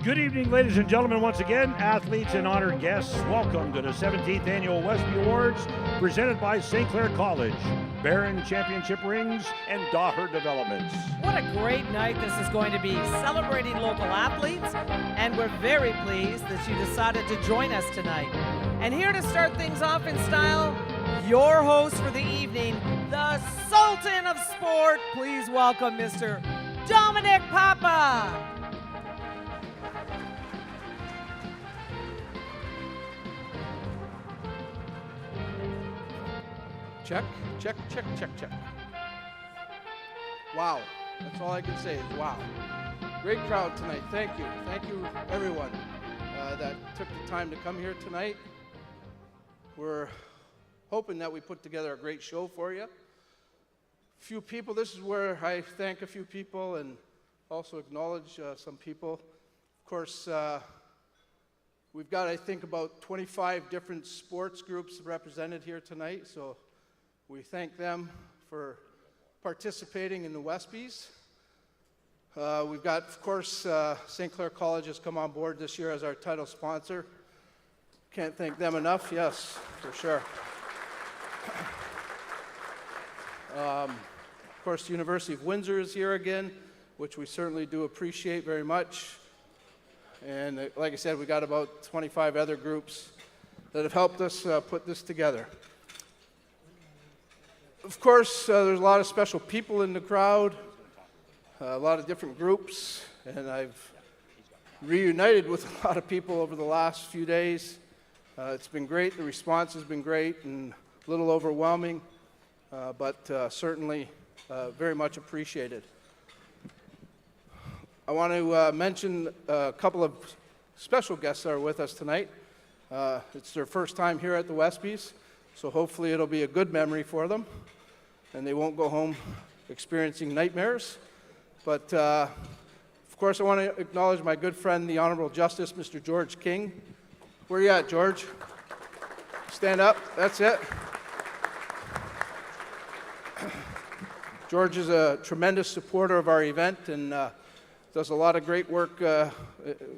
Good evening, ladies and gentlemen. Once again, athletes and honored guests, welcome to the 17th Annual WESPY Awards, presented by St. Clair College, Barron Championship Rings, and Daher Developments. What a great night this is going to be, celebrating local athletes, and we're very pleased that you decided to join us tonight. And here to start things off in style, your host for the evening, the Sultan of Sport. Please welcome Mr. Dominic Papa. Check, check, check, check, check. Wow, that's all I can say is wow. Great crowd tonight, thank you. Thank you everyone that took the time to come here tonight. We're hoping that we put together a great show for you. Few people, this is where I thank a few people and also acknowledge some people. Of course, we've got, I think, about 25 different sports groups represented here tonight, so we thank them for participating in the WESPYs. We've got, of course, St. Clair College has come on board this year as our title sponsor. Can't thank them enough, yes, for sure. Of course, the University of Windsor is here again, which we certainly do appreciate very much. And like I said, we got about 25 other groups that have helped us put this together. Of course, there's a lot of special people in the crowd, a lot of different groups, and I've reunited with a lot of people over the last few days. It's been great. The response has been great and a little overwhelming, but certainly very much appreciated. I want to mention a couple of special guests that are with us tonight. It's their first time here at the WESPYs, so hopefully it'll be a good memory for them and they won't go home experiencing nightmares. But of course, I want to acknowledge my good friend, the Honorable Justice, Mr. George King. Where are you at, George? Stand up, that's it. George is a tremendous supporter of our event and does a lot of great work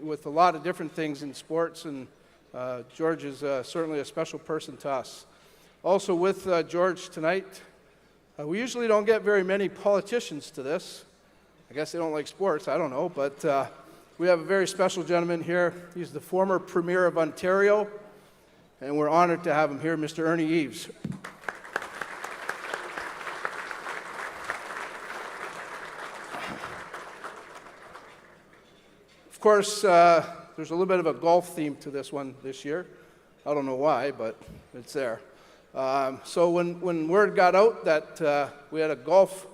with a lot of different things in sports, and George is certainly a special person to us. Also with George tonight, we usually don't get very many politicians to this. I guess they don't like sports, I don't know, but we have a very special gentleman here. He's the former Premier of Ontario, and we're honored to have him here, Mr. Ernie Eves. Of course, there's a little bit of a golf theme to this one this year. I don't know why, but it's there. So when word got out that we had a golf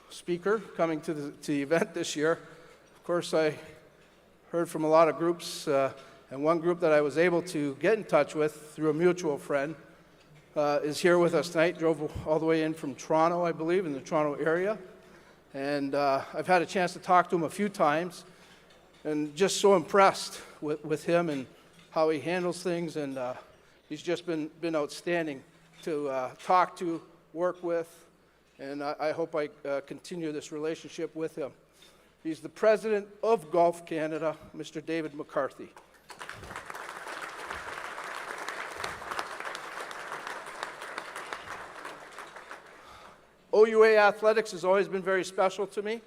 speaker coming to the event this year, of course I heard from a lot of groups, and one group that I was able to get in touch with through a mutual friend is here with us tonight. Drove all the way in from Toronto, I believe, in the Toronto area. And I've had a chance to talk to him a few times, and just so impressed with him and how he handles things, and he's just been outstanding to talk to, work with, and I hope I continue this relationship with him. He's the president of Golf Canada, Mr. David McCarthy. OUA Athletics has always been very special to me.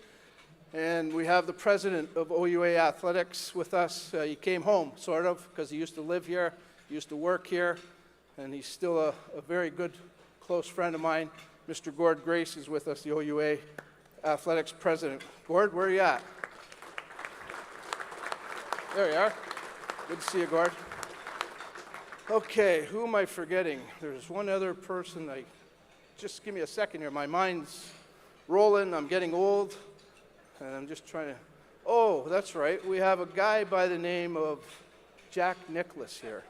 And we have the president of OUA Athletics with us. He came home, sort of, because he used to live here, he used to work here, and he's still a very good, close friend of mine. Mr. Gord Grace is with us, the OUA Athletics president. Gord, where are you at? There you are. Good to see you, Gord. Okay, who am I forgetting? There's one other person. Just give me a second here. My mind's rolling. I'm getting old. And I'm just trying to, oh, that's right. We have a guy by the name of Jack Nicklaus here.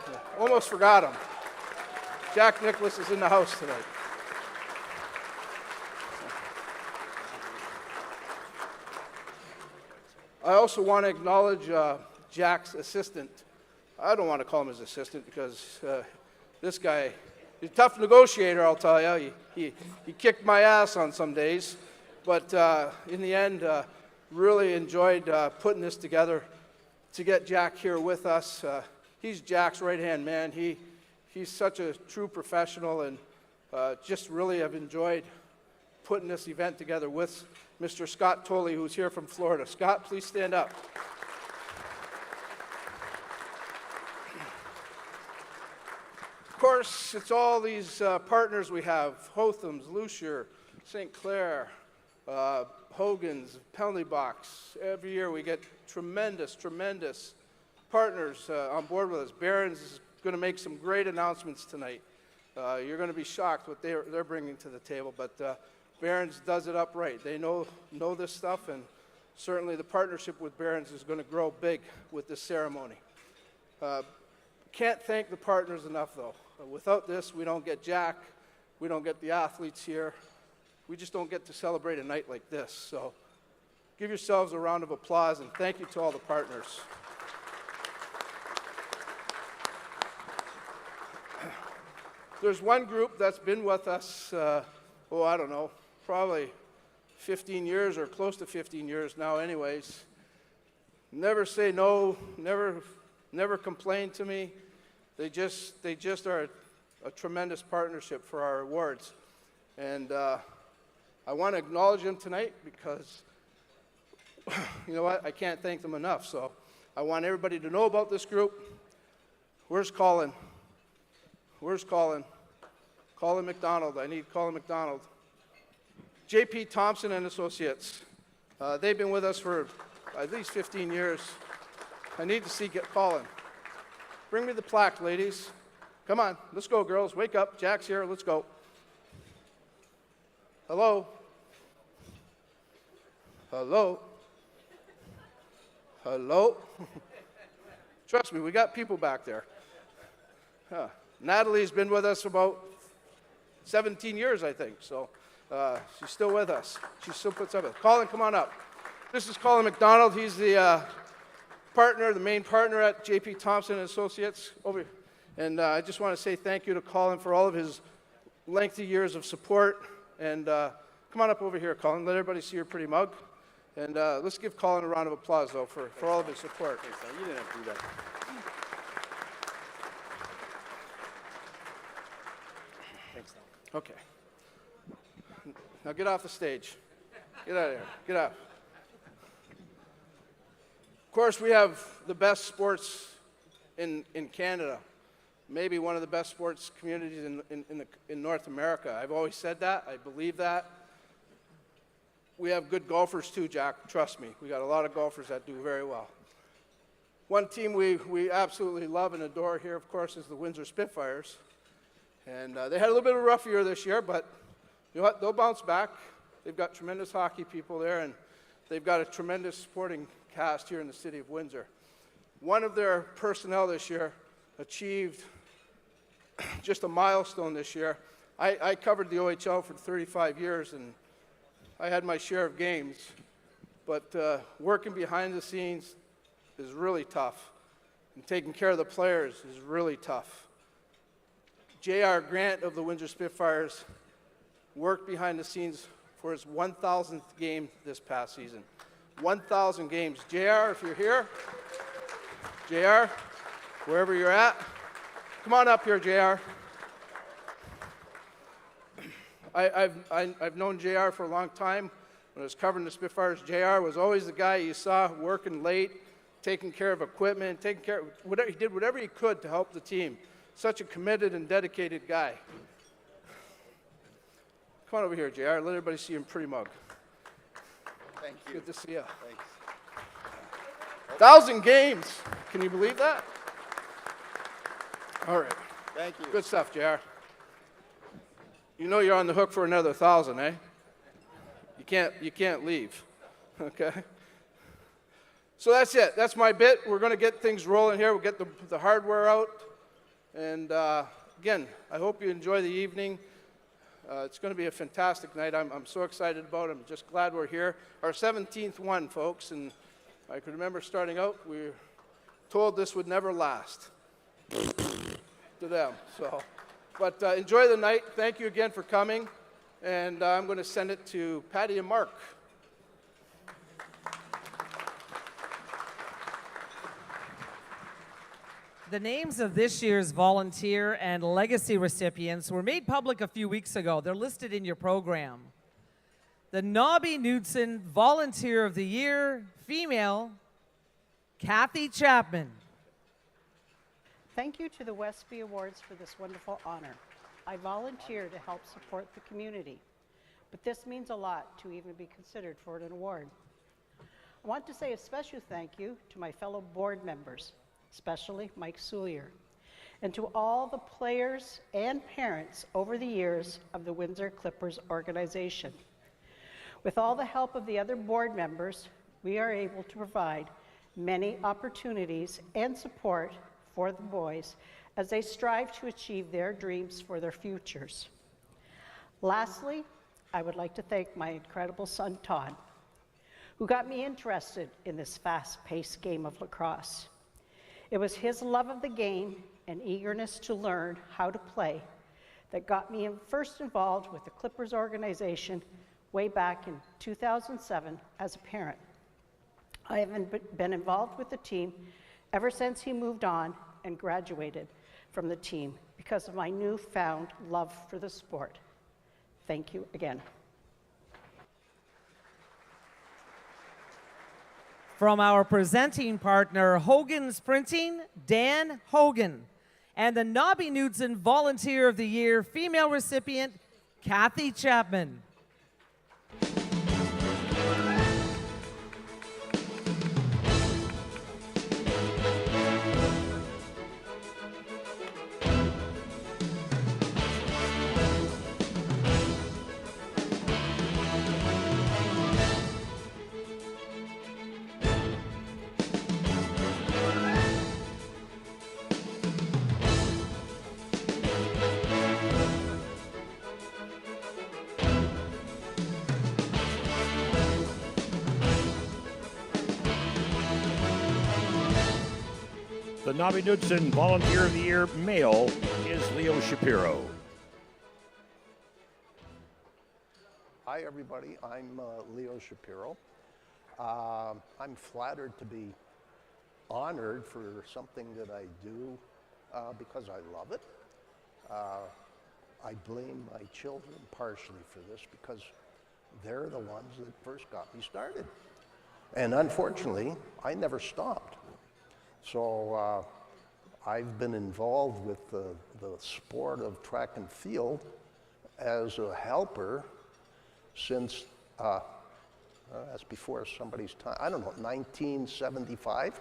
Yeah, almost forgot him. Jack Nicklaus is in the house tonight. I also want to acknowledge Jack's assistant. I don't want to call him his assistant because this guy, he's a tough negotiator, I'll tell you. He kicked my ass on some days. But in the end, really enjoyed putting this together to get Jack here with us. He's Jack's right-hand man. He's such a true professional, and just really have enjoyed putting this event together with Mr. Scott Tolley, who's here from Florida. Scott, please stand up. Of course, it's all these partners we have: Hotham's, Lucier, St. Clair, Hogan's, Penalty Box. Every year we get tremendous partners on board with us. Barron's is going to make some great announcements tonight. You're going to be shocked what they're bringing to the table, but Barron's does it up right. They know this stuff, and certainly the partnership with Barron's is going to grow big with this ceremony. Can't thank the partners enough, though. Without this, we don't get Jack, we don't get the athletes here, we just don't get to celebrate a night like this. So give yourselves a round of applause, and thank you to all the partners. There's one group that's been with us, I don't know, probably 15 years or close to 15 years now anyways. Never say no, never complain to me. They just are a tremendous partnership for our awards. And I want to acknowledge them tonight because, you know what, I can't thank them enough. So I want everybody to know about this group. Where's Colin? Where's Colin? Colin McDonald. I need Colin McDonald. J.P. Thompson and Associates. They've been with us for at least 15 years. I need to see Colin. Bring me the plaque, ladies. Come on, let's go, girls. Wake up. Jack's here. Let's go. Hello? Hello? Hello? Trust me, we got people back there. Natalie's been with us about 17 years, I think, so she's still with us. She still puts up with us. Colin, come on up. This is Colin McDonald. He's the partner, the main partner at J.P. Thompson and Associates. And I just want to say thank you to Colin for all of his lengthy years of support. And come on up over here, Colin. Let everybody see your pretty mug. And let's give Colin a round of applause, though, for all of his support. Thanks, son. You didn't have to do that. Thanks, Tom. Okay. Now get off the stage. Get out of here. Get out. Of course, we have the best sports in Canada. Maybe one of the best sports communities in North America. I've always said that. I believe that. We have good golfers too, Jack. Trust me. We got a lot of golfers that do very well. One team we absolutely love and adore here, of course, is the Windsor Spitfires. And they had a little bit of a rough year this year, but you know what? They'll bounce back. They've got tremendous hockey people there, and they've got a tremendous sporting cast here in the city of Windsor. One of their personnel this year achieved just a milestone this year. I covered the OHL for 35 years, and I had my share of games, but working behind the scenes is really tough, and taking care of the players is really tough. J.R. Grant of the Windsor Spitfires worked behind the scenes for his 1,000th game this past season. 1,000 games. J.R., if you're here, J.R., wherever you're at, come on up here, J.R. I've known J.R. for a long time. When I was covering the Spitfires, J.R. was always the guy you saw working late, taking care of equipment, taking care of whatever. He did whatever he could to help the team. Such a committed and dedicated guy. Come on over here, J.R. Let everybody see your pretty mug. Thank you. Good to see you. Thanks. 1,000 games. Can you believe that? All right. Thank you. Good stuff, JR. You know you're on the hook for another 1,000, eh? You can't leave. Okay? So that's it. That's my bit. We're going to get things rolling here. We'll get the hardware out. And again, I hope you enjoy the evening. It's going to be a fantastic night. I'm so excited about it. I'm just glad we're here. Our 17th one, folks. And I can remember starting out, we were told this would never last. To them. So, but enjoy the night. Thank you again for coming. And I'm going to send it to Patty and Mark. The names of this year's volunteer and legacy recipients were made public a few weeks ago. They're listed in your program. The Nobby Knudsen Volunteer of the Year, female, Kathy Chapman. Thank you to the WESPY Awards for this wonderful honor. I volunteer to help support the community, but this means a lot to even be considered for an award. I want to say a special thank you to my fellow board members, especially Mike Soulier, and to all the players and parents over the years of the Windsor Clippers organization. With all the help of the other board members, we are able to provide many opportunities and support for the boys as they strive to achieve their dreams for their futures. Lastly, I would like to thank my incredible son, Todd, who got me interested in this fast-paced game of lacrosse. It was his love of the game and eagerness to learn how to play that got me first involved with the Clippers organization way back in 2007 as a parent. I have been involved with the team ever since he moved on and graduated from the team because of my newfound love for the sport. Thank you again. From our presenting partner, Hogan's Printing, Dan Hogan. And the Nobby Knudsen Volunteer of the Year, female recipient, Kathy Chapman. The Nobby Knudsen Volunteer of the Year male is Leo Shapiro. Hi, everybody. I'm Leo Shapiro. I'm flattered to be honored for something that I do because I love it. I blame my children partially for this because they're the ones that first got me started. And unfortunately, I never stopped. So I've been involved with the sport of track and field as a helper since, that's before somebody's time, I don't know, 1975.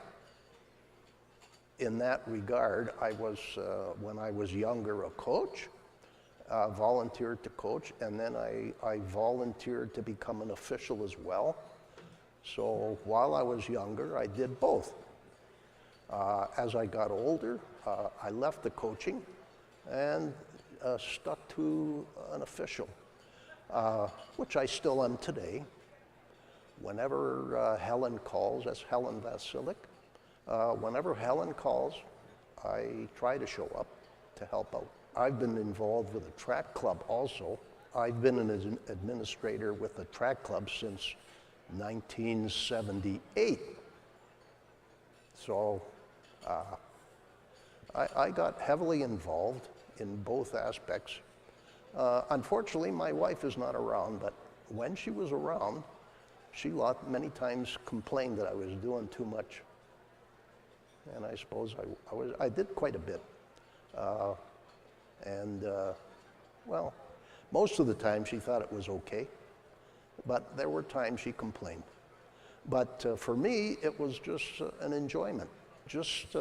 In that regard, I was, when I was younger, a coach, volunteered to coach, and then I volunteered to become an official as well. So while I was younger, I did both. As I got older, I left the coaching and stuck to an official, which I still am today. Whenever Helen calls, that's Helen Vasilik, whenever Helen calls, I try to show up to help out. I've been involved with a track club also. I've been an administrator with the track club since 1978. So I got heavily involved in both aspects. Unfortunately, my wife is not around, but when she was around, she many times complained that I was doing too much. And I suppose I did quite a bit. Well, most of the time she thought it was okay, but there were times she complained. But for me, it was just an enjoyment, just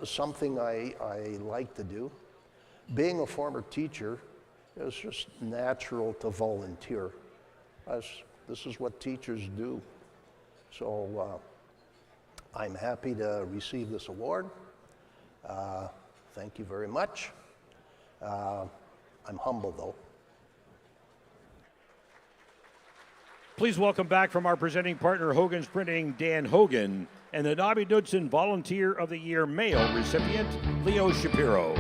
something I like to do. Being a former teacher, it was just natural to volunteer. This is what teachers do. So I'm happy to receive this award. Thank you very much. I'm humble, though. Please welcome back from our presenting partner, Hogan's Printing, Dan Hogan, and the Nobby Knudsen Volunteer of the Year male recipient, Leo Shapiro.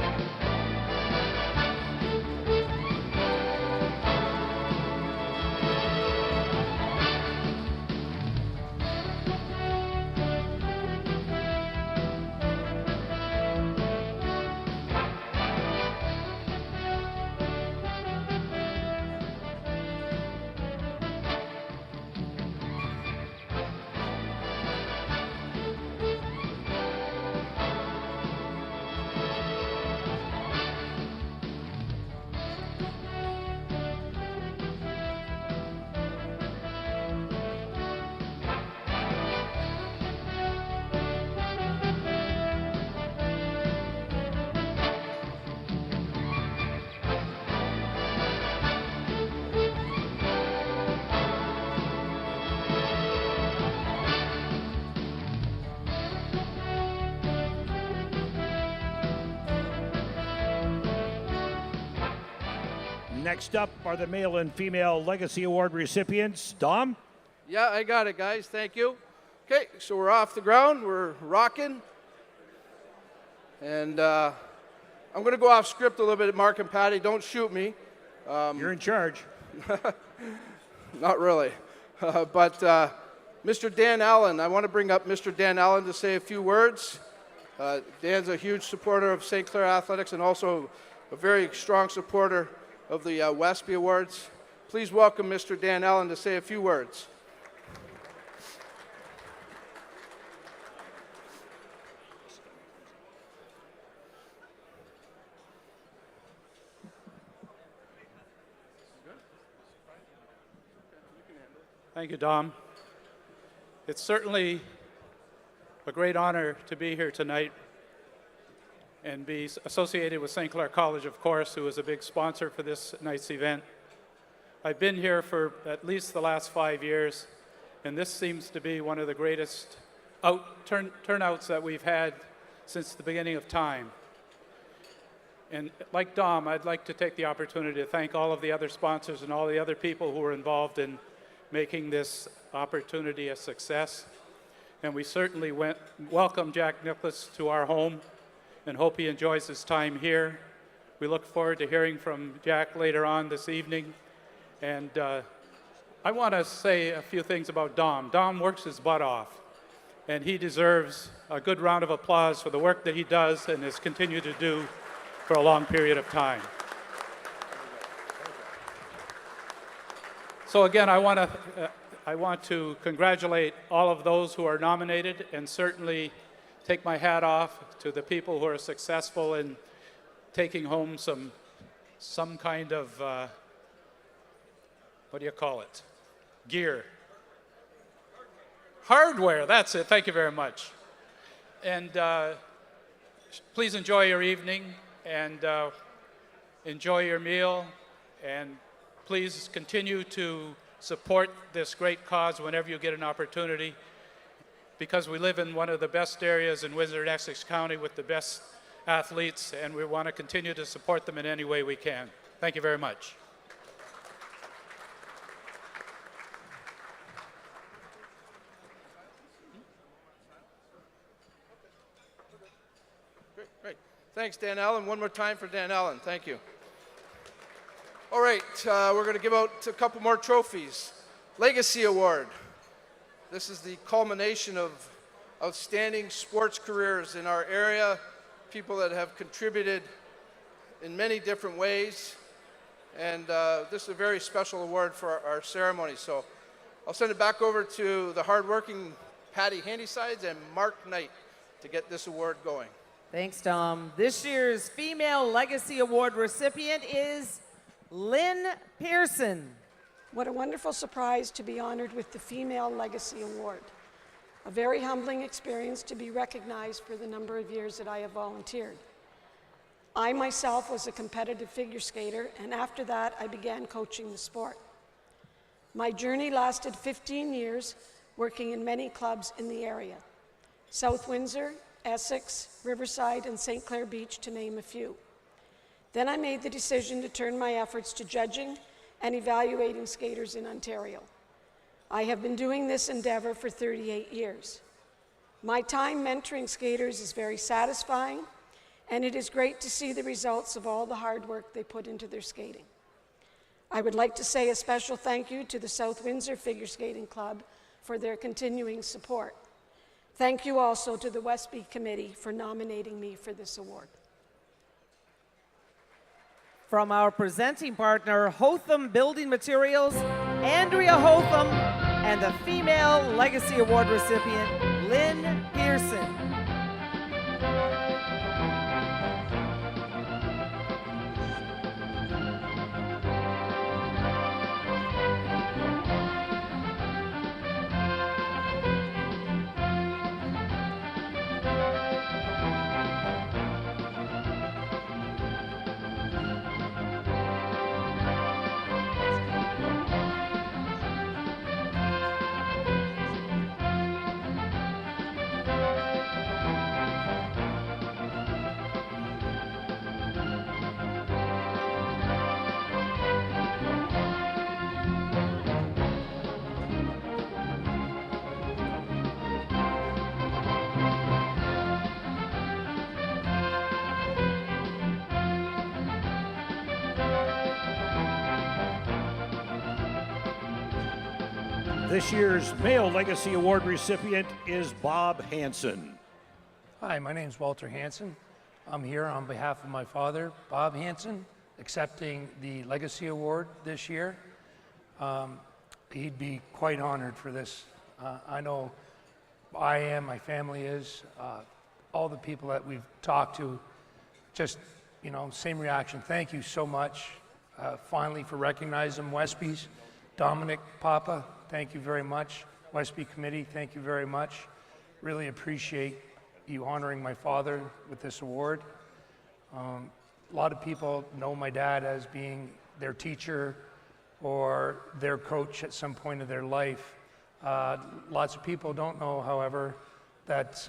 Next up are the Male and Female Legacy Award recipients. Dom? Yeah, I got it, guys. Thank you. Okay, so we're off the ground. We're rocking. And I'm going to go off script a little bit, Mark and Patty. Don't shoot me. You're in charge. Not really. But Mr. Dan Allen, I want to bring up Mr. Dan Allen to say a few words. Dan's a huge supporter of St. Clair Athletics and also a very strong supporter of the WESPY Awards. Please welcome Mr. Dan Allen to say a few words. Thank you, Dom. It's certainly a great honor to be here tonight and be associated with St. Clair College, of course, who is a big sponsor for this night's event. I've been here for at least the last 5 years, and this seems to be one of the greatest turnouts that we've had since the beginning of time. And like Dom, I'd like to take the opportunity to thank all of the other sponsors and all the other people who were involved in making this opportunity a success. And we certainly welcome Jack Nicklaus to our home and hope he enjoys his time here. We look forward to hearing from Jack later on this evening. And I want to say a few things about Dom. Dom works his butt off, and he deserves a good round of applause for the work that he does and has continued to do for a long period of time. So again, I want to congratulate all of those who are nominated and certainly take my hat off to the people who are successful in taking home some kind of, what do you call it? Gear. Hardware, that's it. Thank you very much. And please enjoy your evening and enjoy your meal. And please continue to support this great cause whenever you get an opportunity, because we live in one of the best areas in Windsor Essex County with the best athletes, and we want to continue to support them in any way we can. Thank you very much. Great. Thanks, Dan Allen. One more time for Dan Allen. Thank you. All right, we're going to give out a couple more trophies. Legacy Award. This is the culmination of outstanding sports careers in our area, people that have contributed in many different ways. And this is a very special award for our ceremony. So I'll send it back over to the hardworking Patty Handysides and Mark Knight to get this award going. Thanks, Tom. This year's Female Legacy Award recipient is Lynn Pearson. What a wonderful surprise to be honored with the Female Legacy Award. A very humbling experience to be recognized for the number of years that I have volunteered. I myself was a competitive figure skater, and after that I began coaching the sport. My journey lasted 15 years, working in many clubs in the area. South Windsor, Essex, Riverside, and St. Clair Beach, to name a few. Then I made the decision to turn my efforts to judging and evaluating skaters in Ontario. I have been doing this endeavor for 38 years. My time mentoring skaters is very satisfying, and it is great to see the results of all the hard work they put into their skating. I would like to say a special thank you to the South Windsor Figure Skating Club for their continuing support. Thank you also to the WESPY Committee for nominating me for this award. From our presenting partner, Hotham Building Materials, Andrea Hotham, and the Female Legacy Award recipient, Lynn Pearson. This year's Male Legacy Award recipient is Bob Hansen. Hi, my name is Walter Hansen. I'm here on behalf of my father, Bob Hansen, accepting the Legacy Award this year. He'd be quite honored for this. I know I am, my family is, all the people that we've talked to, just, you know, same reaction. Thank you so much, finally, for recognizing WESPYs. Dominic, Papa, thank you very much. WESPY Committee, thank you very much. Really appreciate you honoring my father with this award. A lot of people know my dad as being their teacher or their coach at some point of their life. Lots of people don't know, however, that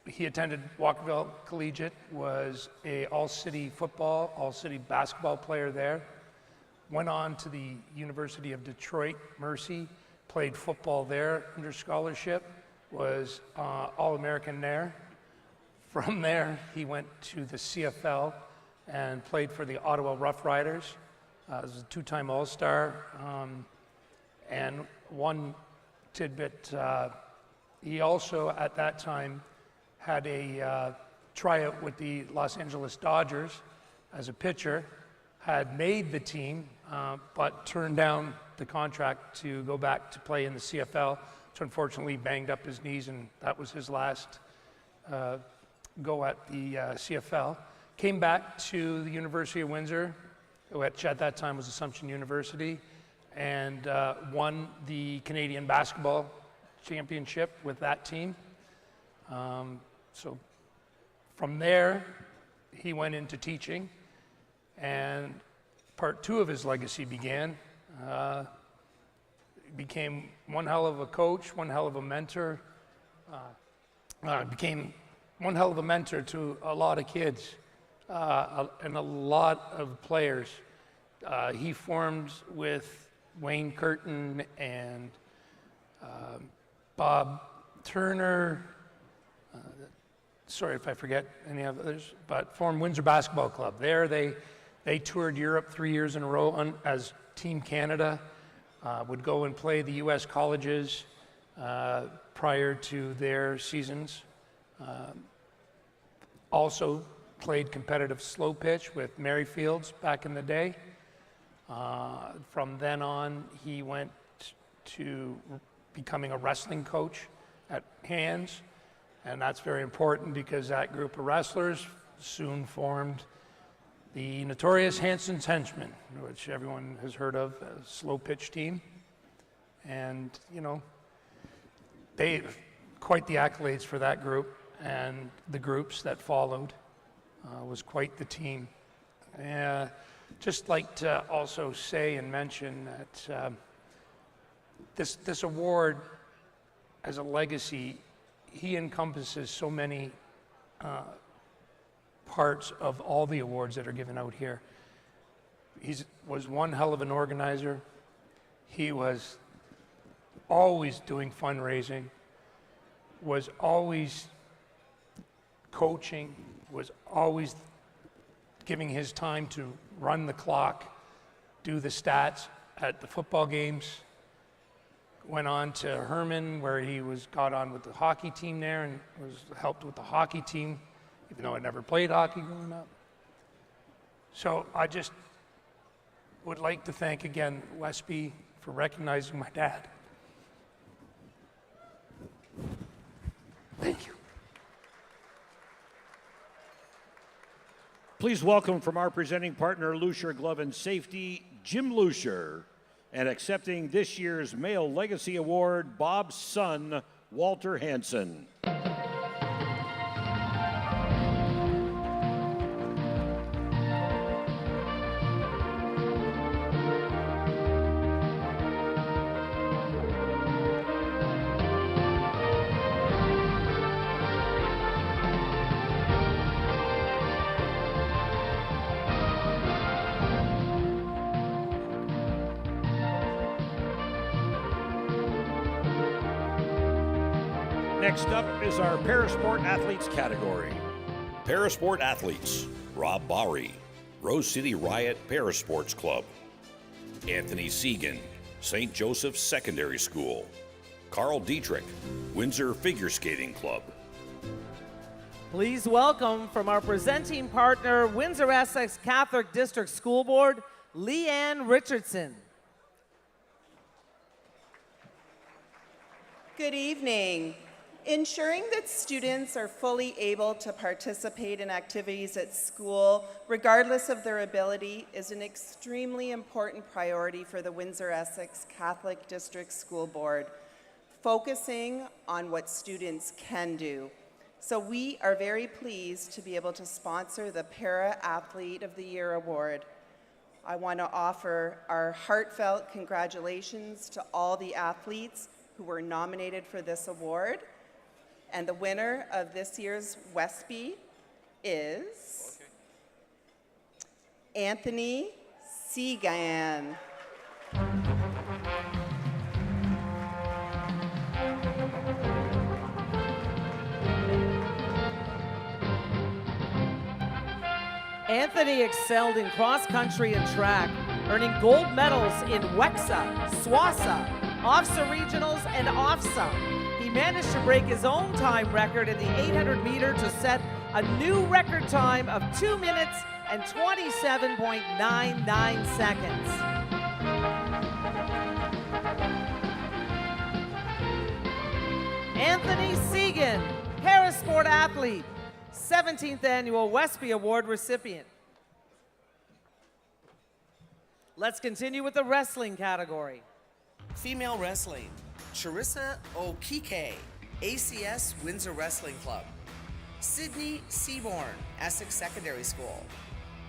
he attended Walkerville Collegiate, was a all-city football, all-city basketball player there, went on to the University of Detroit, Mercy, played football there under scholarship, was All-American there. From there, he went to the CFL and played for the Ottawa Rough Riders. Was a two-time All-Star. And one tidbit, he also at that time had a tryout with the Los Angeles Dodgers as a pitcher, had made the team, but turned down the contract to go back to play in the CFL. So unfortunately banged up his knees, and that was his last go at the CFL. Came back to the University of Windsor, which at that time was Assumption University, and won the Canadian Basketball Championship with that team. So from there, he went into teaching, and part two of his legacy began. Became one hell of a coach, one hell of a mentor, became one hell of a mentor to a lot of kids and a lot of players. He formed with Wayne Curtin and Bob Turner, sorry if I forget any others, but formed Windsor Basketball Club. There they toured Europe 3 years in a row as Team Canada. Would go and play the U.S. colleges prior to their seasons. Also played competitive slow pitch with Merrifields back in the day. From then on, he went to becoming a wrestling coach at Hands, and that's very important because that group of wrestlers soon formed the notorious Hansen's Henchmen, which everyone has heard of, a slow pitch team. And, you know, they quite the accolades for that group, and the groups that followed was quite the team. Just like to also say and mention that this award as a legacy, he encompasses so many parts of all the awards that are given out here. He was one hell of an organizer. He was always doing fundraising, was always coaching, was always giving his time to run the clock, do the stats at the football games. Went on to Herman, where he got on with the hockey team there and helped with the hockey team, even though I never played hockey growing up. So I just would like to thank again WESPY for recognizing my dad. Thank you. Please welcome from our presenting partner, Lucier Glove and Safety, Jim Lucier, and accepting this year's Male Legacy Award, Bob's son, Walter Hansen. Next up is our Parasport Athletes category. Parasport Athletes, Rob Bari, Rose City Riot Parasports Club. Anthony Segan, St. Joseph's Secondary School. Carl Dietrich, Windsor Figure Skating Club. Please welcome from our presenting partner, Windsor Essex Catholic District School Board, Leanne Richardson. Good evening. Ensuring that students are fully able to participate in activities at school, regardless of their ability, is an extremely important priority for the Windsor Essex Catholic District School Board, focusing on what students can do. So we are very pleased to be able to sponsor the Para Athlete of the Year Award. I want to offer our heartfelt congratulations to all the athletes who were nominated for this award. And the winner of this year's WESPY is Anthony Segan. Anthony excelled in cross-country and track, earning gold medals in WEXA, SWASA, OFSA regionals, and OFSA. He managed to break his own time record in the 800 meter to set a new record time of 2 minutes and 27.99 seconds. Anthony Segan, Parasport athlete, 17th annual WESPY Award recipient. Let's continue with the wrestling category. Female wrestling, Charissa Okike, ACS Windsor Wrestling Club. Sydney Seaborn, Essex Secondary School.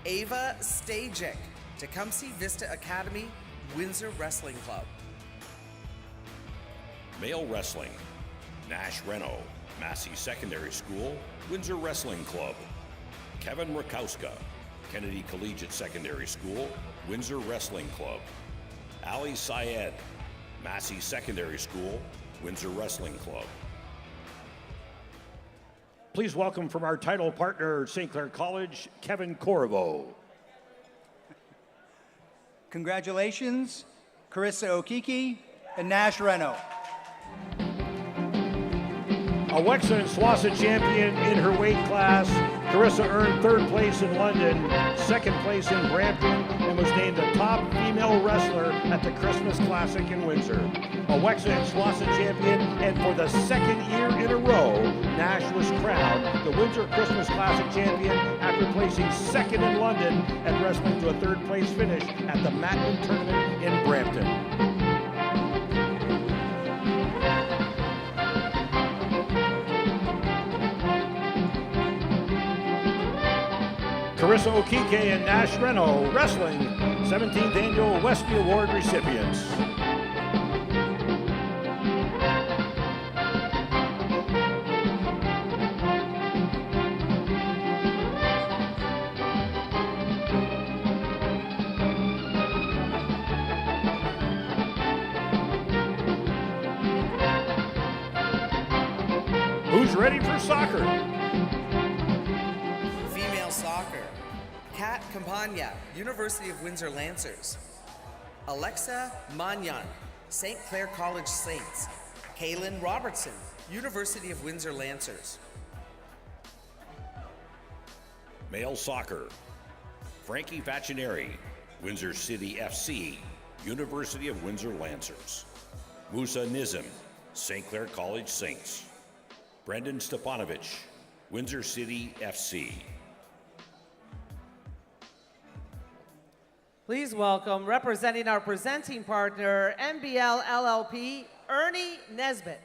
Ava Stajic, Tecumseh Vista Academy, Windsor Wrestling Club. Male wrestling, Nash Reno, Massey Secondary School, Windsor Wrestling Club. Kevin Rakowska, Kennedy Collegiate Secondary School, Windsor Wrestling Club. Ali Syed, Massey Secondary School, Windsor Wrestling Club. Please welcome from our title partner, St. Clair College, Kevin Corvo. Congratulations, Carissa Okiki and Nash Reno. A WEXA and SWASA champion in her weight class, Carissa earned 3rd place in London, 2nd place in Brampton, and was named the top female wrestler at the Christmas Classic in Windsor. A WEXA and SWASA champion, and for the 2nd year in a row, Nash was crowned the Windsor Christmas Classic champion after placing 2nd in London and wrestling to a 3rd place finish at the Matlin tournament in Brampton. Carissa Okike and Nash Reno, wrestling, 17th annual WESPY Award recipients. Who's ready for soccer? Female soccer, Kat Campagna, University of Windsor Lancers. Alexa Manyan, St. Clair College Saints. Kaylin Robertson, University of Windsor Lancers. Male soccer, Frankie Facineri, Windsor City FC, University of Windsor Lancers. Musa Nizam, St. Clair College Saints. Brendan Stepanovich, Windsor City FC. Please welcome, representing our presenting partner, MBL LLP, Ernie Nesbitt.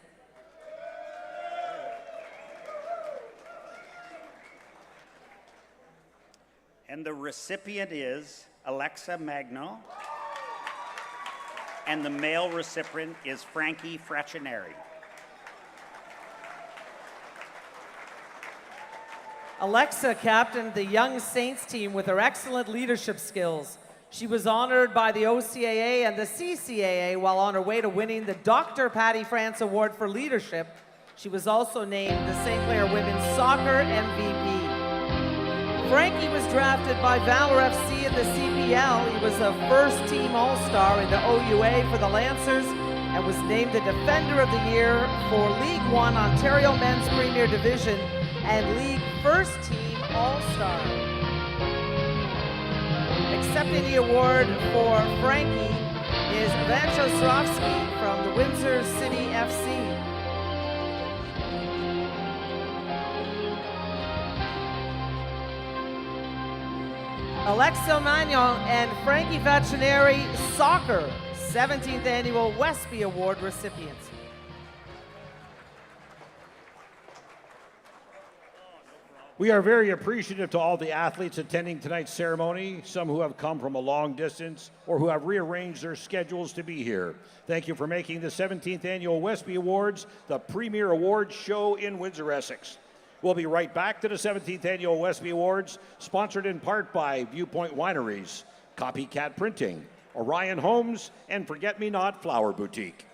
And the recipient is Alexa Magno. And the male recipient is Frankie Fraccineri. Alexa captained the Young Saints team with her excellent leadership skills. She was honored by the OCAA and the CCAA while on her way to winning the Dr. Patty France Award for Leadership. She was also named the St. Clair Women's Soccer MVP. Frankie was drafted by Valor FC in the CPL, he was a first-team All-Star in the OUA for the Lancers and was named the Defender of the Year for League One Ontario Men's Premier Division and League First-Team All-Star. Accepting the award for Frankie is Vancho Swarovski from the Windsor City FC. Alexa Magnon and Frankie Vaccineri, Soccer, 17th Annual WESPY Award recipients. We are very appreciative to all the athletes attending tonight's ceremony, some who have come from a long distance or who have rearranged their schedules to be here. Thank you for making the 17th Annual WESPY Awards the premier awards show in Windsor Essex. We'll be right back to the 17th Annual WESPY Awards, sponsored in part by Viewpoint Wineries, Copycat Printing, Orion Homes, and Forget Me Not Flower Boutique.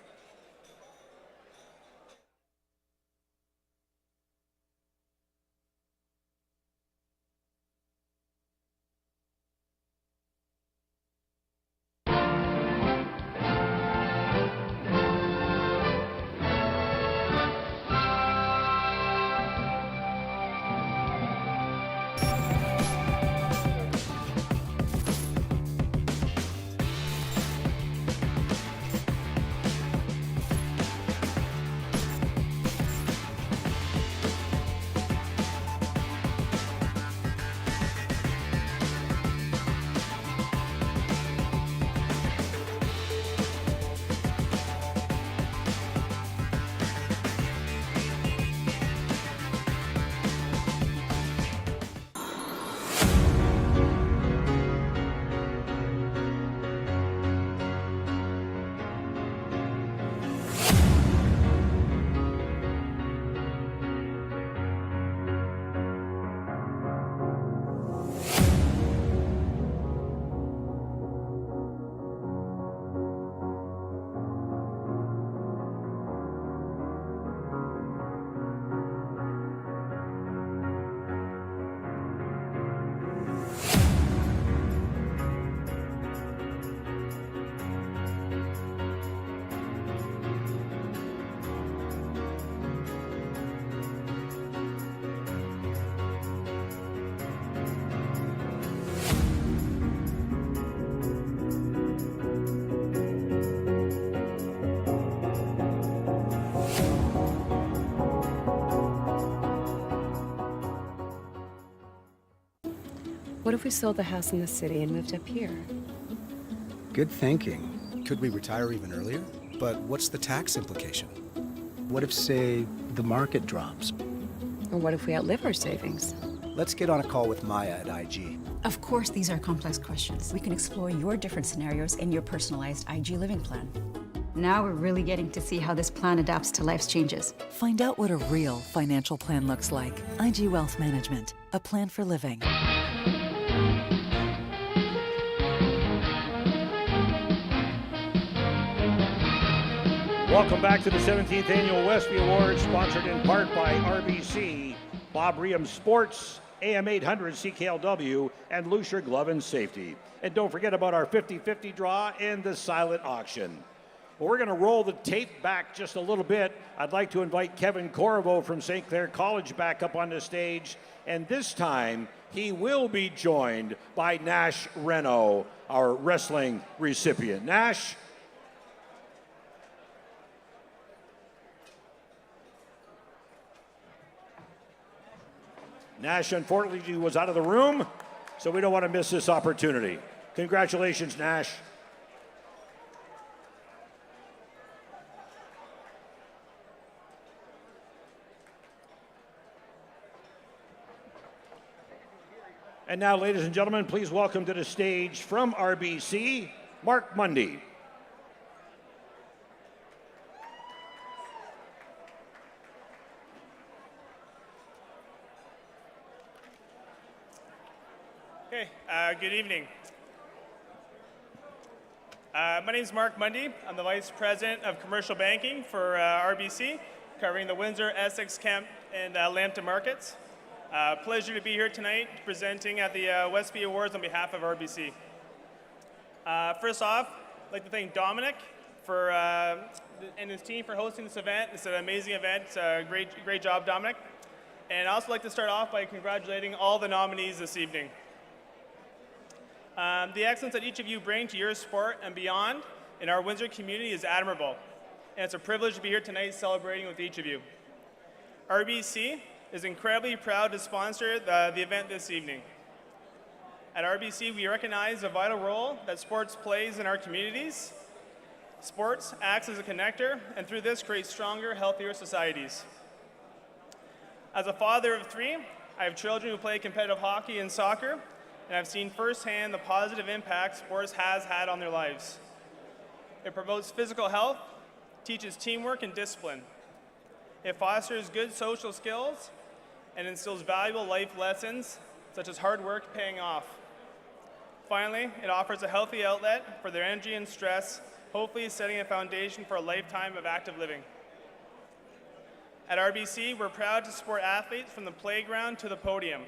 What if we sold the house in the city and moved up here? Good thinking. Could we retire even earlier? But what's the tax implication? What if, say, the market drops? Or what if we outlive our savings? Let's get on a call with Maya at IG. Of course, these are complex questions. We can explore your different scenarios in your personalized IG living plan. Now we're really getting to see how this plan adapts to life's changes. Find out what a real financial plan looks like. IG Wealth Management, a plan for living. Welcome back to the 17th Annual WESPY Awards, sponsored in part by RBC, Bob Riem Sports, AM 800 CKLW, and Lucier Glove and Safety. And don't forget about our 50-50 draw and the silent auction. Well, we're going to roll the tape back just a little bit. I'd like to invite Kevin Corvo from St. Clair College back up on the stage. And this time, he will be joined by Nash Reno, our wrestling recipient. Nash. Nash, unfortunately, was out of the room, so we don't want to miss this opportunity. Congratulations, Nash. And now, ladies and gentlemen, please welcome to the stage from RBC, Mark Mundy. Okay, good evening. My name is Mark Mundy. I'm the Vice President of Commercial Banking for RBC, covering the Windsor, Essex, Kemp, and Lambton markets. Pleasure to be here tonight presenting at the WESPY Awards on behalf of RBC. First off, I'd like to thank Dominic and his team for hosting this event. It's an amazing event. It's a great job, Dominic. And I'd also like to start off by congratulating all the nominees this evening. The excellence that each of you bring to your sport and beyond in our Windsor community is admirable. And it's a privilege to be here tonight celebrating with each of you. RBC is incredibly proud to sponsor the event this evening. At RBC, we recognize the vital role that sports plays in our communities. Sports acts as a connector, and through this creates stronger, healthier societies. As a father of 3, I have children who play competitive hockey and soccer, and I've seen firsthand the positive impact sports has had on their lives. It promotes physical health, teaches teamwork and discipline. It fosters good social skills and instills valuable life lessons, such as hard work paying off. Finally, it offers a healthy outlet for their energy and stress, hopefully setting a foundation for a lifetime of active living. At RBC, we're proud to support athletes from the playground to the podium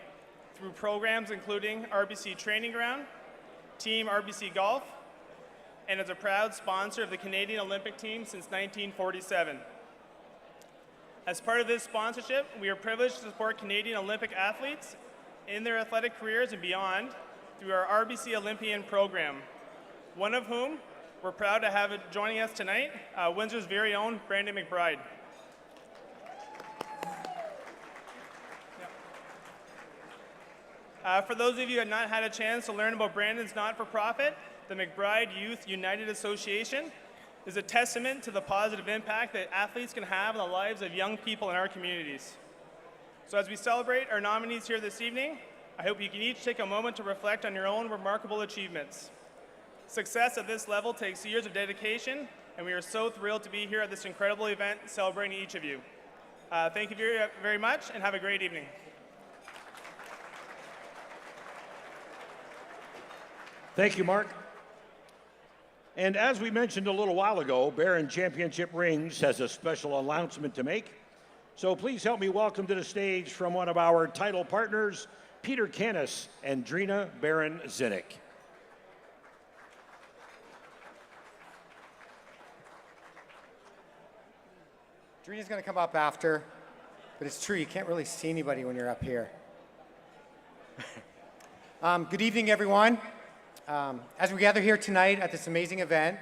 through programs including RBC Training Ground, Team RBC Golf, and as a proud sponsor of the Canadian Olympic team since 1947. As part of this sponsorship, we are privileged to support Canadian Olympic athletes in their athletic careers and beyond through our RBC Olympian program, one of whom we're proud to have joining us tonight, Windsor's very own Brandon McBride. For those of you who have not had a chance to learn about Brandon's not-for-profit, the McBride Youth United Association is a testament to the positive impact that athletes can have in the lives of young people in our communities. So as we celebrate our nominees here this evening, I hope you can each take a moment to reflect on your own remarkable achievements. Success at this level takes years of dedication, and we are so thrilled to be here at this incredible event celebrating each of you. Thank you very, very much, and have a great evening. Thank you, Mark. And as we mentioned a little while ago, Barron Championship Rings has a special announcement to make. So please help me welcome to the stage from one of our title partners, Peter Canis and Drina Barron-Zinnick. Drina's going to come up after, but it's true, you can't really see anybody when you're up here. Good evening, everyone. As we gather here tonight at this amazing event,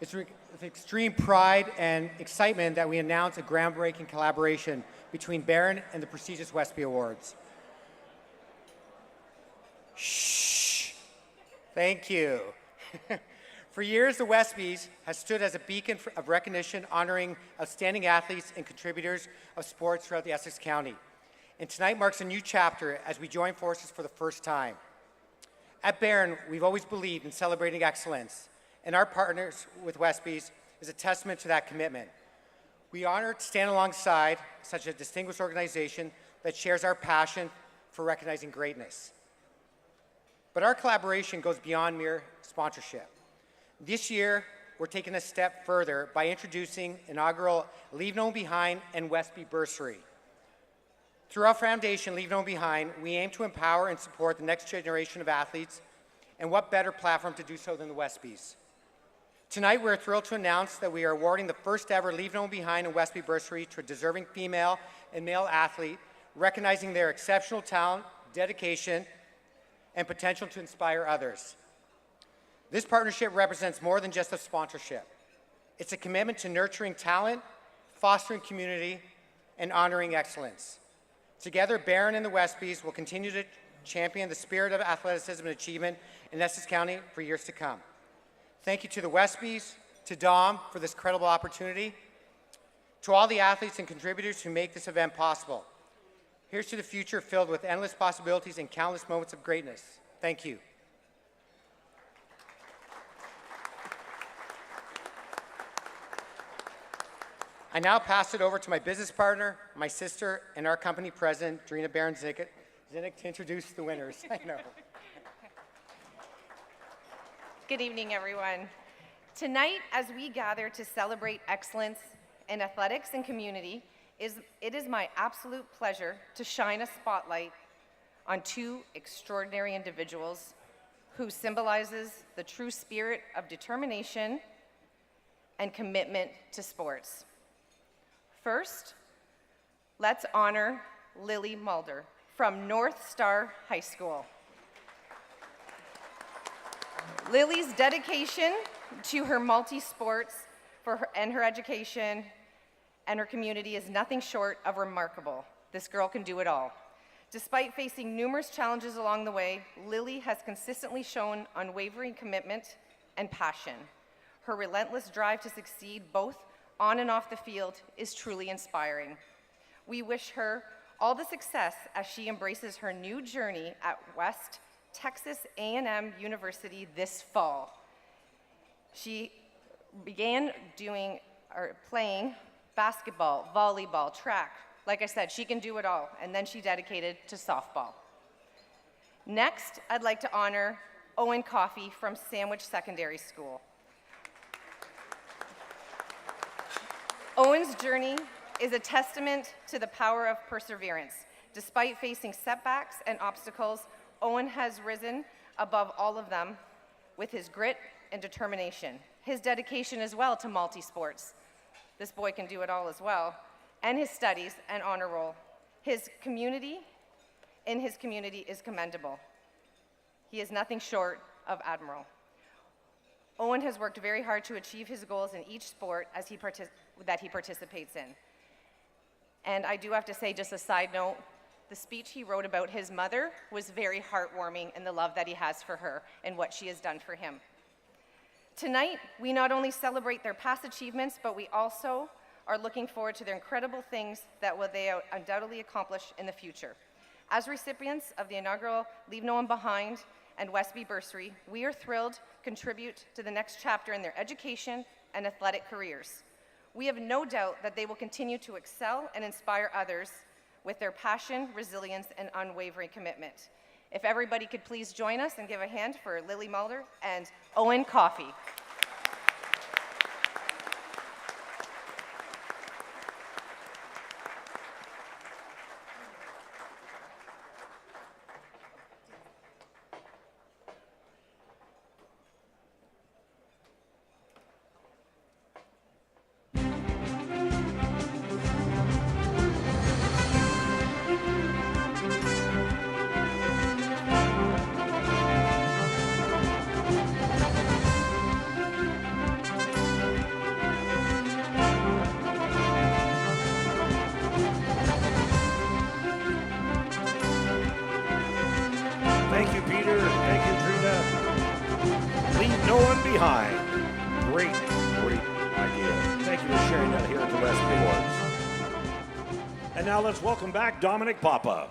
it's with extreme pride and excitement that we announce a groundbreaking collaboration between Barron and the prestigious WESPY Awards. Shh. Thank you. For years, the WESPYs has stood as a beacon of recognition honoring outstanding athletes and contributors of sports throughout the Essex County. And tonight marks a new chapter as we join forces for the first time. At Barron, we've always believed in celebrating excellence, and our partners with WESPYs is a testament to that commitment. We honor to stand alongside such a distinguished organization that shares our passion for recognizing greatness. But our collaboration goes beyond mere sponsorship. This year, we're taking a step further by introducing inaugural Leave No One Behind and WESPY Bursary. Through our foundation, Leave No One Behind, we aim to empower and support the next generation of athletes, and what better platform to do so than the WESPYs. Tonight, we're thrilled to announce that we are awarding the first ever Leave No One Behind and WESPY Bursary to a deserving female and male athlete, recognizing their exceptional talent, dedication, and potential to inspire others. This partnership represents more than just a sponsorship. It's a commitment to nurturing talent, fostering community, and honoring excellence. Together, Barron and the WESPYs will continue to champion the spirit of athleticism and achievement in Essex County for years to come. Thank you to the WESPYs, to Dom for this incredible opportunity, to all the athletes and contributors who make this event possible. Here's to the future filled with endless possibilities and countless moments of greatness. Thank you. I now pass it over to my business partner, my sister, and our company president, Drina Barron-Zinnick, to introduce the winners. I know. Good evening, everyone. Tonight, as we gather to celebrate excellence in athletics and community, It is my absolute pleasure to shine a spotlight on two extraordinary individuals who symbolizes the true spirit of determination and commitment to sports. First, let's honor Lily Mulder from North Star High School. Lily's dedication to her multi-sports and her education and her community is nothing short of remarkable. This girl can do it all. Despite facing numerous challenges along the way, Lily has consistently shown unwavering commitment and passion. Her relentless drive to succeed both on and off the field is truly inspiring. We wish her all the success as she embraces her new journey at West Texas A&M University this fall. She began playing basketball, volleyball, track. Like I said, she can do it all, and then she dedicated to softball. Next, I'd like to honor Owen Coffey from Sandwich Secondary School. Owen's journey is a testament to the power of perseverance. Despite facing setbacks and obstacles, Owen has risen above all of them with his grit and determination. His dedication as well to multi-sports. This boy can do it all as well, and his studies and honor roll. His community is commendable. He is nothing short of admirable. Owen has worked very hard to achieve his goals in each sport that he participates in. And I do have to say, just a side note, the speech he wrote about his mother was very heartwarming in the love that he has for her and what she has done for him. Tonight, we not only celebrate their past achievements, but we also are looking forward to their incredible things that they undoubtedly accomplish in the future. As recipients of the inaugural Leave No One Behind and WESPY bursary, we are thrilled to contribute to the next chapter in their education and athletic careers. We have no doubt that they will continue to excel and inspire others with their passion, resilience, and unwavering commitment. If everybody could please join us and give a hand for Lily Mulder and Owen Coffey. Thank you, Peter. Thank you, Trina. Leave no one behind. Great, great idea. Thank you for sharing that here at the WESPY Awards. And now let's welcome back Dominic Papa.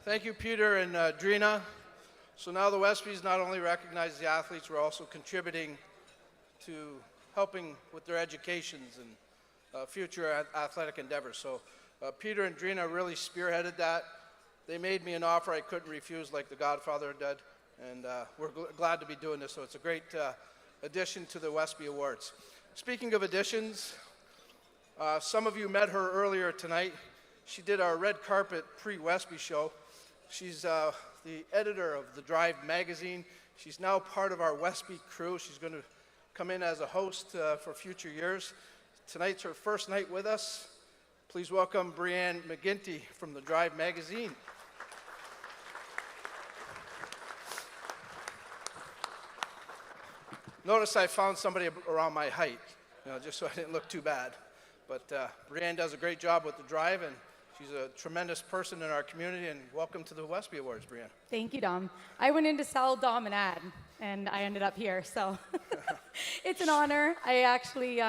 Thank you, Peter and Drina. So now the WESPYs not only recognize the athletes, we're also contributing to helping with their educations and future athletic endeavors. So Peter and Drina really spearheaded that. They made me an offer I couldn't refuse, like the Godfather did, and we're glad to be doing this. So it's a great addition to the WESPY Awards. Speaking of additions, some of you met her earlier tonight. She did our red carpet pre-WESPY show. She's the editor of the Drive magazine. She's now part of our WESPY crew. She's going to come in as a host for future years. Tonight's her first night with us. Please welcome Brianne McGinty from the Drive magazine. Notice I found somebody around my height, just so I didn't look too bad. But Brianne does a great job with the Drive, and she's a tremendous person in our community, and welcome to the WESPY Awards, Brianne. Thank you, Dom. I went in to sell Dom an ad, and I ended up here, so it's an honor. I actually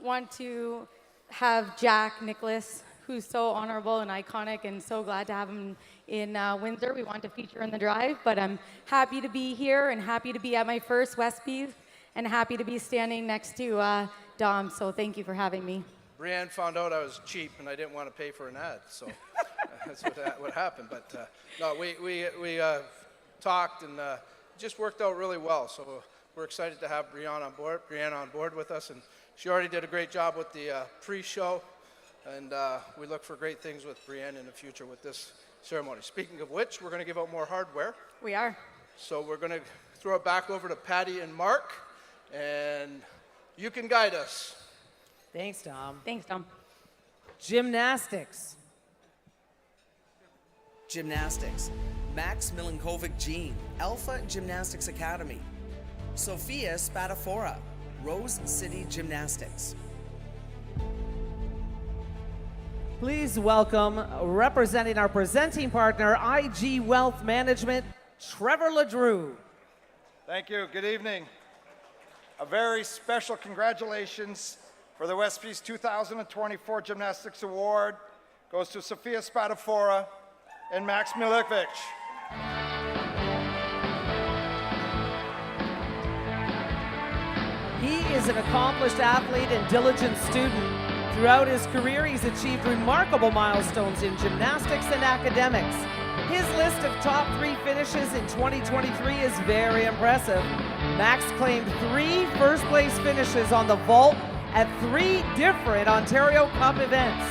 want to have Jack Nicklaus, who's so honorable and iconic, and so glad to have him in Windsor. We want to feature in the Drive, but I'm happy to be here and happy to be at my first WESPYs and happy to be standing next to Dom, so thank you for having me. Brianne found out I was cheap and I didn't want to pay for an ad, so that's what happened. But no, we talked and it just worked out really well. So we're excited to have Brianna on board with us, and she already did a great job with the pre-show, and we look for great things with Brianna in the future with this ceremony. Speaking of which, we're going to give out more hardware. We are. So we're going to throw it back over to Patty and Mark, and you can guide us. Thanks, Tom. Thanks, Tom. Gymnastics. Gymnastics. Max Milinkovic-Jean, Alpha Gymnastics Academy. Sophia Spadafora, Rose City Gymnastics. Please welcome, representing our presenting partner, IG Wealth Management, Trevor LeDrew. Thank you. Good evening. A very special congratulations for the WESPY's 2024 Gymnastics Award goes to Sophia Spadafora and Max Milinkovic. He is an accomplished athlete and diligent student. Throughout his career, he's achieved remarkable milestones in gymnastics and academics. His list of top 3 finishes in 2023 is very impressive. Max claimed 3 first-place finishes on the vault at 3 different Ontario Cup events.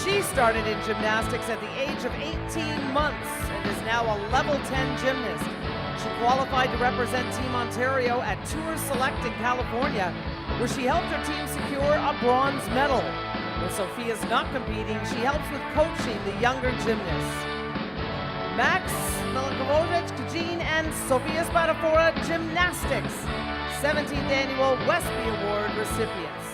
She started in gymnastics at the age of 18 months and is now a level 10 gymnast. She qualified to represent Team Ontario at Tour Select in California, where she helped her team secure a bronze medal. When Sophia's not competing, she helps with coaching the younger gymnasts. Max Milinkovic-Jean and Sophia Spadafora Gymnastics, 17th Annual WESPY Award recipients.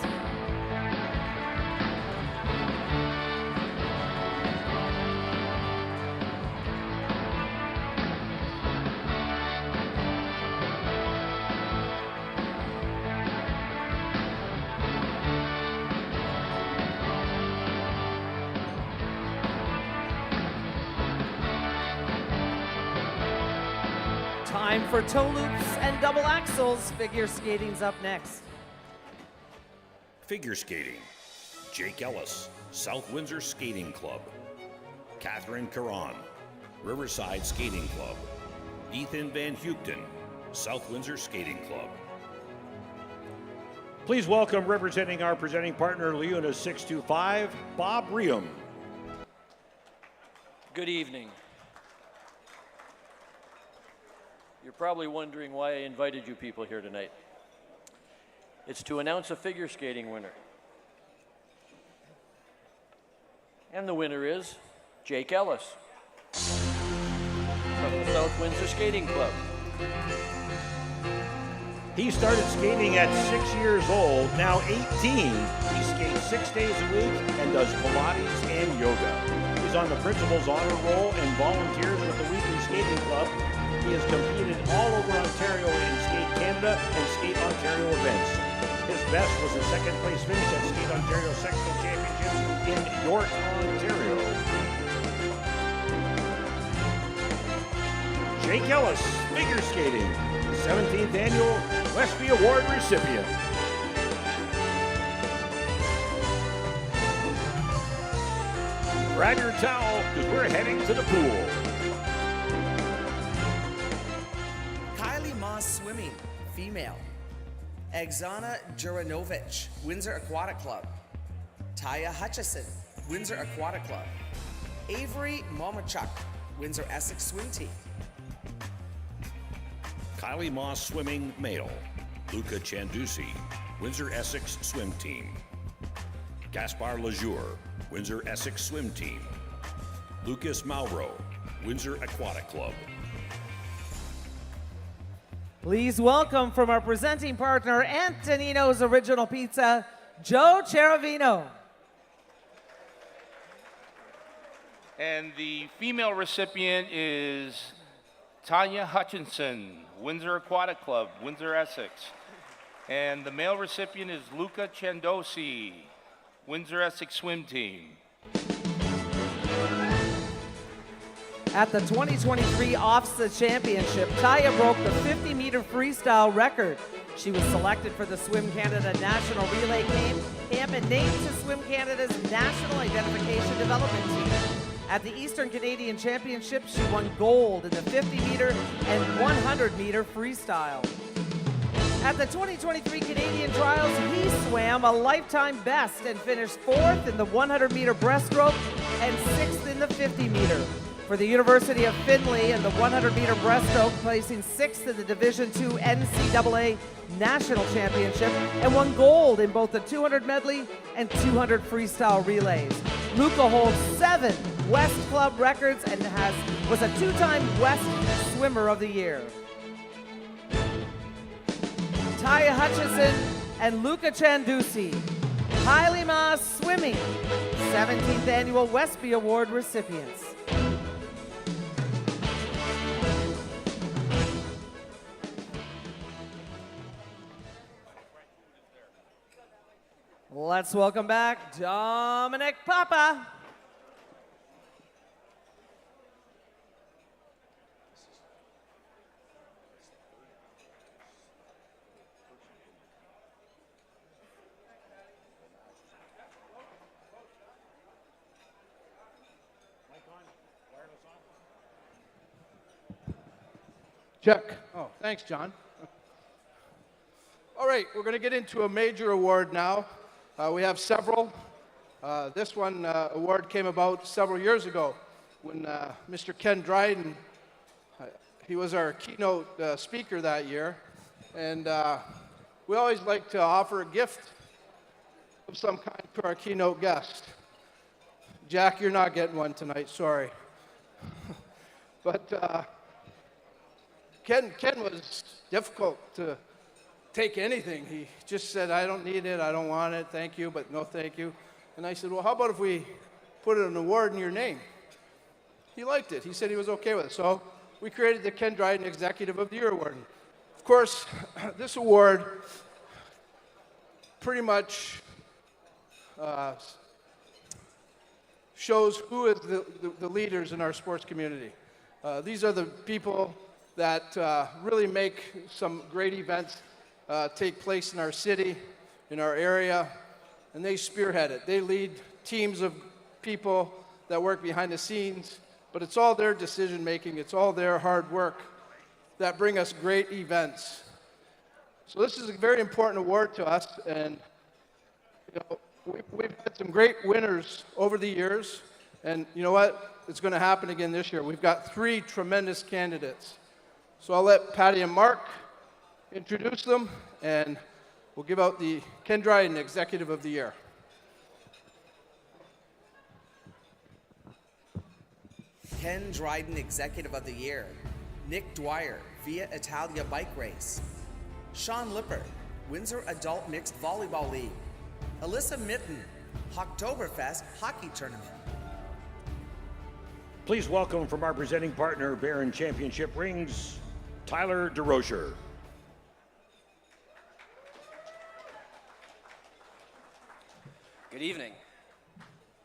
Time for toe loops and double axels. Figure skating's up next. Figure skating. Jake Ellis, South Windsor Skating Club. Catherine Caron, Riverside Skating Club. Ethan Van Houten, South Windsor Skating Club. Please welcome, representing our presenting partner, Leuna 625, Bob Riem. Good evening. You're probably wondering why I invited you people here tonight. It's to announce a figure skating winner. And the winner is Jake Ellis from the South Windsor Skating Club. He started skating at 6 years old, now 18. He skates 6 days a week and does Pilates and yoga. He's on the principal's honor roll and volunteers with the weekly skating club. He has competed all over Ontario in Skate Canada and Skate Ontario events. His best was a second place finish at Skate Ontario Sectional Championships in York, Ontario. Jake Ellis, figure skating, 17th Annual WESPY Award recipient. Grab your towel, because we're heading to the pool. Swimming, female. Exana Juranovic, Windsor Aquatic Club. Taya Hutchison, Windsor Aquatic Club. Avery Momachuk, Windsor Essex Swim Team. Kylie Moss Swimming, male. Luca Chandusi, Windsor Essex Swim Team. Gaspar Lejour, Windsor Essex Swim Team. Lucas Mauro, Windsor Aquatic Club. Please welcome, from our presenting partner, Antonino's Original Pizza, Joe Cheravino. And the female recipient is Tanya Hutchinson, Windsor Aquatic Club, Windsor Essex. And the male recipient is Luca Chandosi, Windsor Essex Swim Team. At the 2023 OFSA Championship, Taya broke the 50-meter freestyle record. She was selected for the Swim Canada National Relay Camp and named to Swim Canada's National Identification Development Team. At the Eastern Canadian Championship, she won gold in the 50-meter and 100-meter freestyle. At the 2023 Canadian Trials, he swam a lifetime best and finished 4th in the 100-meter breaststroke and 6th in the 50-meter. For the University of Findlay in the 100-meter breaststroke, placing 6th in the Division II NCAA National Championship, and won gold in both the 200 medley and 200 freestyle relays. Luca holds 7 West Club records and was a 2-time West Swimmer of the Year. Taya Hutchison and Luca Chandusi, Hailima Swimming, 17th Annual WESPY Award recipients. Let's welcome back Dominic Papa. Check. Oh, thanks, John. All right, we're going to get into a major award now. We have several. This one award came about several years ago when Mr. Ken Dryden, he was our keynote speaker that year. And we always like to offer a gift of some kind to our keynote guest. Jack, you're not getting one tonight, sorry. But Ken was difficult to take anything. He just said, I don't need it, I don't want it, thank you, but no thank you. And I said, well, how about if we put an award in your name? He liked it. He said he was okay with it. So we created the Ken Dryden Executive of the Year Award. Of course, this award pretty much shows who is the leaders in our sports community. These are the people that really make some great events take place in our city, in our area, and they spearhead it. They lead teams of people that work behind the scenes, but it's all their decision making, it's all their hard work that bring us great events. So this is a very important award to us, and you know, we've had some great winners over the years, and you know what? It's going to happen again this year. We've got 3 tremendous candidates. So I'll let Patty and Mark introduce them, and we'll give out the Ken Dryden Executive of the Year. Ken Dryden Executive of the Year, Nick Dwyer, Via Italia Bike Race. Sean Lippert, Windsor Adult Mixed Volleyball League. Alyssa Mitten, Oktoberfest Hockey Tournament. Please welcome from our presenting partner, Barron Championship Rings, Tyler DeRocher. Good evening.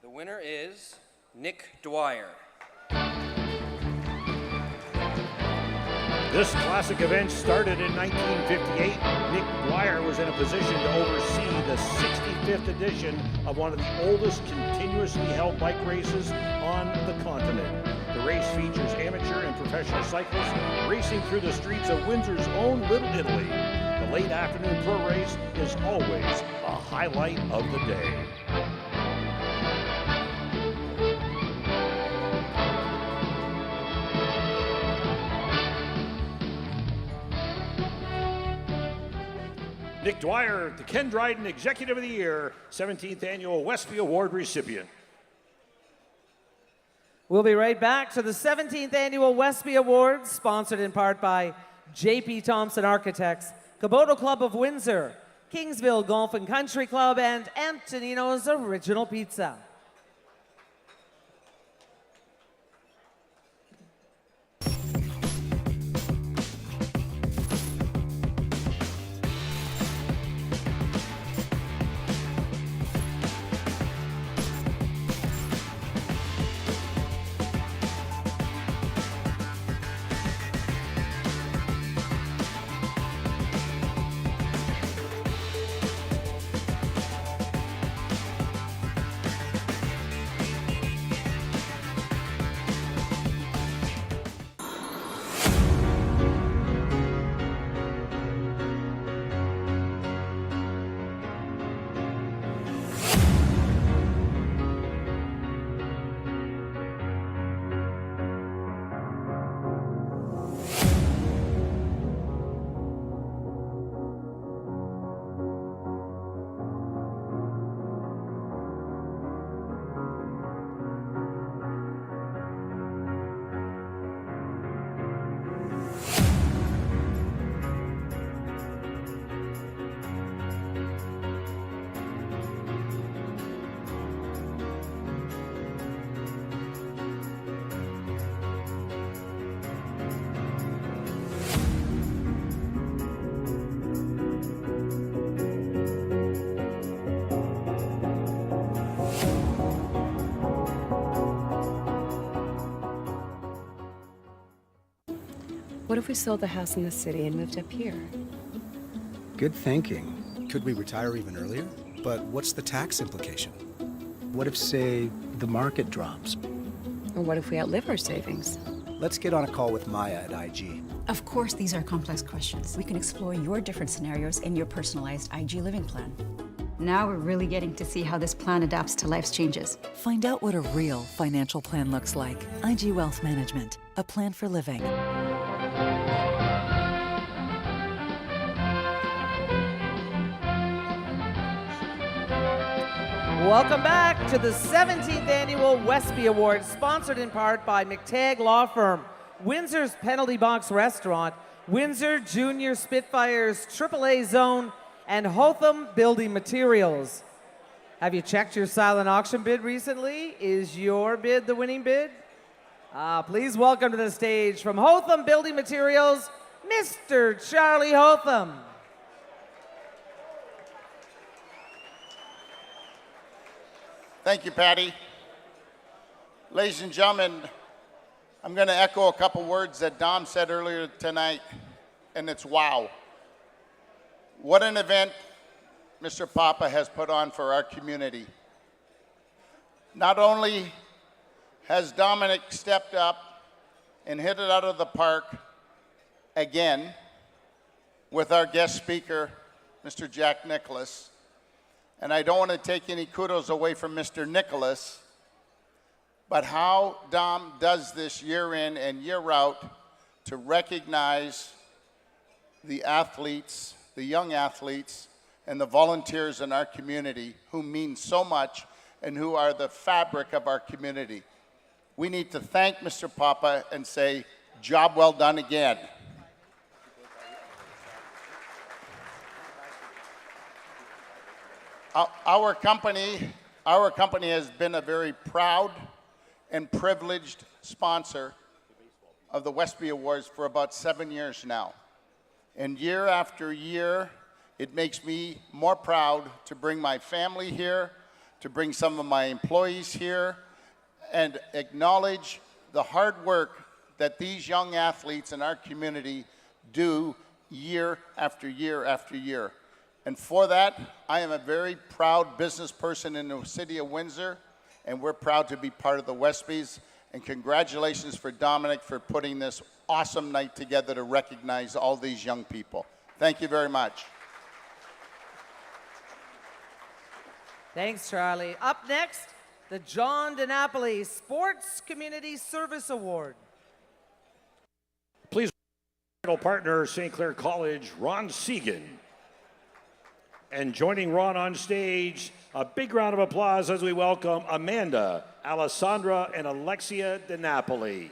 The winner is Nick Dwyer. This classic event started in 1958. Nick Dwyer was in a position to oversee the 65th edition of one of the oldest continuously held bike races on the continent. The race features amateur and professional cyclists racing through the streets of Windsor's own Little Italy. The late afternoon pro race is always a highlight of the day. Nick Dwyer, the Ken Dryden Executive of the Year, 17th Annual WESPY Award recipient. We'll be right back to the 17th Annual WESPY Awards, sponsored in part by J.P. Thompson Architects, Caboto Club of Windsor, Kingsville Golf and Country Club, and Antonino's Original Pizza. What if we sold the house in the city and moved up here? Good thinking. Could we retire even earlier? But what's the tax implication? What if, say, the market drops? Or what if we outlive our savings? Let's get on a call with Maya at IG. Of course, these are complex questions. We can explore your different scenarios in your personalized IG living plan. Now we're really getting to see how this plan adapts to life's changes. Find out what a real financial plan looks like. IG Wealth Management, a plan for living. Welcome back to the 17th Annual WESPY Awards, sponsored in part by McTagg Law Firm, Windsor's Penalty Box Restaurant, Windsor Junior Spitfires AAA Zone, and Hotham Building Materials. Have you checked your silent auction bid recently? Is your bid the winning bid? Please welcome to the stage from Hotham Building Materials, Mr. Charlie Hotham. Thank you, Patty. Ladies and gentlemen, I'm going to echo a couple words that Dom said earlier tonight, and it's wow. What an event Mr. Papa has put on for our community. Not only has Dominic stepped up and hit it out of the park again with our guest speaker, Mr. Jack Nicklaus, and I don't want to take any kudos away from Mr. Nicklaus, but how Dom does this year in and year out to recognize the athletes, the young athletes, and the volunteers in our community who mean so much and who are the fabric of our community. We need to thank Mr. Papa and say, job well done again. Our company has been a very proud and privileged sponsor of the WESPY Awards for about 7 years now. And year after year, it makes me more proud to bring my family here, to bring some of my employees here, and acknowledge the hard work that these young athletes in our community do year after year after year. And for that, I am a very proud business person in the city of Windsor, and we're proud to be part of the WESPYs. And congratulations for Dominic for putting this awesome night together to recognize all these young people. Thank you very much. Thanks, Charlie. Up next, the John DiNapoli Sports Community Service Award. Please, partner, St. Clair College, Ron Segan. And joining Ron on stage, a big round of applause as we welcome Amanda, Alessandra, and Alexia DiNapoli.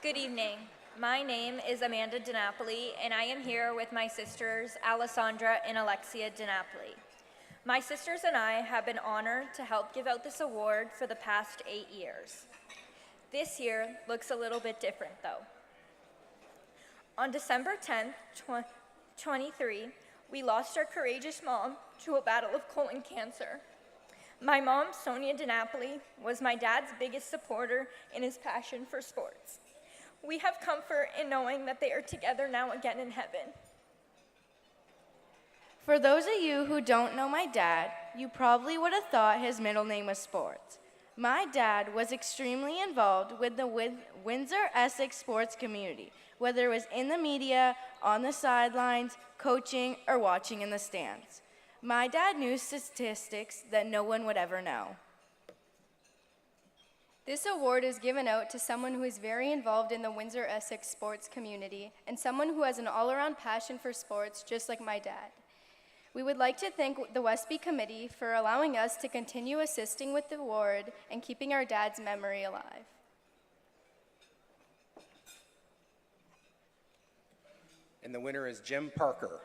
Good evening. My name is Amanda DiNapoli, and I am here with my sisters, Alessandra and Alexia DiNapoli. My sisters and I have been honored to help give out this award for the past 8 years. This year looks a little bit different, though. On December 10th, 23, we lost our courageous mom to a battle of colon cancer. My mom, Sonia DiNapoli, was my dad's biggest supporter in his passion for sports. We have comfort in knowing that they are together now again in heaven. For those of you who don't know my dad, you probably would have thought his middle name was Sports. My dad was extremely involved with the Windsor Essex sports community, whether it was in the media, on the sidelines, coaching, or watching in the stands. My dad knew statistics that no one would ever know. This award is given out to someone who is very involved in the Windsor Essex sports community and someone who has an all-around passion for sports, just like my dad. We would like to thank the WESPY committee for allowing us to continue assisting with the award and keeping our dad's memory alive. And the winner is Jim Parker.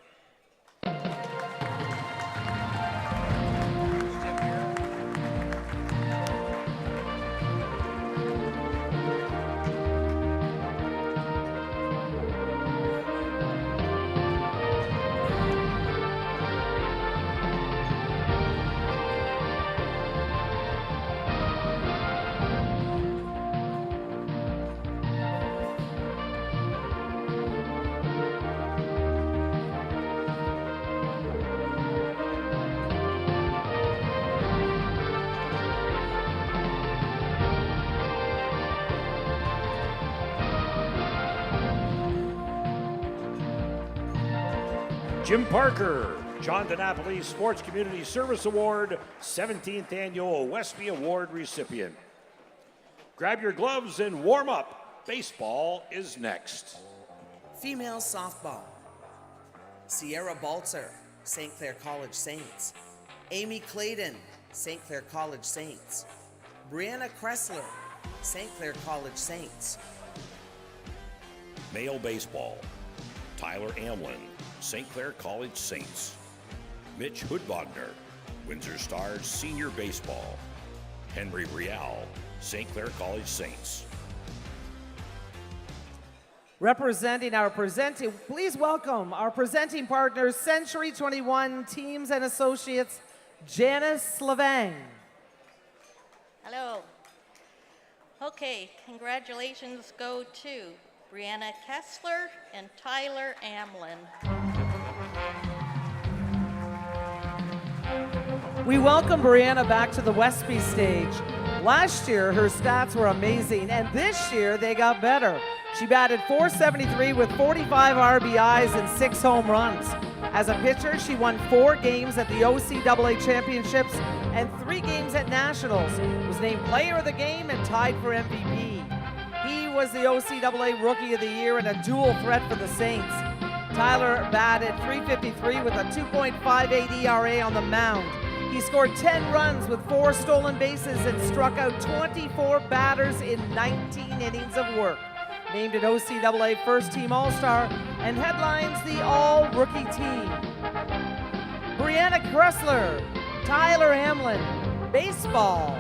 Jim Parker, John DiNapoli Sports Community Service Award, 17th Annual WESPY Award recipient. Grab your gloves and warm up. Baseball is next. Female softball. Sierra Baltzer, St. Clair College Saints. Amy Clayton, St. Clair College Saints. Brianna Kressler, St. Clair College Saints. Male baseball. Tyler Amlin, St. Clair College Saints. Mitch Hoodbogner, Windsor Stars Senior Baseball. Henry Rial, St. Clair College Saints. Please welcome our presenting partners, Century 21 Teams and Associates, Janice Slavang. Hello. Okay, congratulations go to Brianna Kessler and Tyler Amlin. We welcome Brianna back to the WESPY stage. Last year, her stats were amazing, and this year they got better. She batted .473 with 45 RBIs and 6 home runs. As a pitcher, she won 4 games at the OCAA Championships and 3 games at Nationals, was named Player of the Game and tied for MVP. He was the OCAA Rookie of the Year and a dual threat for the Saints. Tyler batted .353 with a 2.58 ERA on the mound. He scored 10 runs with 4 stolen bases and struck out 24 batters in 19 innings of work. Named an OCAA First Team All-Star and headlines the All-Rookie Team. Brianna Kressler, Tyler Amlin, Baseball,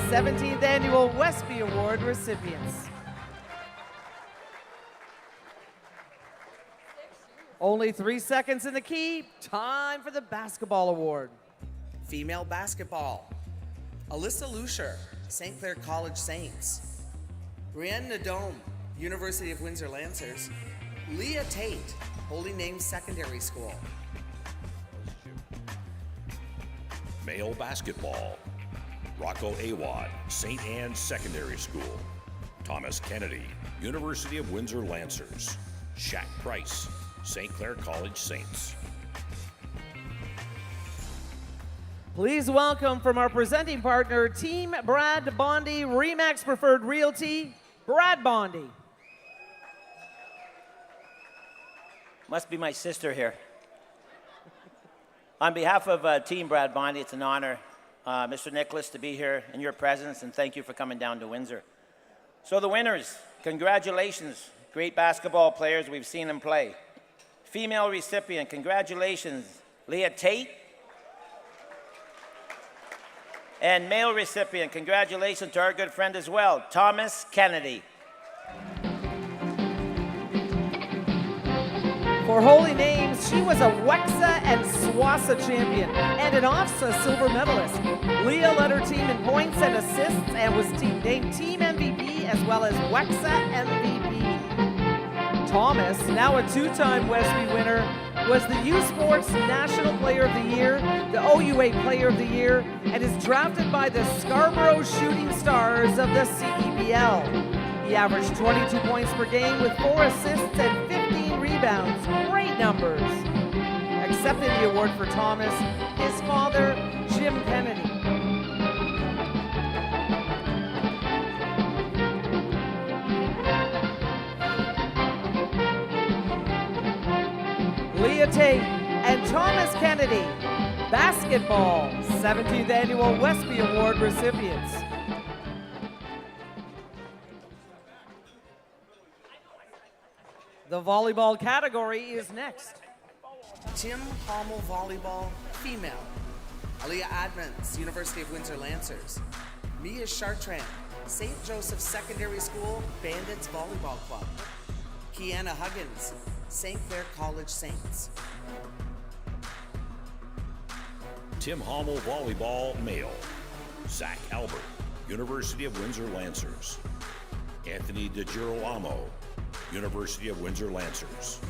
17th Annual WESPY Award recipients. Only 3 seconds in the key. Time for the Basketball Award. Female basketball. Alyssa Lucier, St. Clair College Saints. Brienne Nadome, University of Windsor Lancers. Leah Tate, Holy Name Secondary School. Male basketball. Rocco Awad, St. Anne's Secondary School. Thomas Kennedy, University of Windsor Lancers. Shaq Price, St. Clair College Saints. Please welcome from our presenting partner, Team Brad Bondy, Remax Preferred Realty, Brad Bondy. Must be my sister here. On behalf of Team Brad Bondy, it's an honor, Mr. Nicklaus, to be here in your presence, and thank you for coming down to Windsor. So the winners, congratulations. Great basketball players, we've seen them play. Female recipient, congratulations, Leah Tate. And male recipient, congratulations to our good friend as well, Thomas Kennedy. For Holy Names, she was a WEXA and SWASA champion and an OFSA silver medalist. Leah led her team in points and assists and was named Team MVP as well as WEXA MVP. Thomas, now a 2-time WESPY winner, was the U Sports National Player of the Year, the OUA Player of the Year, and is drafted by the Scarborough Shooting Stars of the CEBL. He averaged 22 points per game with 4 assists and 15 rebounds. Great numbers. Accepting the award for Thomas, his father, Jim Kennedy. Leah Tate and Thomas Kennedy, basketball, 17th Annual WESPY Award recipients. The volleyball category is next. Tim Hommel Volleyball, female. Aliyah Admans, University of Windsor Lancers. Mia Chartrand, St. Joseph's Secondary School, Bandits Volleyball Club. Kiana Huggins, St. Clair College Saints. Tim Hommel Volleyball, male. Zach Albert, University of Windsor Lancers. Anthony DiGirolamo, University of Windsor Lancers.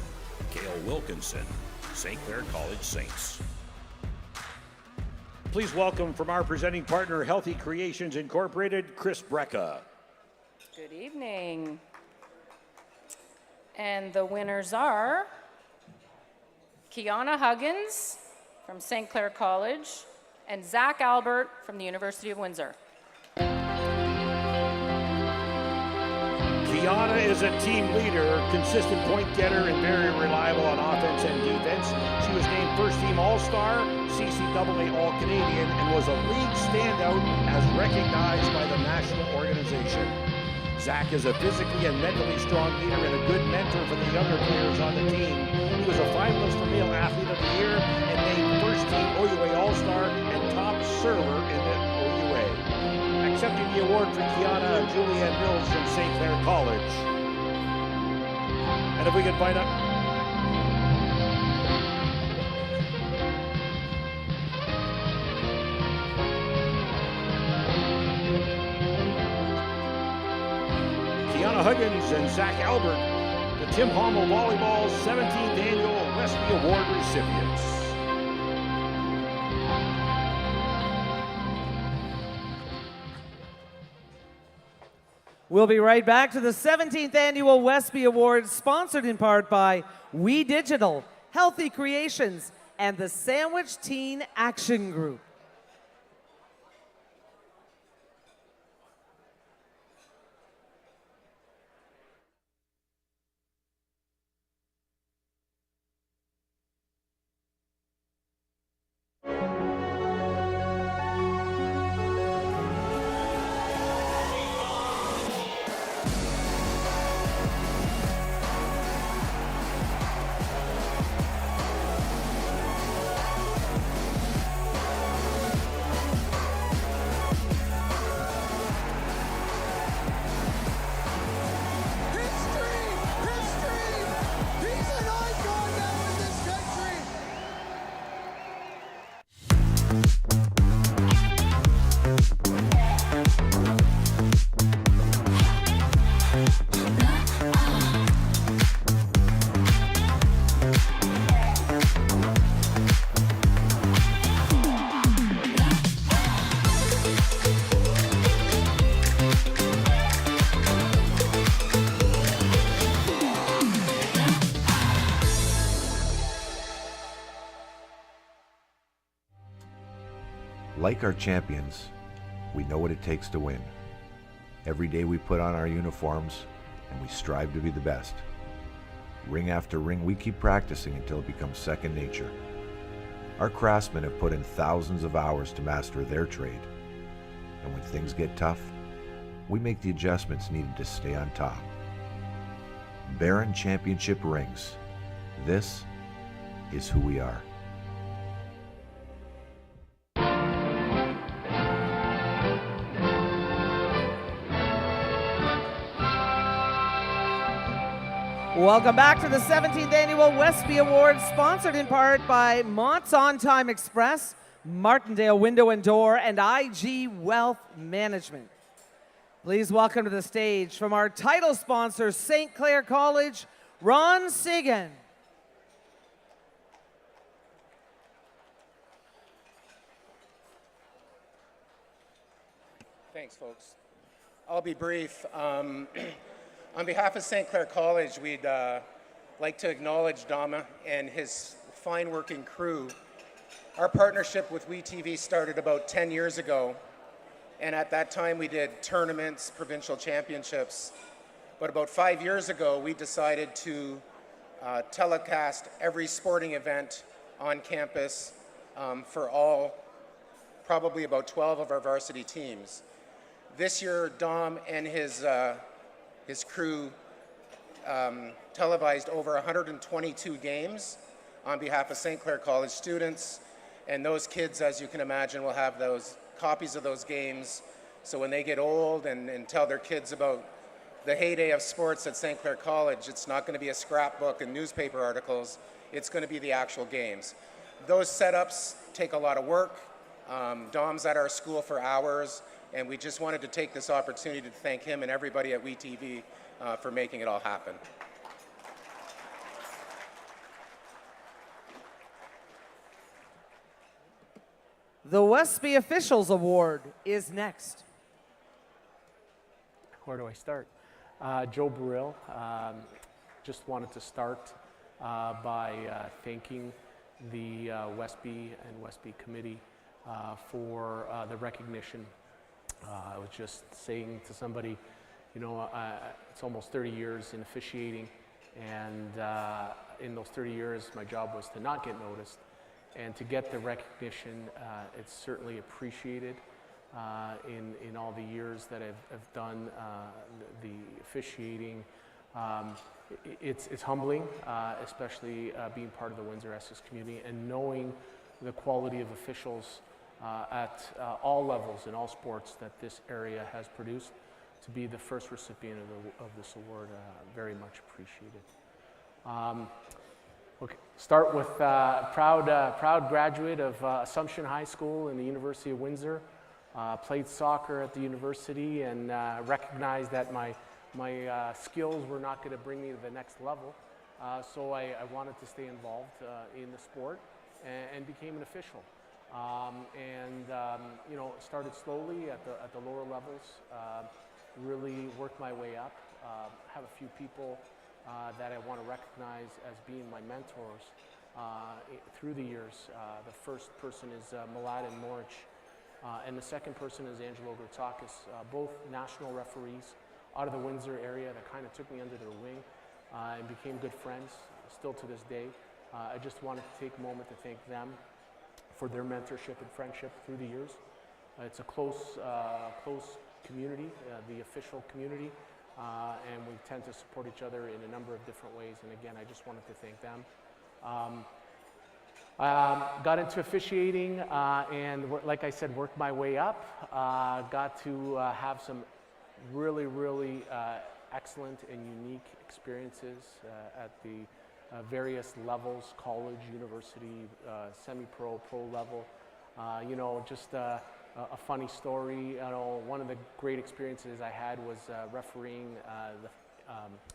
Cale Wilkinson, St. Clair College Saints. Please welcome from our presenting partner, Healthy Creations Incorporated, Chris Brecka. Good evening. And the winners are Kiana Huggins from St. Clair College, and Zach Albert from the University of Windsor. Kiana is a team leader, consistent point getter, and very reliable on offense and defense. She was named first team All-Star, CCAA All-Canadian, and was a league standout as recognized by the national organization. Zach is a physically and mentally strong leader and a good mentor for the younger players on the team. He was a finalist for Male Athlete of the Year and named first team OUA All-Star and top server in the OUA. Accepting the award for Kiana, Julianne Mills from St. Clair College. And if we can find out. Kiana Huggins and Zach Albert, the Tim Hommel Volleyball 17th Annual WESPY Award recipients. We'll be right back to the 17th Annual WESPY Awards, sponsored in part by We Digital, Healthy Creations, and the Sandwich Teen Action Group. Like our champions, we know what it takes to win. Every day we put on our uniforms and we strive to be the best. Ring after ring, we keep practicing until it becomes second nature. Our craftsmen have put in thousands of hours to master their trade. And when things get tough, we make the adjustments needed to stay on top. Baron Championship rings. This is who we are. Welcome back to the 17th Annual WESPY Awards, sponsored in part by Mott's On Time Express, Martindale Window and Door, and IG Wealth Management. Please welcome to the stage from our title sponsor, St. Clair College, Ron Sigan. Thanks, folks. I'll be brief. On behalf of St. Clair College, we'd like to acknowledge Dama and his fine working crew. Our partnership with WeTV started about 10 years ago, and at that time we did tournaments, provincial championships. But about 5 years ago, we decided to telecast every sporting event on campus for all, probably about 12 of our varsity teams. This year, Dom and his crew televised over 122 games on behalf of St. Clair College students, and those kids, as you can imagine, will have those copies of those games, so when they get old and tell their kids about the heyday of sports at St. Clair College, it's not going to be a scrapbook and newspaper articles, it's going to be the actual games. Those setups take a lot of work. Dom's at our school for hours, and we just wanted to take this opportunity to thank him and everybody at WeTV for making it all happen. The WESPY Officials Award is next. Where do I start? Joe Burrill, just wanted to start by thanking the WESPY and WESPY committee for the recognition. I was just saying to somebody, you know, it's almost 30 years in officiating, and in those 30 years, my job was to not get noticed, and to get the recognition, it's certainly appreciated in all the years that I've done the officiating. It's humbling, especially being part of the Windsor Essex community and knowing the quality of officials at all levels in all sports that this area has produced. To be the first recipient of this award, very much appreciated. Okay, start with proud graduate of Assumption High School in the University of Windsor. Played soccer at the university and recognized that my skills were not going to bring me to the next level. So I wanted to stay involved in the sport and became an official. You know, started slowly at the lower levels. Really worked my way up. Have a few people that I want to recognize as being my mentors through the years. The first person is Mladen Moric, and the second person is Angelo Gertakis, both national referees out of the Windsor area that kind of took me under their wing and became good friends, still to this day. I just wanted to take a moment to thank them for their mentorship and friendship through the years. It's a close community, the official community, and we tend to support each other in a number of different ways, and again, I just wanted to thank them. Got into officiating and, like I said, worked my way up. Got to have some really excellent and unique experiences at the various levels, college, university, semi-pro, pro level. You know, just a funny story. You know, one of the great experiences I had was refereeing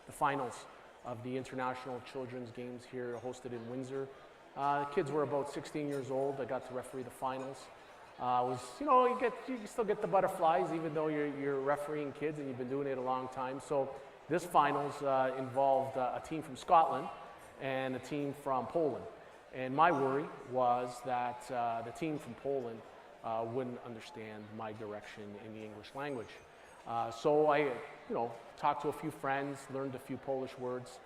the finals of the International Children's Games here hosted in Windsor. The kids were about 16 years old. I got to referee the finals. Was, you know, you still get the butterflies even though you're refereeing kids and you've been doing it a long time. So this finals involved a team from Scotland and a team from Poland. And my worry was that the team from Poland wouldn't understand my direction in the English language. So I, you know, talked to a few friends, learned a few Polish words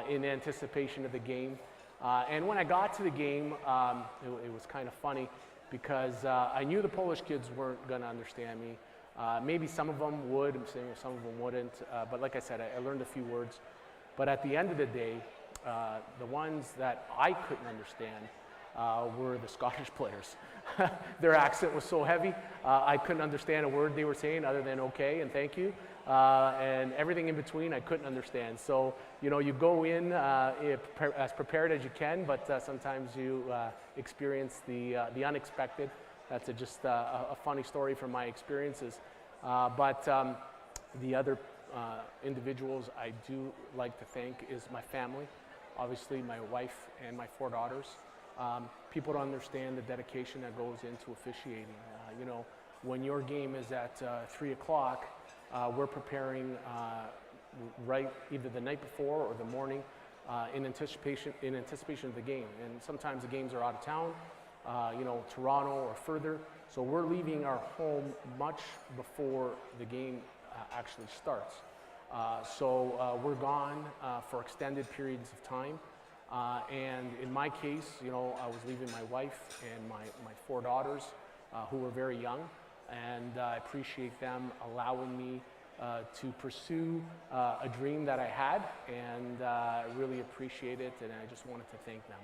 in anticipation of the game. And when I got to the game, it was kind of funny because I knew the Polish kids weren't going to understand me. Maybe some of them would, some of them wouldn't. But like I said, I learned a few words. But at the end of the day, the ones that I couldn't understand were the Scottish players. Their accent was so heavy, I couldn't understand a word they were saying other than okay and thank you. And everything in between I couldn't understand. So, you know, you go in as prepared as you can, but sometimes you experience the unexpected. That's just a funny story from my experiences. But the other individuals I do like to thank is my family, obviously my wife and my 4 daughters. People don't understand the dedication that goes into officiating. You know, when your game is at 3 o'clock, we're preparing right either the night before or the morning in anticipation of the game. And sometimes the games are out of town, you know, Toronto or further. So we're leaving our home much before the game actually starts. So we're gone for extended periods of time. And in my case, you know, I was leaving my wife and my 4 daughters who were very young, and I appreciate them allowing me to pursue a dream that I had, and I really appreciate it, and I just wanted to thank them.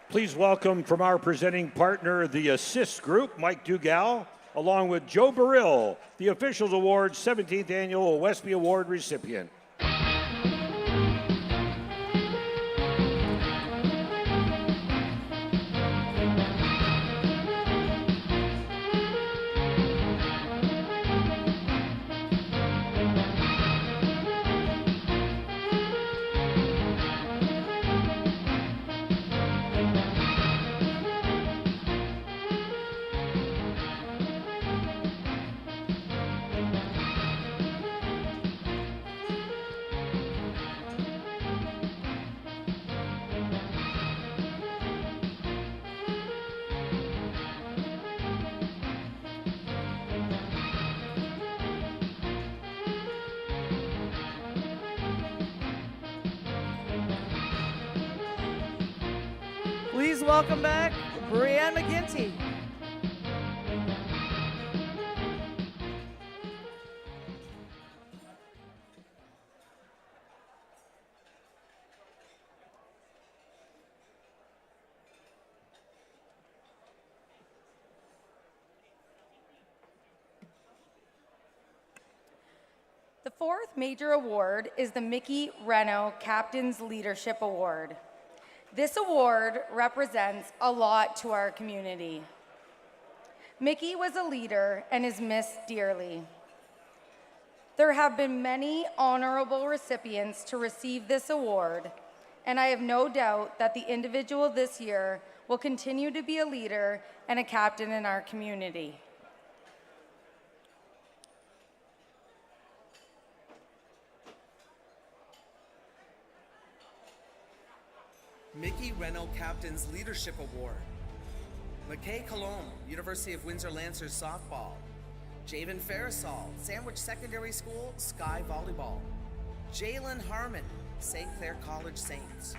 Please welcome from our presenting partner, the Assist Group, Mike Dugal, along with Joe Burrill, the Officials Awards 17th Annual WESPY Award recipient. Please welcome back Brianne McGinty. The fourth major award is the Mickey Reno Captain's Leadership Award. This award represents a lot to our community. Mickey was a leader and is missed dearly. There have been many honorable recipients to receive this award, and I have no doubt that the individual this year will continue to be a leader and a captain in our community. Mickey Reno Captain's Leadership Award. McKay Colombe, University of Windsor Lancers Softball. Javen Farrisall, Sandwich Secondary School, Sky Volleyball. Jalen Harmon, St. Clair College Saints.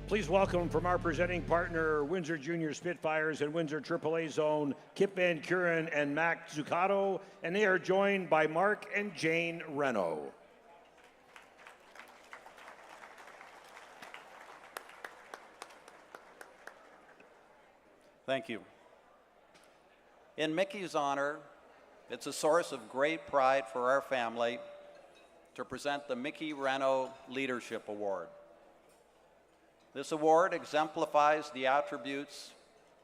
Please welcome from our presenting partner, Windsor Junior Spitfires and Windsor AAA Zone, Kip Van Kuren and Mac Zuccato, and they are joined by Mark and Jane Reno. Thank you. In Mickey's honor, it's a source of great pride for our family to present the Mickey Reno Leadership Award. This award exemplifies the attributes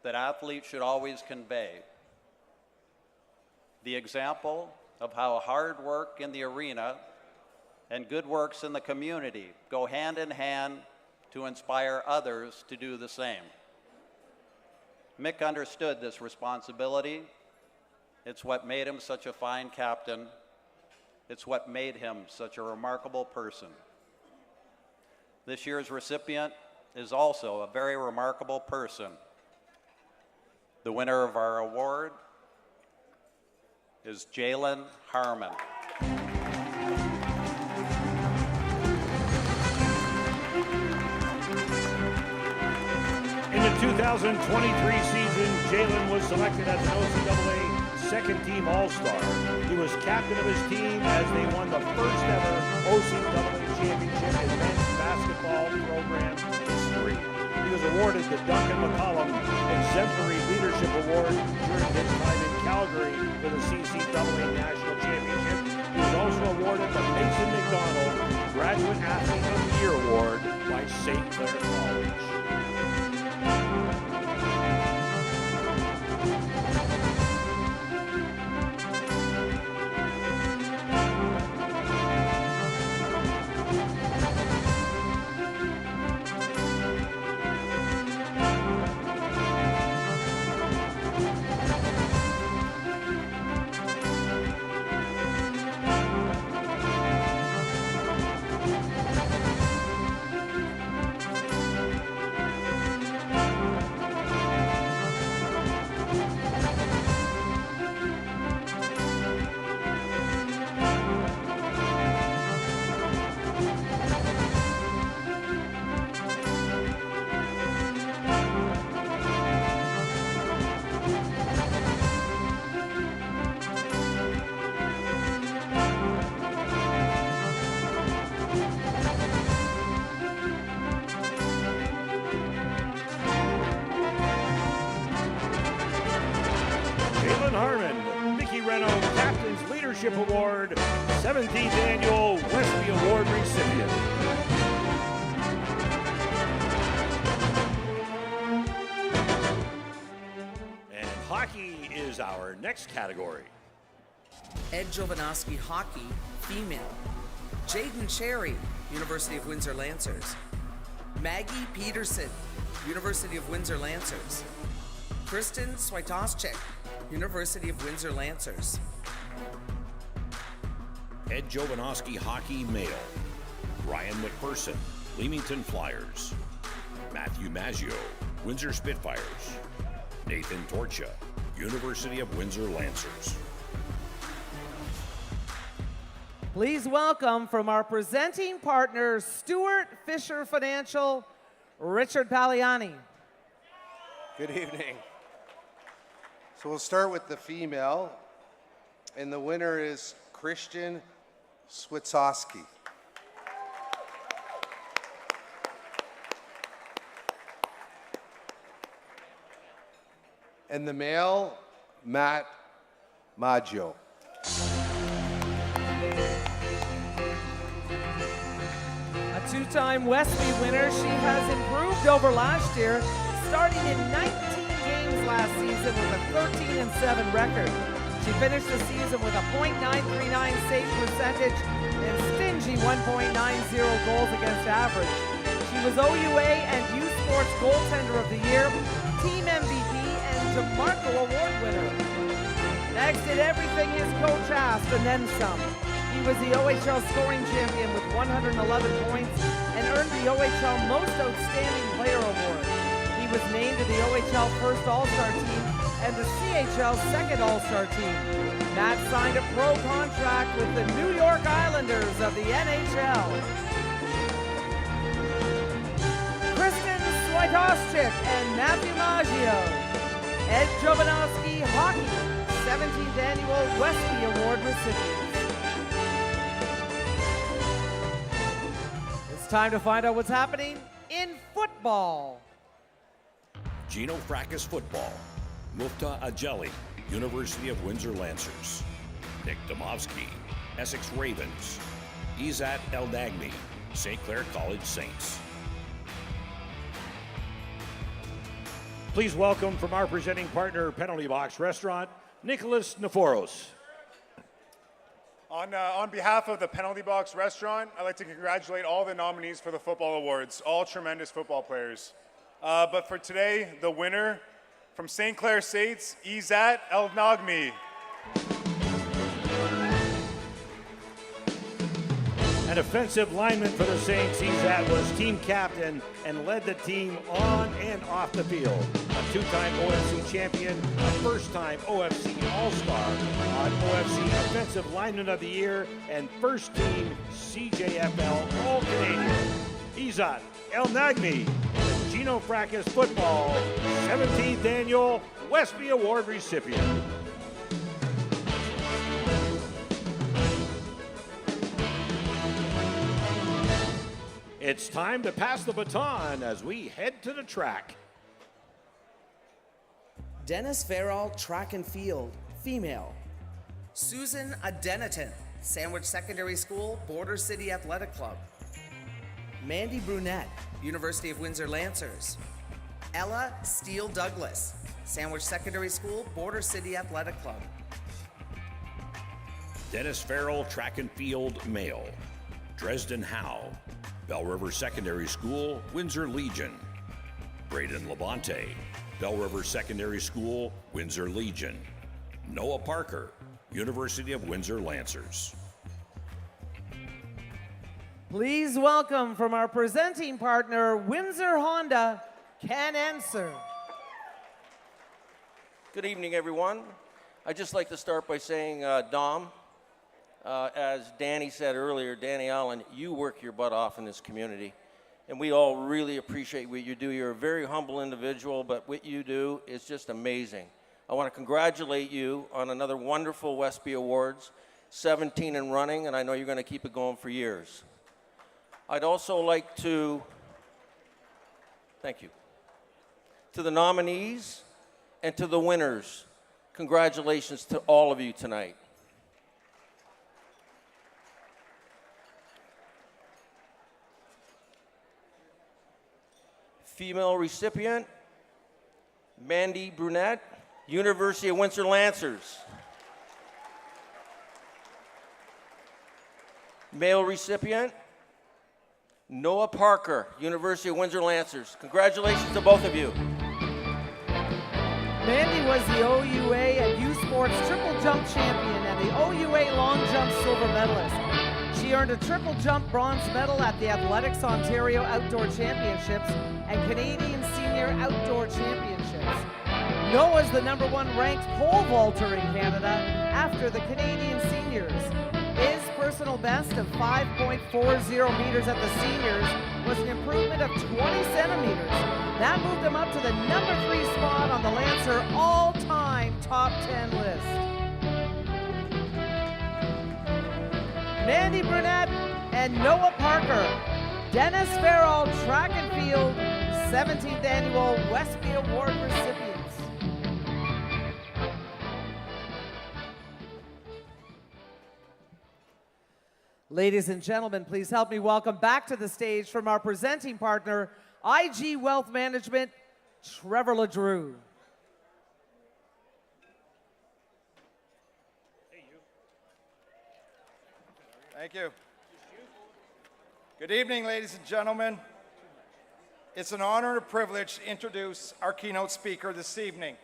that athletes should always convey. The example of how hard work in the arena and good works in the community go hand in hand to inspire others to do the same. Mick understood this responsibility. It's what made him such a fine captain. It's what made him such a remarkable person. This year's recipient is also a very remarkable person. The winner of our award is Jalen Harmon. In the 2023 season, Jalen was selected as an OCAA second-team All-Star. He was captain of his team as they won the first ever OCAA championship in men's basketball program history. He was awarded the Duncan McCollum Exemplary Leadership Award during his time in Calgary for the CCAA National Championship. He was also awarded the Mason McDonald Graduate Athlete of the Year Award by St. Clair College. Harmon, Mickey Reno Captain's Leadership Award, 17th Annual WESPY Award recipient. And hockey is our next category. Ed Jovanovski Hockey, Female. Jaden Cherry, University of Windsor Lancers. Maggie Peterson, University of Windsor Lancers. Kristen Swiatoschek, University of Windsor Lancers. Ed Jovanovski Hockey Male. Ryan McPherson, Leamington Flyers. Matthew Maggio, Windsor Spitfires. Nathan Torcha, University of Windsor Lancers. Please welcome from our presenting partner, Stewart Fisher Financial, Richard Paliani. Good evening. So we'll start with the female, and the winner is Christian Switzoski. And the male, Matt Maggio. A two-time WESPY winner, she has improved over last year, starting in 19 games last season with a 13-7 record. She finished the season with a .939 save percentage and stingy 1.90 goals against average. She was OUA and U Sports Goaltender of the Year, Team MVP, and DeMarco Award winner. Next did everything his coach asked and then some. He was the OHL scoring champion with 111 points and earned the OHL Most Outstanding Player Award. He was named to the OHL First All-Star Team and the CHL Second All-Star Team. Matt signed a pro contract with the New York Islanders of the NHL. Kristen Switoschik and Matthew Maggio. Ed Jovanovski Hockey, 17th Annual WESPY Award recipients. It's time to find out what's happening in football. Gino Fracas football. Mufta Ajeli, University of Windsor Lancers. Nick Domovsky, Essex Ravens. Izat El Nagmi, St. Clair College Saints. Please welcome from our presenting partner, Penalty Box Restaurant, Nicholas Neforos. On behalf of the Penalty Box Restaurant, I'd like to congratulate all the nominees for the football awards, all tremendous football players. But for today, the winner from St. Clair Saints, Izat El Nagmi. An offensive lineman for the Saints, Izat was team captain and led the team on and off the field. A two-time OFC champion, a first-time OFC All-Star, on OFC Offensive Lineman of the Year, and first-team CJFL All-Canadian. Izat El Nagmi, the Gino Fracas Football 17th Annual WESPY Award recipient. It's time to pass the baton as we head to the track. Dennis Farrell, track and field, female. Susan Adenaton, Sandwich Secondary School, Border City Athletic Club. Mandy Brunette, University of Windsor Lancers. Ella Steele Douglas, Sandwich Secondary School, Border City Athletic Club. Dennis Farrell, track and field, male. Dresden Howe, Bell River Secondary School, Windsor Legion. Braden Labonte, Bell River Secondary School, Windsor Legion. Noah Parker, University of Windsor Lancers. Please welcome from our presenting partner, Windsor Honda, Ken Enser. Good evening, everyone. I'd just like to start by saying, Dom, as Danny said earlier, Danny Allen, you work your butt off in this community, and we all really appreciate what you do. You're a very humble individual, but what you do is just amazing. I want to congratulate you on another wonderful WESPY Awards, 17 and running, and I know you're going to keep it going for years. I'd also like to, thank you, to the nominees and to the winners, congratulations to all of you tonight. Female recipient, Mandy Brunette, University of Windsor Lancers. Male recipient, Noah Parker, University of Windsor Lancers. Congratulations to both of you. Mandy was the OUA and U Sports triple jump champion and the OUA long jump silver medalist. She earned a triple jump bronze medal at the Athletics Ontario Outdoor Championships and Canadian Senior Outdoor Championships. Noah's the #1 ranked pole vaulter in Canada after the Canadian Seniors. His personal best of 5.40 meters at the seniors was an improvement of 20 centimeters. That moved him up to the number 3 spot on the Lancer all-time top 10 list. Mandy Brunette and Noah Parker, Dennis Farrell Track and Field 17th Annual WESPY Award recipients. Ladies and gentlemen, please help me welcome back to the stage from our presenting partner, IG Wealth Management, Trevor LeDrew. Thank you. Good evening, ladies and gentlemen. It's an honor and a privilege to introduce our keynote speaker this evening.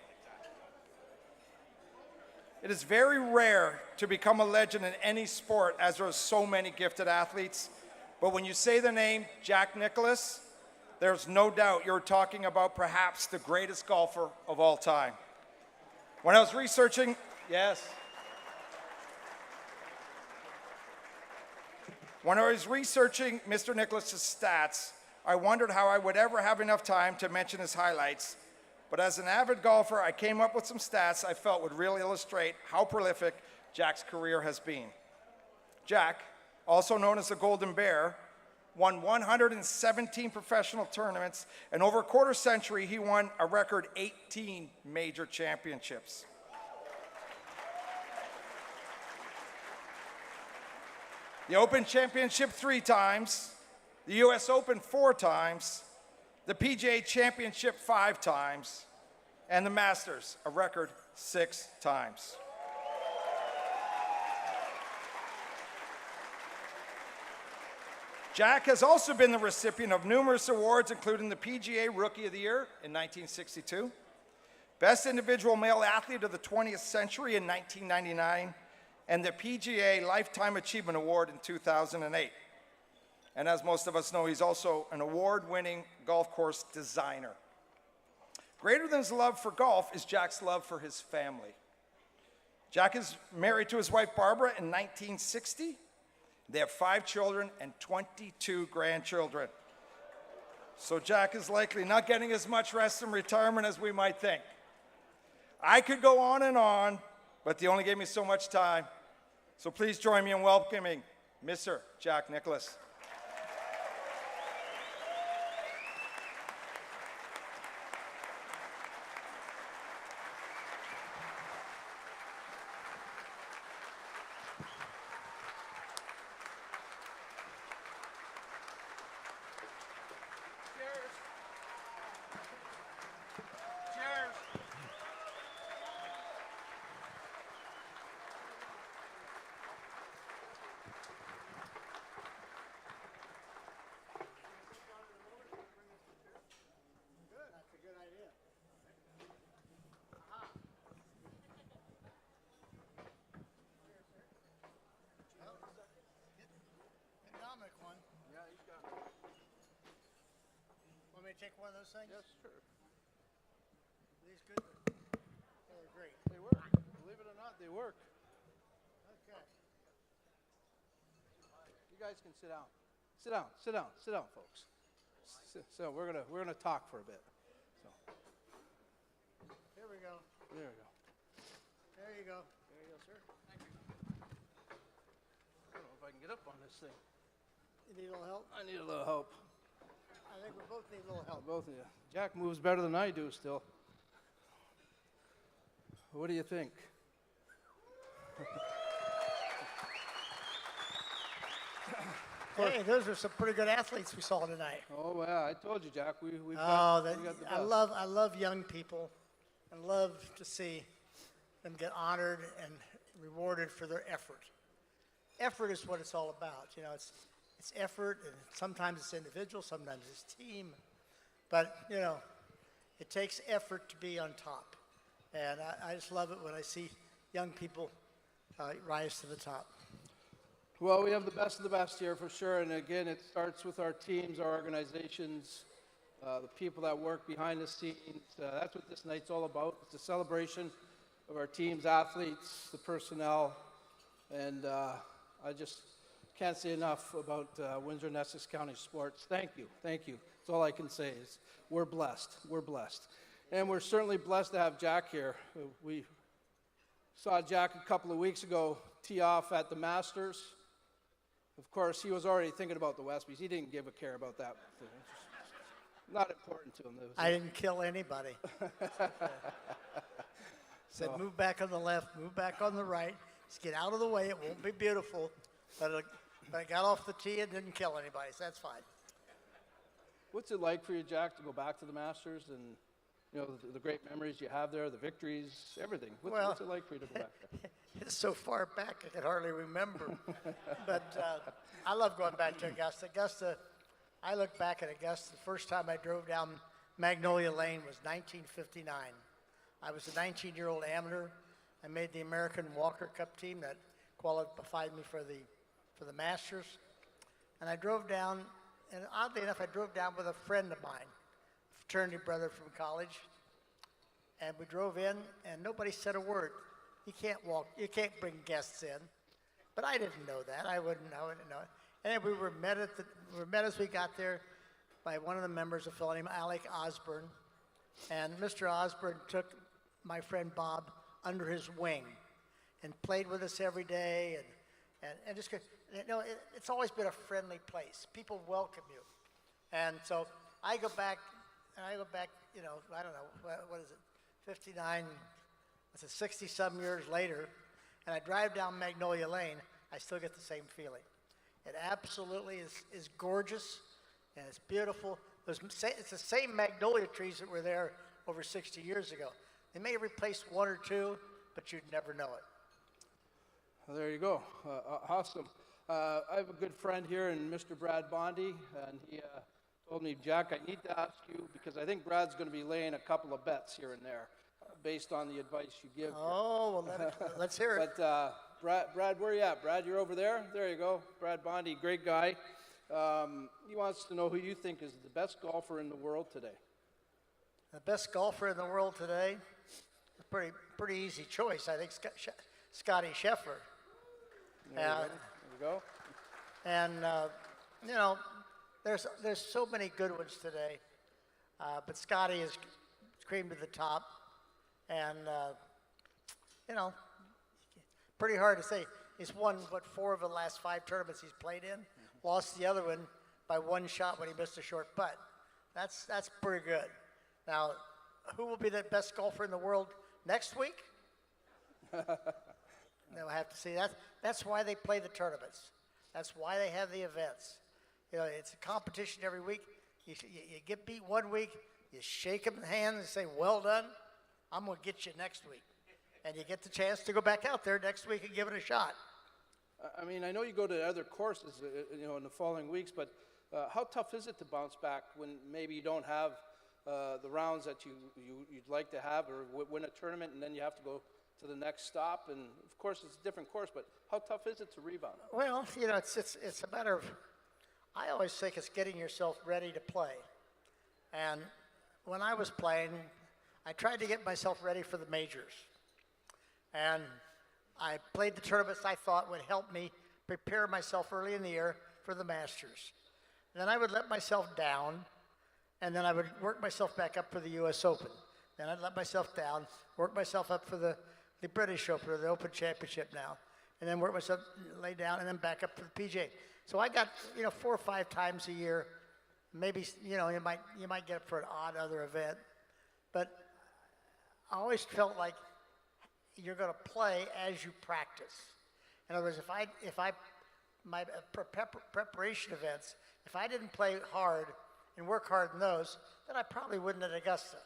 It is very rare to become a legend in any sport, as there are so many gifted athletes. But when you say the name Jack Nicklaus, there's no doubt you're talking about perhaps the greatest golfer of all time. When I was researching, When I was researching Mr. Nicklaus's stats, I wondered how I would ever have enough time to mention his highlights. But as an avid golfer, I came up with some stats I felt would really illustrate how prolific Jack's career has been. Jack, also known as the Golden Bear, won 117 professional tournaments, and over a quarter century, he won a record 18 major championships. The Open Championship 3 times, the US Open 4 times, the PGA Championship 5 times, and the Masters, a record 6 times. Jack has also been the recipient of numerous awards, including the PGA Rookie of the Year in 1962, Best Individual Male Athlete of the 20th Century in 1999, and the PGA Lifetime Achievement Award in 2008. And as most of us know, he's also an award-winning golf course designer. Greater than his love for golf is Jack's love for his family. Jack is married to his wife Barbara in 1960. They have 5 children and 22 grandchildren. So Jack is likely not getting as much rest in retirement as we might think. I could go on, but they only gave me so much time. So please join me in welcoming Mr. Jack Nicklaus. Want me to take one of those things? Yes, sure. These good? Oh, they're great. They work. Believe it or not, they work. Okay. You guys can sit down. Sit down, folks. So we're gonna talk for a bit. So. Here we go. There we go. There you go. There you go, sir. Thank you. I don't know if I can get up on this thing. You need a little help? I need a little help. I think we both need a little help. Both of you. Jack moves better than I do still. What do you think? Hey, those are some pretty good athletes we saw tonight. Oh, well, I told you, Jack. We got the best. I love young people and love to see them get honored and rewarded for their effort. Effort is what it's all about. You know, it's effort, and sometimes it's individual, sometimes it's team. But, you know, it takes effort to be on top. And I just love it when I see young people rise to the top. Well, we have the best of the best here for sure. And again, it starts with our teams, our organizations, the people that work behind the scenes. That's what this night's all about. It's a celebration of our teams, athletes, the personnel. And I just can't say enough about Windsor and Essex County sports. Thank you. Thank you. That's all I can say is we're blessed. We're blessed. And we're certainly blessed to have Jack here. We saw Jack a couple of weeks ago tee off at the Masters. Of course, he was already thinking about the Westbys. He didn't give a care about that. Not important to him. I didn't kill anybody. Said, move back on the left, move back on the right. Just get out of the way. It won't be beautiful. But I got off the tee and didn't kill anybody, so that's fine. What's it like for you, Jack, to go back to the Masters and the great memories you have there, the victories, everything? What's it like for you to go back there? It's so far back I can hardly remember. But I love going back to Augusta. Augusta, I look back at Augusta. The first time I drove down Magnolia Lane was 1959. I was a 19-year-old amateur. I made the American Walker Cup team that qualified me for the Masters. And I drove down, and oddly enough, I drove down with a friend of mine, a fraternity brother from college. And we drove in, and nobody said a word. You can't bring guests in. But I didn't know that. I wouldn't know it. And then we were met as we got there by one of the members, a fellow named Alec Osborne. And Mr. Osborne took my friend Bob under his wing and played with us every day. And just, it's always been a friendly place. People welcome you. And so I go back, I don't know, what is it, 59, it's 60-some years later, and I drive down Magnolia Lane, I still get the same feeling. It absolutely is gorgeous, and it's beautiful. It's the same magnolia trees that were there over 60 years ago. They may have replaced one or two, but you'd never know it. Well, there you go. Awesome. I have a good friend here in Mr. Brad Bondi, and he told me, Jack, I need to ask you, because I think Brad's going to be laying a couple of bets here and there based on the advice you give. Oh, well, let's hear it. But Brad, where are you at? Brad, you're over there? There you go. Brad Bondi, great guy. He wants to know who you think is the best golfer in the world today. The best golfer in the world today? Pretty easy choice. I think Scotty Scheffler. There you go. And, there's so many good ones today. But Scotty is cream to the top. And, pretty hard to say. He's won, 4 of the last 5 tournaments he's played in. Lost the other one by 1 shot when he missed a short putt. That's pretty good. Now, who will be the best golfer in the world next week? We'll have to see. That's why they play the tournaments. That's why they have the events. It's a competition every week. You get beat one week, you shake them in the hand and say, well done, I'm going to get you next week. And you get the chance to go back out there next week and give it a shot. I mean, I know you go to other courses, in the following weeks, but how tough is it to bounce back when maybe you don't have the rounds that you'd like to have, or win a tournament and then you have to go to the next stop? And of course, it's a different course, but how tough is it to rebound? Well, it's a matter of, I always think it's getting yourself ready to play. And when I was playing, I tried to get myself ready for the majors. And I played the tournaments I thought would help me prepare myself early in the year for the Masters. And then I would let myself down, and then I would work myself back up for the U.S. Open. Then I'd let myself down, work myself up for the British Open, or the Open Championship now, and then work myself, lay down, and then back up for the PGA. So I got, 4 or 5 times a year. Maybe, you might get up for an odd other event. But I always felt like you're going to play as you practice. In other words, my preparation events, if I didn't play hard and work hard in those, then I probably wouldn't at Augusta.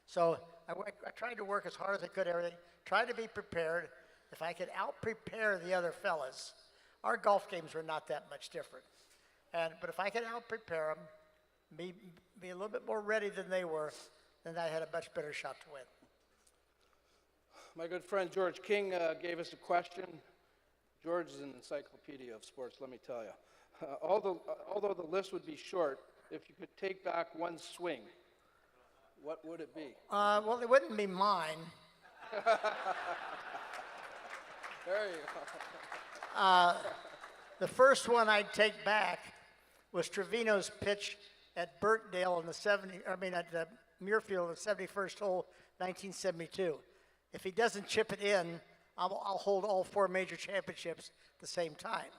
So I tried to work as hard as I could, everything, tried to be prepared. If I could out-prepare the other fellas, our golf games were not that much different. But if I could out-prepare them, be a little bit more ready than they were, then I had a much better shot to win. My good friend George King gave us a question. George is an encyclopedia of sports, let me tell you. Although the list would be short, if you could take back one swing, what would it be? Well, it wouldn't be mine. There you go. the first one I'd take back was Trevino's pitch at Birkdale in at the Muirfield in the 71st hole, 1972. If he doesn't chip it in, I'll hold all 4 major championships at the same time.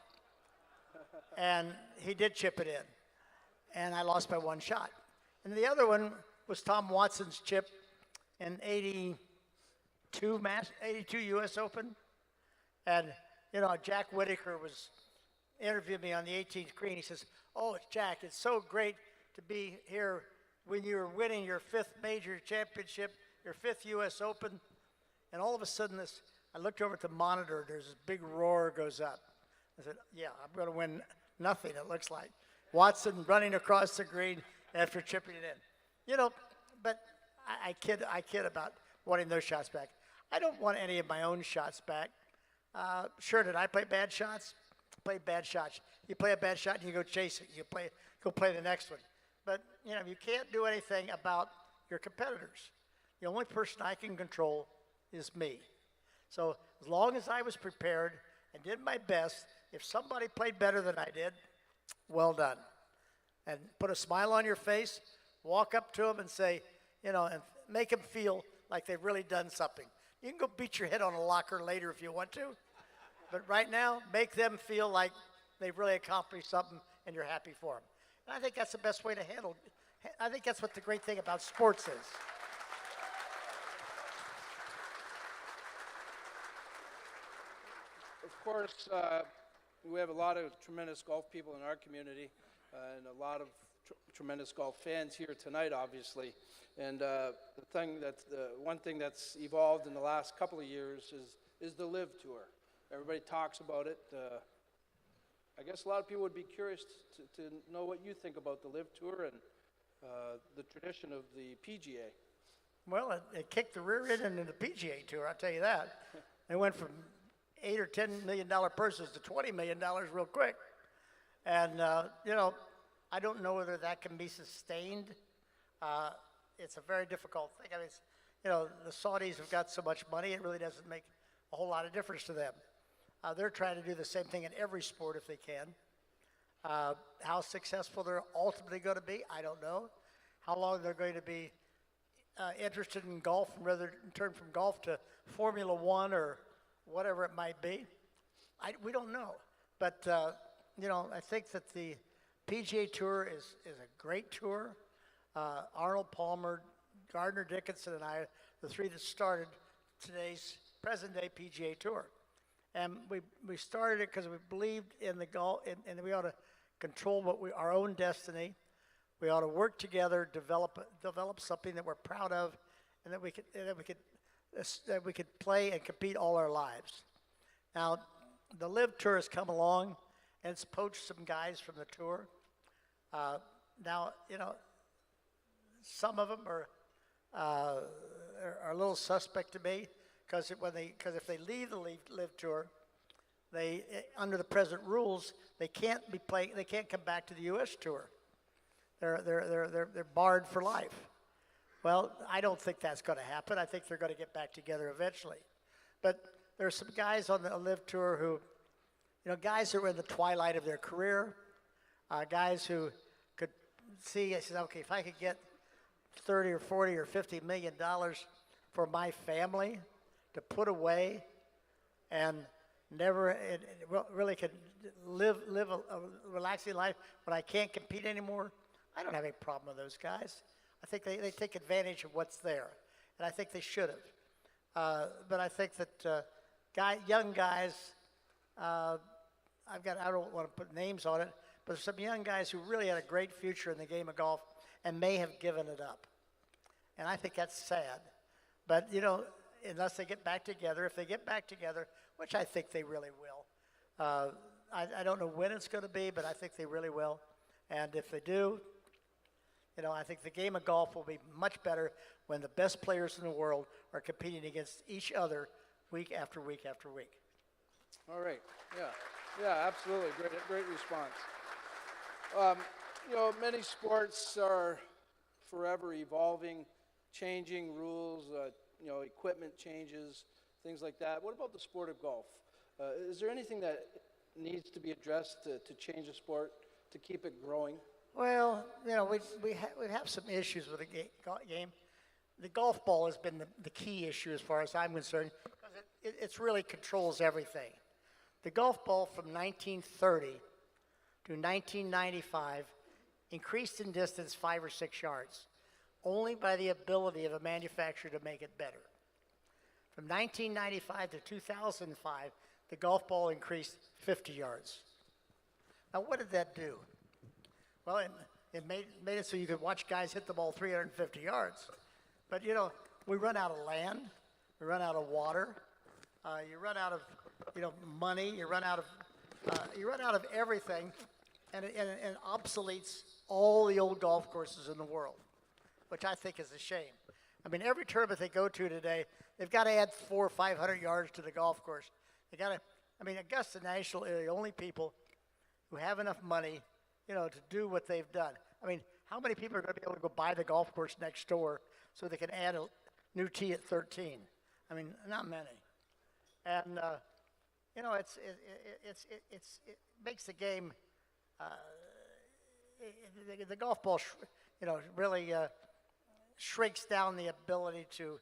And he did chip it in, and I lost by 1 shot. And the other one was Tom Watson's chip in 82 U.S. Open. And, Jack Whitaker was interviewed me on the 18th green. He says, "Oh, Jack, it's so great to be here when you were winning your 5th major championship, your 5th U.S. Open." And all of a sudden, I looked over at the monitor. There's this big roar goes up. I said, "Yeah, I'm going to win nothing, it looks like." Watson running across the green after chipping it in. But I kid about wanting those shots back. I don't want any of my own shots back. Sure, did I play bad shots? Played bad shots. You play a bad shot and you go chase it. Go play the next one. But, you can't do anything about your competitors. The only person I can control is me. So as long as I was prepared and did my best, if somebody played better than I did, well done. And put a smile on your face, walk up to them and say, and make them feel like they've really done something. You can go beat your head on a locker later if you want to, but right now, make them feel like they've really accomplished something and you're happy for them. And I think that's the best way to handle it. I think that's what the great thing about sports is. Of course, we have a lot of tremendous golf people in our community and a lot of tremendous golf fans here tonight, obviously. And one thing that's evolved in the last couple of years is the LIV Tour. Everybody talks about it. I guess a lot of people would be curious to know what you think about the LIV Tour and the tradition of the PGA. Well, it kicked the rear end into the PGA Tour, I'll tell you that. They went from $8 or $10 million purses to $20 million real quick. And, I don't know whether that can be sustained. It's a very difficult thing. I mean, the Saudis have got so much money, it really doesn't make a whole lot of difference to them. They're trying to do the same thing in every sport if they can. How successful they're ultimately going to be, I don't know. How long they're going to be interested in golf and rather turn from golf to Formula One or whatever it might be, we don't know. But, I think that the PGA Tour is a great tour. Arnold Palmer, Gardner Dickinson, and I, the 3 that started today's present-day PGA Tour. And we started it because we believed in the golf, and we ought to control our own destiny. We ought to work together, develop something that we're proud of, and that we could play and compete all our lives. Now, the LIV Tour has come along, and it's poached some guys from the tour. Now, some of them are a little suspect to me because if they leave the LIV Tour, they under the present rules they can't come back to the U.S. Tour. They're barred for life. Well, I don't think that's going to happen. I think they're going to get back together eventually. But there's some guys on the LIV Tour who, guys who are in the twilight of their career, guys who could see, I said, okay, if I could get 30 or 40 or 50 million dollars for my family to put away and really could live a relaxing life when I can't compete anymore, I don't have any problem with those guys. I think they take advantage of what's there, and I think they should have. But I think that young guys, I don't want to put names on it, but there's some young guys who really had a great future in the game of golf and may have given it up. And I think that's sad. But, unless they get back together, if they get back together, which I think they really will, I don't know when it's going to be, but I think they really will. And if they do, I think the game of golf will be much better when the best players in the world are competing against each other week after week after week. All right. Yeah, absolutely. Great response. Many sports are forever evolving, changing rules, equipment changes, things like that. What about the sport of golf? Is there anything that needs to be addressed to change the sport, to keep it growing? Well, you know, we have some issues with the game. The golf ball has been the key issue as far as I'm concerned, because it really controls everything. The golf ball from 1930 to 1995 increased in distance 5 or 6 yards, only by the ability of a manufacturer to make it better. From 1995 to 2005, the golf ball increased 50 yards. Now, what did that do? Well, it made it so you could watch guys hit the ball 350 yards. But, you know, we run out of land, we run out of water, you run out of, you know, money, you run out of everything, and it obsoletes all the old golf courses in the world, which I think is a shame. I mean, every tournament they go to today, they've got to add 400 or 500 yards to the golf course. Augusta National are the only people who have enough money, you know, to do what they've done. I mean, how many people are going to be able to go buy the golf course next door so they can add a new tee at 13? I mean, not many. And you know, it makes the game. The golf ball, you know, really shrinks down the ability to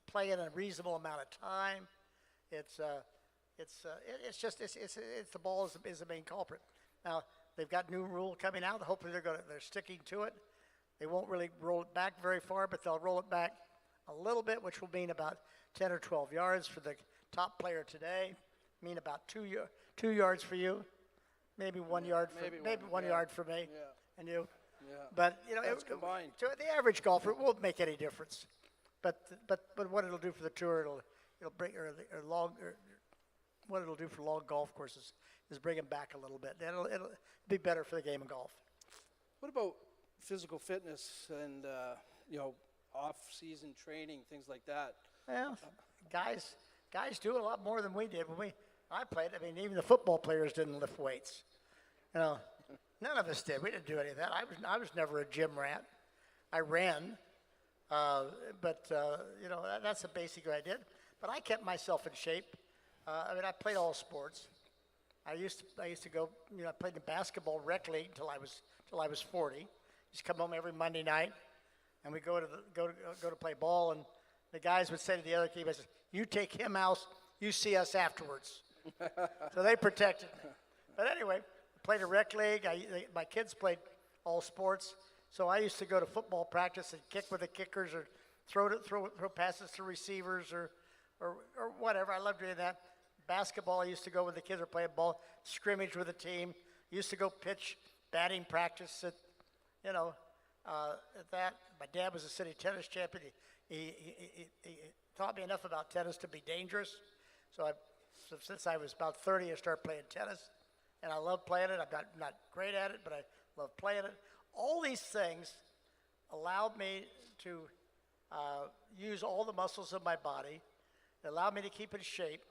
play in a reasonable amount of time. The ball is the main culprit. Now they've got new rule coming out. Hopefully they're sticking to it. They won't really roll it back very far, but they'll roll it back a little bit, which will mean about 10 or 12 yards for the top player today. Mean about 2 yards for you, maybe 1 yard for maybe one yard for me and you. Yeah. But you know, combined. To the average golfer, it won't make any difference. But what it'll do for the tour, it'll bring what it'll do for long golf courses is bring them back a little bit. It'll be better for the game of golf. What about physical fitness and you know, off-season training, things like that? Well, guys do a lot more than we did when I played. I mean, even the football players didn't lift weights. You know, none of us did. We didn't do any of that. I was never a gym rat. I ran, but you know, that's the basic I did. But I kept myself in shape. I mean, I played all sports. I used to go. You know, I played in the basketball rec league until I was 40. Just come home every Monday night, and we go to play ball. And the guys would say to the other team, "You take him out. You see us afterwards." So they protected me. But anyway, I played a rec league. My kids played all sports. So I used to go to football practice and kick with the kickers, or throw passes to receivers, or whatever. I loved doing that. Basketball, I used to go with the kids or play ball, scrimmage with the team. Used to go pitch batting practice at that. My dad was a city tennis champion. He taught me enough about tennis to be dangerous. So since I was about 30, I started playing tennis, and I love playing it. I'm not great at it, but I love playing it. All these things allowed me to use all the muscles of my body. It allowed me to keep in shape,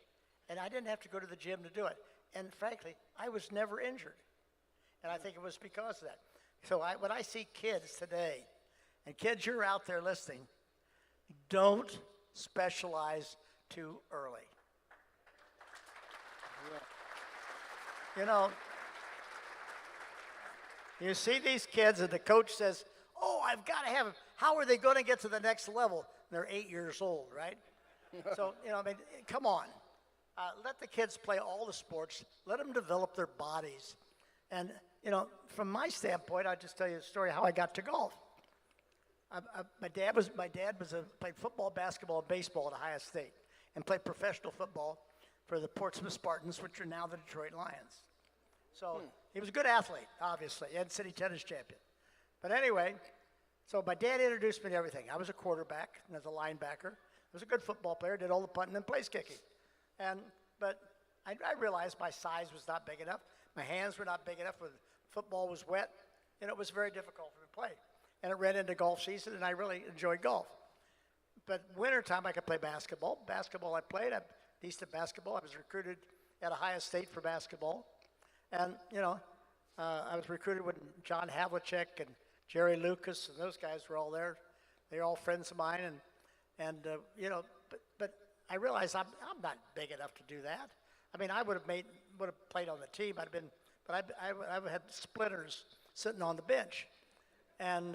and I didn't have to go to the gym to do it. And frankly, I was never injured, and I think it was because of that. So when I see kids today, and kids, you're out there listening, don't specialize too early. You know, you see these kids, and the coach says, "Oh, I've got to have them. How are they going to get to the next level?" They're 8 years old, right? So, you know, I mean, come on. Let the kids play all the sports. Let them develop their bodies. And, you know, from my standpoint, I'll just tell you the story of how I got to golf. My dad played football, basketball, and baseball at Ohio State, and played professional football for the Portsmouth Spartans, which are now the Detroit Lions. So he was a good athlete, obviously, and city tennis champion. But anyway, so my dad introduced me to everything. I was a quarterback and as a linebacker. I was a good football player, did all the punting and place kicking. But I realized my size was not big enough. My hands were not big enough. When football was wet, and it was very difficult for me to play. And it ran into golf season, and I really enjoyed golf. But wintertime, I could play basketball. Basketball, I played. I'm decent at basketball. I was recruited at Ohio State for basketball. And, you know, I was recruited when John Havlicek and Jerry Lucas and those guys were all there. They're all friends of mine. And you know, but I realized I'm not big enough to do that. I mean, I would have played on the team. But I would have had splinters sitting on the bench. And,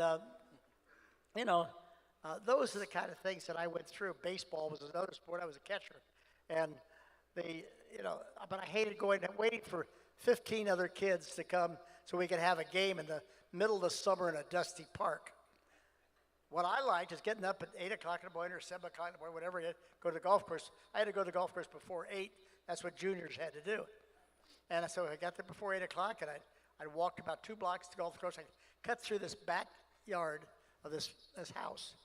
those are the kind of things that I went through. Baseball was another sport. I was a catcher. And but I hated waiting for 15 other kids to come so we could have a game in the middle of the summer in a dusty park. What I liked is getting up at 8 o'clock in the morning or 7 o'clock in the morning, whatever, go to the golf course. I had to go to the golf course before 8. That's what juniors had to do. And so I got there before 8 o'clock, and I walked about 2 blocks to the golf course. I cut through this backyard of this house.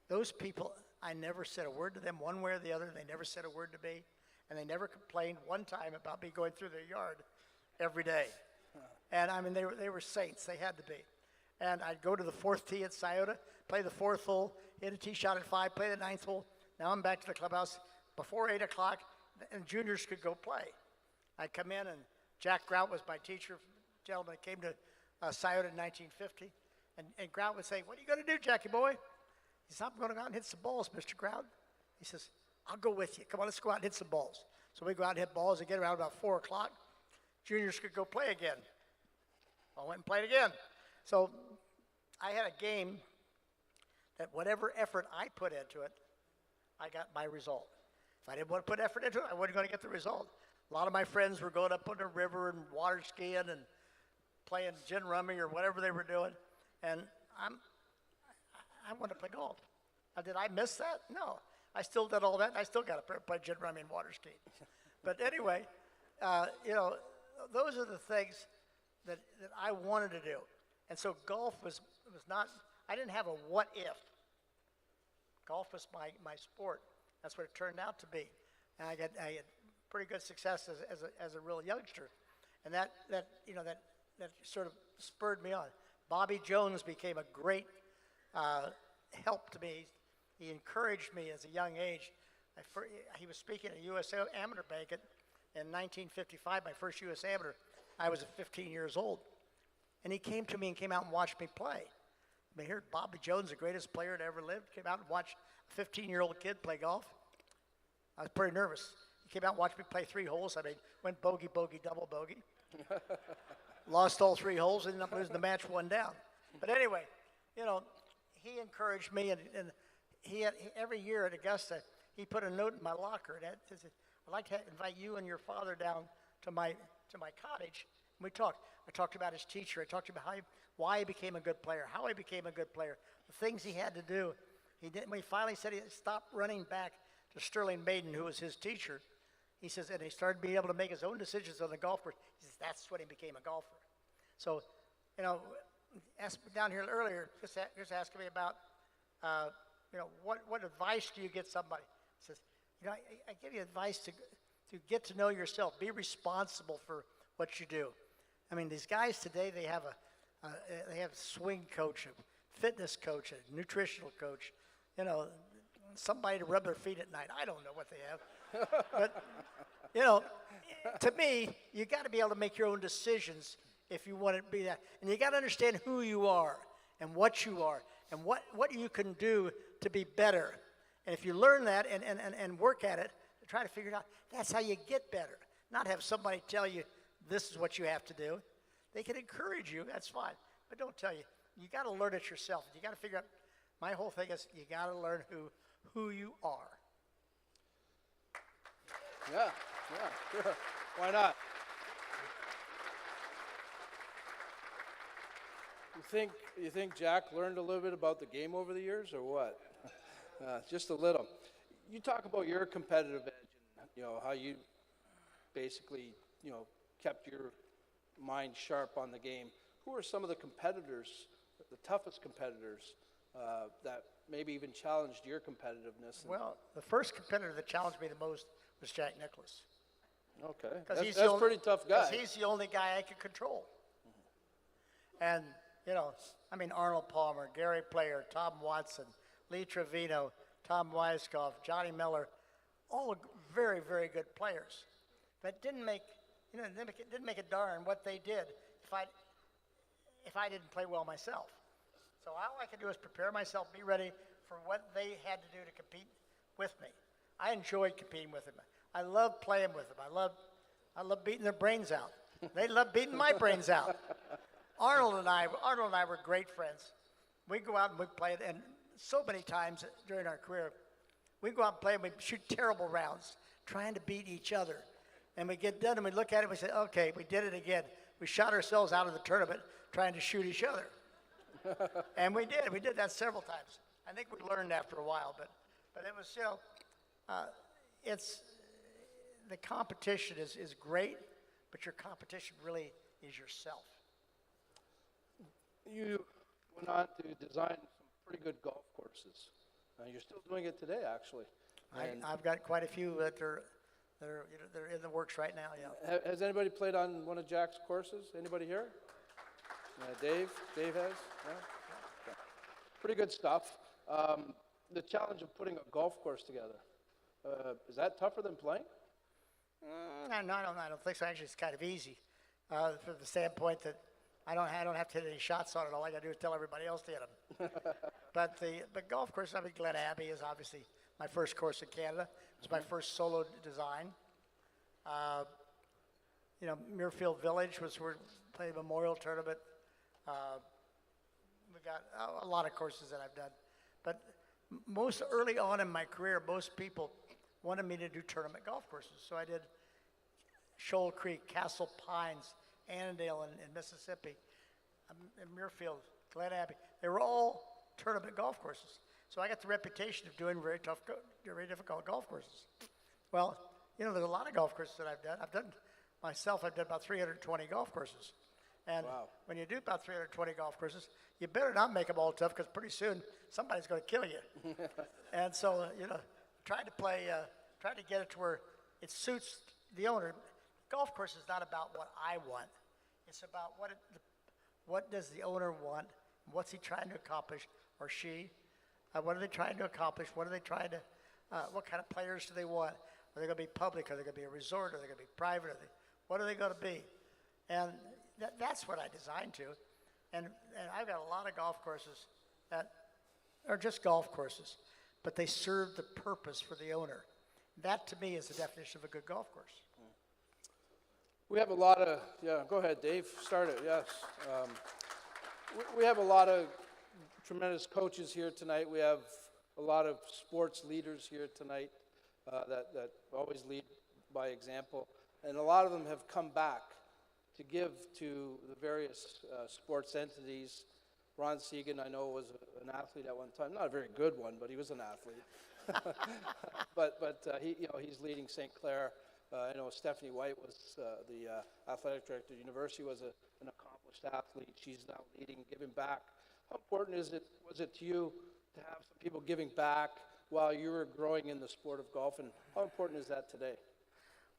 Those people, I never said a word to them one way or the other. They never said a word to me. And they never complained one time about me going through their yard every day. And I mean, they were saints. They had to be. And I'd go to the 4th tee at Scioto, play the 4th hole, hit a tee shot at 5, play the 9th hole. Now I'm back to the clubhouse before 8 o'clock, and juniors could go play. I'd come in, and Jack Grout was my teacher, gentleman that came to Scioto in 1950. And Grout would say, "What are you going to do, Jackie boy?" He said, "I'm going to go out and hit some balls, Mr. Grout." He says, "I'll go with you. Come on, let's go out and hit some balls." So we go out and hit balls and get around about 4 o'clock. Juniors could go play again. I went and played again. So I had a game that whatever effort I put into it, I got my result. If I didn't want to put effort into it, I wasn't going to get the result. A lot of my friends were going up on the river and water skiing and playing gin rummy or whatever they were doing. And I wanted to play golf. Now, did I miss that? No. I still did all that. I still got to play gin rummy and water skiing. But anyway, those are the things that I wanted to do. And so golf was not, I didn't have a what if. Golf was my sport. That's what it turned out to be. And I had pretty good success as a real youngster. And that sort of spurred me on. Bobby Jones became a great help to me. He encouraged me as a young age. He was speaking at US Amateur Banquet in 1955, my first US Amateur. I was 15 years old. And he came to me and came out and watched me play. I mean, here, Bobby Jones, the greatest player to ever lived, came out and watched a 15-year-old kid play golf. I was pretty nervous. He came out and watched me play 3 holes. I mean, went bogey, bogey, double bogey. Lost all 3 holes, ended up losing the match 1 down. But anyway, he encouraged me, and he every year at Augusta, he put a note in my locker that said, "I'd like to invite you and your father down to my cottage." And we talked. I talked about his teacher. I talked about why he became a good player, how he became a good player, the things he had to do. When he finally said he stopped running back to Sterling Maiden, who was his teacher, he says, and he started being able to make his own decisions on the golf course. He says, that's when he became a golfer. So, asked me down here earlier, just asking me about, what advice do you get somebody? He says, I give you advice to get to know yourself. Be responsible for what you do. I mean, these guys today, they have a swing coach, a fitness coach, a nutritional coach, somebody to rub their feet at night. I don't know what they have. But, to me, you got to be able to make your own decisions if you want to be that. And you got to understand who you are and what you are and what you can do to be better. And if you learn that and work at it, try to figure it out, that's how you get better. Not have somebody tell you, this is what you have to do. They can encourage you, that's fine. But don't tell you. You got to learn it yourself. You got to figure out, my whole thing is you got to learn who you are. Yeah, sure. Why not? You think Jack learned a little bit about the game over the years, or what? Just a little. You talk about your competitive edge, and how you basically kept your mind sharp on the game. Who are some of the competitors, the toughest competitors, that maybe even challenged your competitiveness? Well, the first competitor that challenged me the most was Jack Nicklaus. Okay, that's a pretty tough guy. Because he's the only guy I could control. And, Arnold Palmer, Gary Player, Tom Watson, Lee Trevino, Tom Weiskopf, Johnny Miller, all very, very good players. But didn't make a darn what they did if I didn't play well myself. So all I could do is prepare myself, be ready for what they had to do to compete with me. I enjoyed competing with them. I love playing with them. I love beating their brains out. They love beating my brains out. Arnold and I were great friends. We go out and we play, and so many times during our career, we go out and play and we shoot terrible rounds, trying to beat each other. And we get done and we look at it and we say, okay, we did it again. We shot ourselves out of the tournament trying to shoot each other. And we did. We did that several times. I think we learned after a while, but it was, you know, it's, the competition is great, but your competition really is yourself. You went on to design some pretty good golf courses. You're still doing it today, actually. I've got quite a few that are in the works right now. Yeah. Has anybody played on one of Jack's courses? Anybody here? Dave has. Yeah? Okay. Pretty good stuff. The challenge of putting a golf course together, is that tougher than playing? No, I don't think so. Actually, it's kind of easy from the standpoint that I don't have to hit any shots on it. All I got to do is tell everybody else to hit them. But the golf course, I mean, Glen Abbey is obviously my first course in Canada. It was my first solo design. You know, Muirfield Village was where we played a memorial tournament. We got a lot of courses that I've done. But most early on in my career, most people wanted me to do tournament golf courses. So I did Shoal Creek, Castle Pines, Annandale in Mississippi, in Muirfield, Glen Abbey. They were all tournament golf courses. So I got the reputation of doing very difficult golf courses. Well, you know, there's a lot of golf courses that I've done. I've done about 320 golf courses. And when you do about 320 golf courses, you better not make them all tough because pretty soon somebody's going to kill you. And so, you know, try to get it to where it suits the owner. Golf course is not about what I want. It's about what does the owner want? What's he trying to accomplish, or she? What are they trying to accomplish? What are they trying to? What kind of players do they want? Are they going to be public? Are they going to be a resort? Are they going to be private? What are they going to be? And that's what I designed to. And I've got a lot of golf courses that are just golf courses, but they serve the purpose for the owner. That, to me, is the definition of a good golf course. We have a lot of, go ahead, Dave, start it, yes. We have a lot of tremendous coaches here tonight. We have a lot of sports leaders here tonight that always lead by example. And a lot of them have come back to give to the various sports entities. Ron Segan, I know, was an athlete at one time. Not a very good one, but he was an athlete. but he's leading St. Clair. I know Stephanie White was the athletic director at the university, was an accomplished athlete. She's now leading, giving back. How important was it to you to have some people giving back while you were growing in the sport of golf, and how important is that today?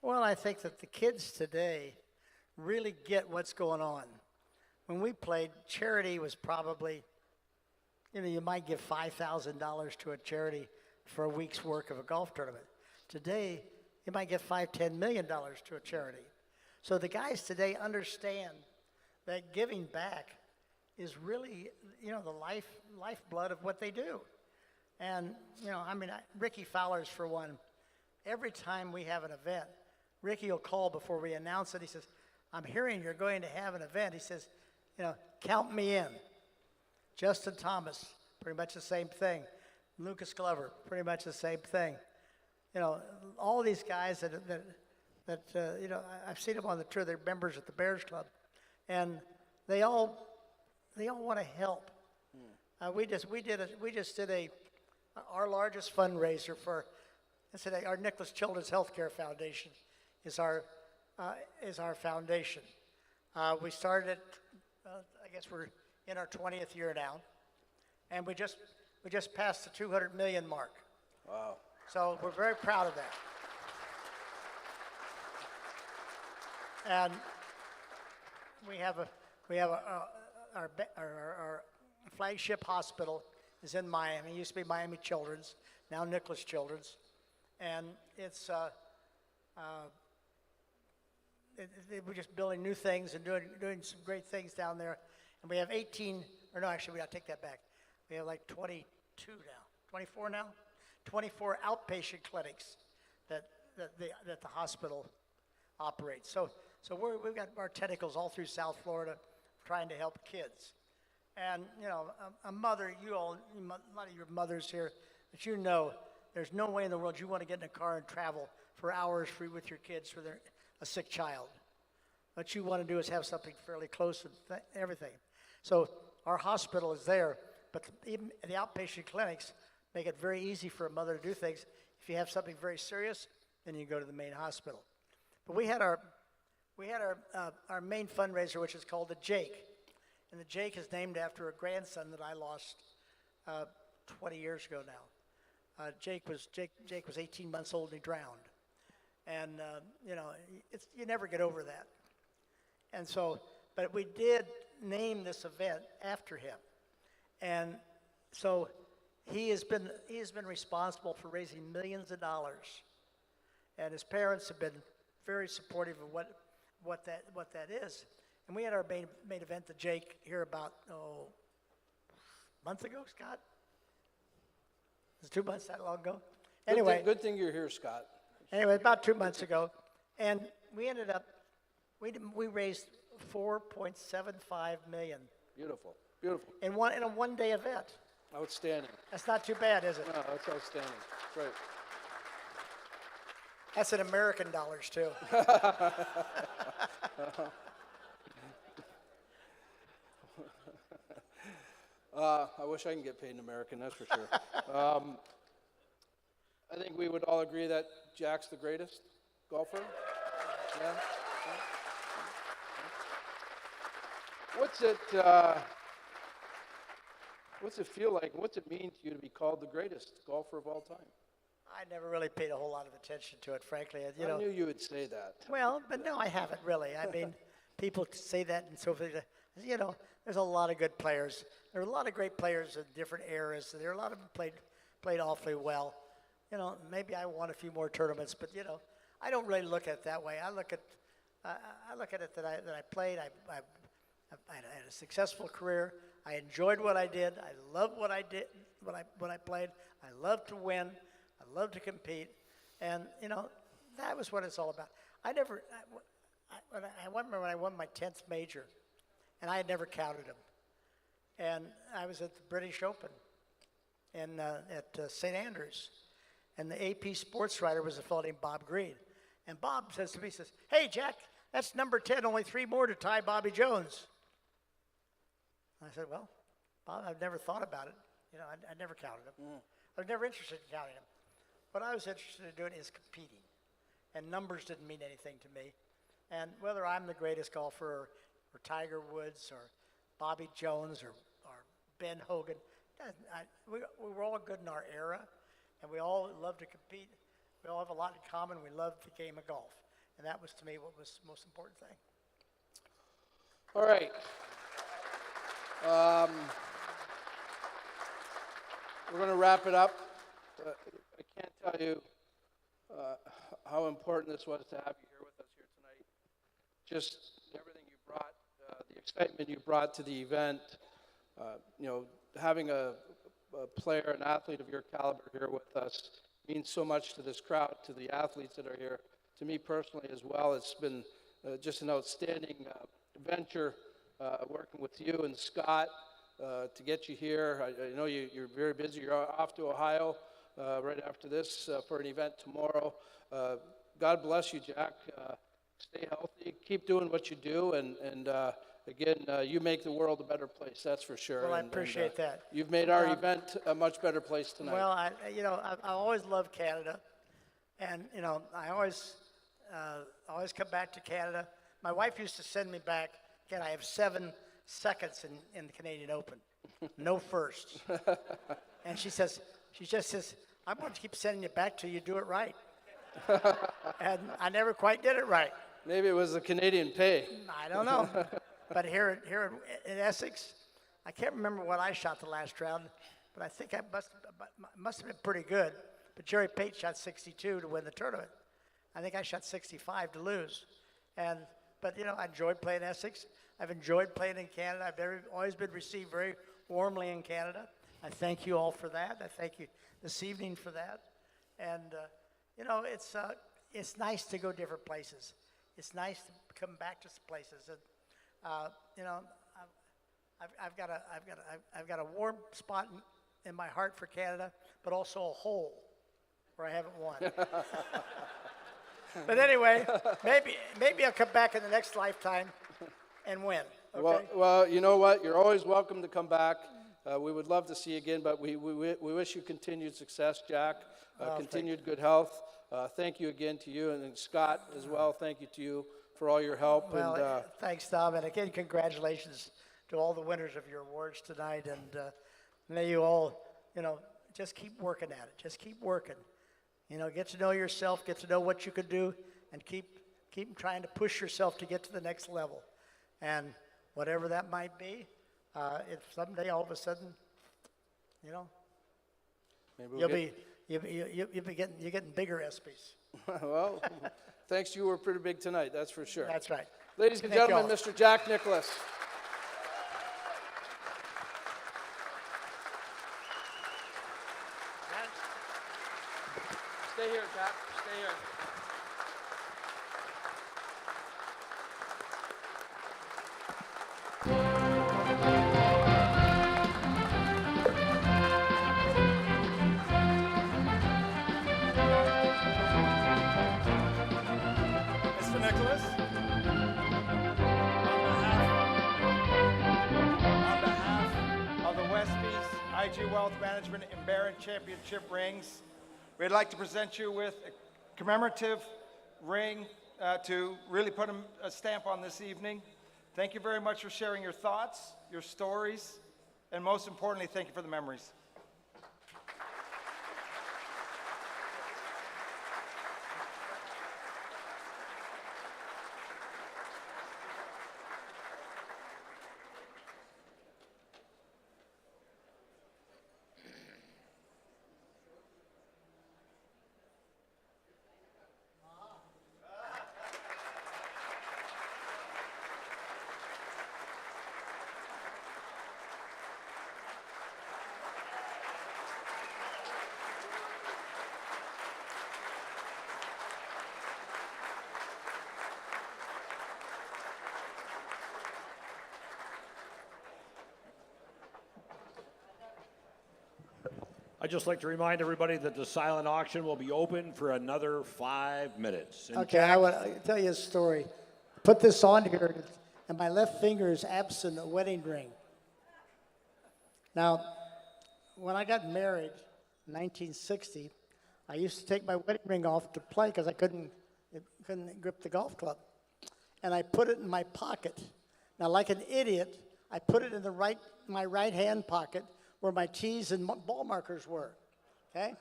Well, I think that the kids today really get what's going on. When we played, charity was probably, you might give $5,000 to a charity for a week's work of a golf tournament. Today, you might get $5-10 million to a charity. So the guys today understand that giving back is really, the lifeblood of what they do. And, Ricky Fowler's for one. Every time we have an event, Ricky will call before we announce it. He says, I'm hearing you're going to have an event. He says, count me in. Justin Thomas, pretty much the same thing. Lucas Glover, pretty much the same thing. All these guys that I've seen them on the tour. They're members at the Bears Club, and they all want to help. We just did our largest fundraiser for our Nicklaus Children's Healthcare Foundation is our foundation. We started it. I guess we're in our 20th year now, and we just passed the 200 million mark. Wow. So we're very proud of that. And we have our flagship hospital is in Miami. It used to be Miami Children's, now Nicklaus Children's, and it's we're just building new things and doing some great things down there. And we have 18, or no, actually, I'll take that back. We have like 22 now, 24 now. 24 outpatient clinics that the hospital operates. So we've got our tentacles all through South Florida trying to help kids. And, you know, a mother, a lot of your mothers here, that you know, there's no way in the world you want to get in a car and travel for hours free with your kids for a sick child. What you want to do is have something fairly close and everything. So our hospital is there, but even the outpatient clinics make it very easy for a mother to do things. If you have something very serious, then you go to the main hospital. But we had our main fundraiser, which is called the Jake. And the Jake is named after a grandson that I lost 20 years ago now. Jake was 18 months old and he drowned. And, you know, you never get over that. And so, but we did name this event after him. And so he has been responsible for raising millions of dollars. And his parents have been very supportive of what that is. And we had our main event, the Jake, here about, a month ago, Scott? Was it 2 months that long ago? Anyway. Good thing you're here, Scott. Anyway, about 2 months ago. And we ended up, we raised $4.75 million. Beautiful, beautiful. In a one-day event. Outstanding. That's not too bad, is it? No, that's outstanding. That's right. That's in American dollars, too. I wish I can get paid in American, that's for sure. I think we would all agree that Jack's the greatest golfer. Yeah. What's it feel like? What's it mean to you to be called the greatest golfer of all time? I never really paid a whole lot of attention to it, frankly. You I know. knew you would say that. Well, but no, I haven't really. I mean, people say that and so forth. You know, there's a lot of good players. There are a lot of great players in different eras. There are a lot of them played awfully well. You know, maybe I won a few more tournaments, but you know, I don't really look at it that way. I look at it that I played. I had a successful career. I enjoyed what I did. I loved what I did when I played. I loved to win. I loved to compete, and you know, that was what it's all about. I remember when I won my 10th major, and I had never counted them. And I was at the British Open at St. Andrews, and the AP sports writer was a fellow named Bob Green. And Bob says to me, he says, "Hey, Jack, that's number 10, only 3 more to tie Bobby Jones." I said, "Well, Bob, I've never thought about it. You know, I never counted them. I was never interested in counting them. What I was interested in doing is competing. And numbers didn't mean anything to me. And whether I'm the greatest golfer or Tiger Woods or Bobby Jones or Ben Hogan, we were all good in our era, and we all love to compete. We all have a lot in common. We love the game of golf. And that was, to me, what was the most important thing." All right. We're going to wrap it up. I can't tell you how important this was to have you here with us here tonight. Just everything you brought, the excitement you brought to the event, you know, having a player, an athlete of your caliber here with us means so much to this crowd, to the athletes that are here, to me personally as well. It's been just an outstanding venture working with you and Scott to get you here. I know you're very busy. You're off to Ohio right after this for an event tomorrow. God bless you, Jack. Stay healthy. Keep doing what you do. And again, you make the world a better place, that's for sure. Well, I appreciate that. You've made our event a much better place tonight. Well, I always loved Canada. And, you know, I always come back to Canada. My wife used to send me back. Again, I have 7 seconds in the Canadian Open, no firsts. And she just says, "I'm going to keep sending you back till you do it right." And I never quite did it right. Maybe it was the Canadian pay. I don't know. But here in Essex, I can't remember what I shot the last round, but I think I must have been pretty good. But Jerry Pate shot 62 to win the tournament. I think I shot 65 to lose. But, you know, I enjoyed playing Essex. I've enjoyed playing in Canada. I've always been received very warmly in Canada. I thank you all for that. I thank you this evening for that. And, you know, it's nice to go different places. It's nice to come back to some places. And, you know, I've got a warm spot in my heart for Canada, but also a hole where I haven't won. But anyway, maybe I'll come back in the next lifetime and win. Okay? Well, you know what? You're always welcome to come back. We would love to see you again, but we wish you continued success, Jack, continued good health. Thank you again to you, and then Scott as well. Thank you to you for all your help. Well, and, thanks, Tom, and again, congratulations to all the winners of your awards tonight, and may you all, you know, just keep working at it. Just keep working. You know, get to know yourself, get to know what you can do, and keep trying to push yourself to get to the next level. And whatever that might be, if someday all of a sudden, you know, you'll be getting bigger ESPYs. Well, thanks, you were pretty big tonight, that's for sure. That's right. Ladies and Thank gentlemen, you all. Mr. Jack Nicklaus. Stay here, Jack. Stay here. Mr. Nicklaus? On behalf of the WESPY's IG Wealth Management and Barron Championship rings, we'd like to present you with a commemorative ring to really put a stamp on this evening. Thank you very much for sharing your thoughts, your stories, and most importantly, thank you for the memories. I'd just like to remind everybody that the silent auction will be open for another 5 minutes. And Okay, I'll tell you a story. Put this on here, and my left finger is absent a wedding ring. Now, when I got married in 1960, I used to take my wedding ring off to play because I couldn't grip the golf club. And I put it in my pocket. Now, like an idiot, I put it in my right hand pocket where my tees and ball markers were, okay?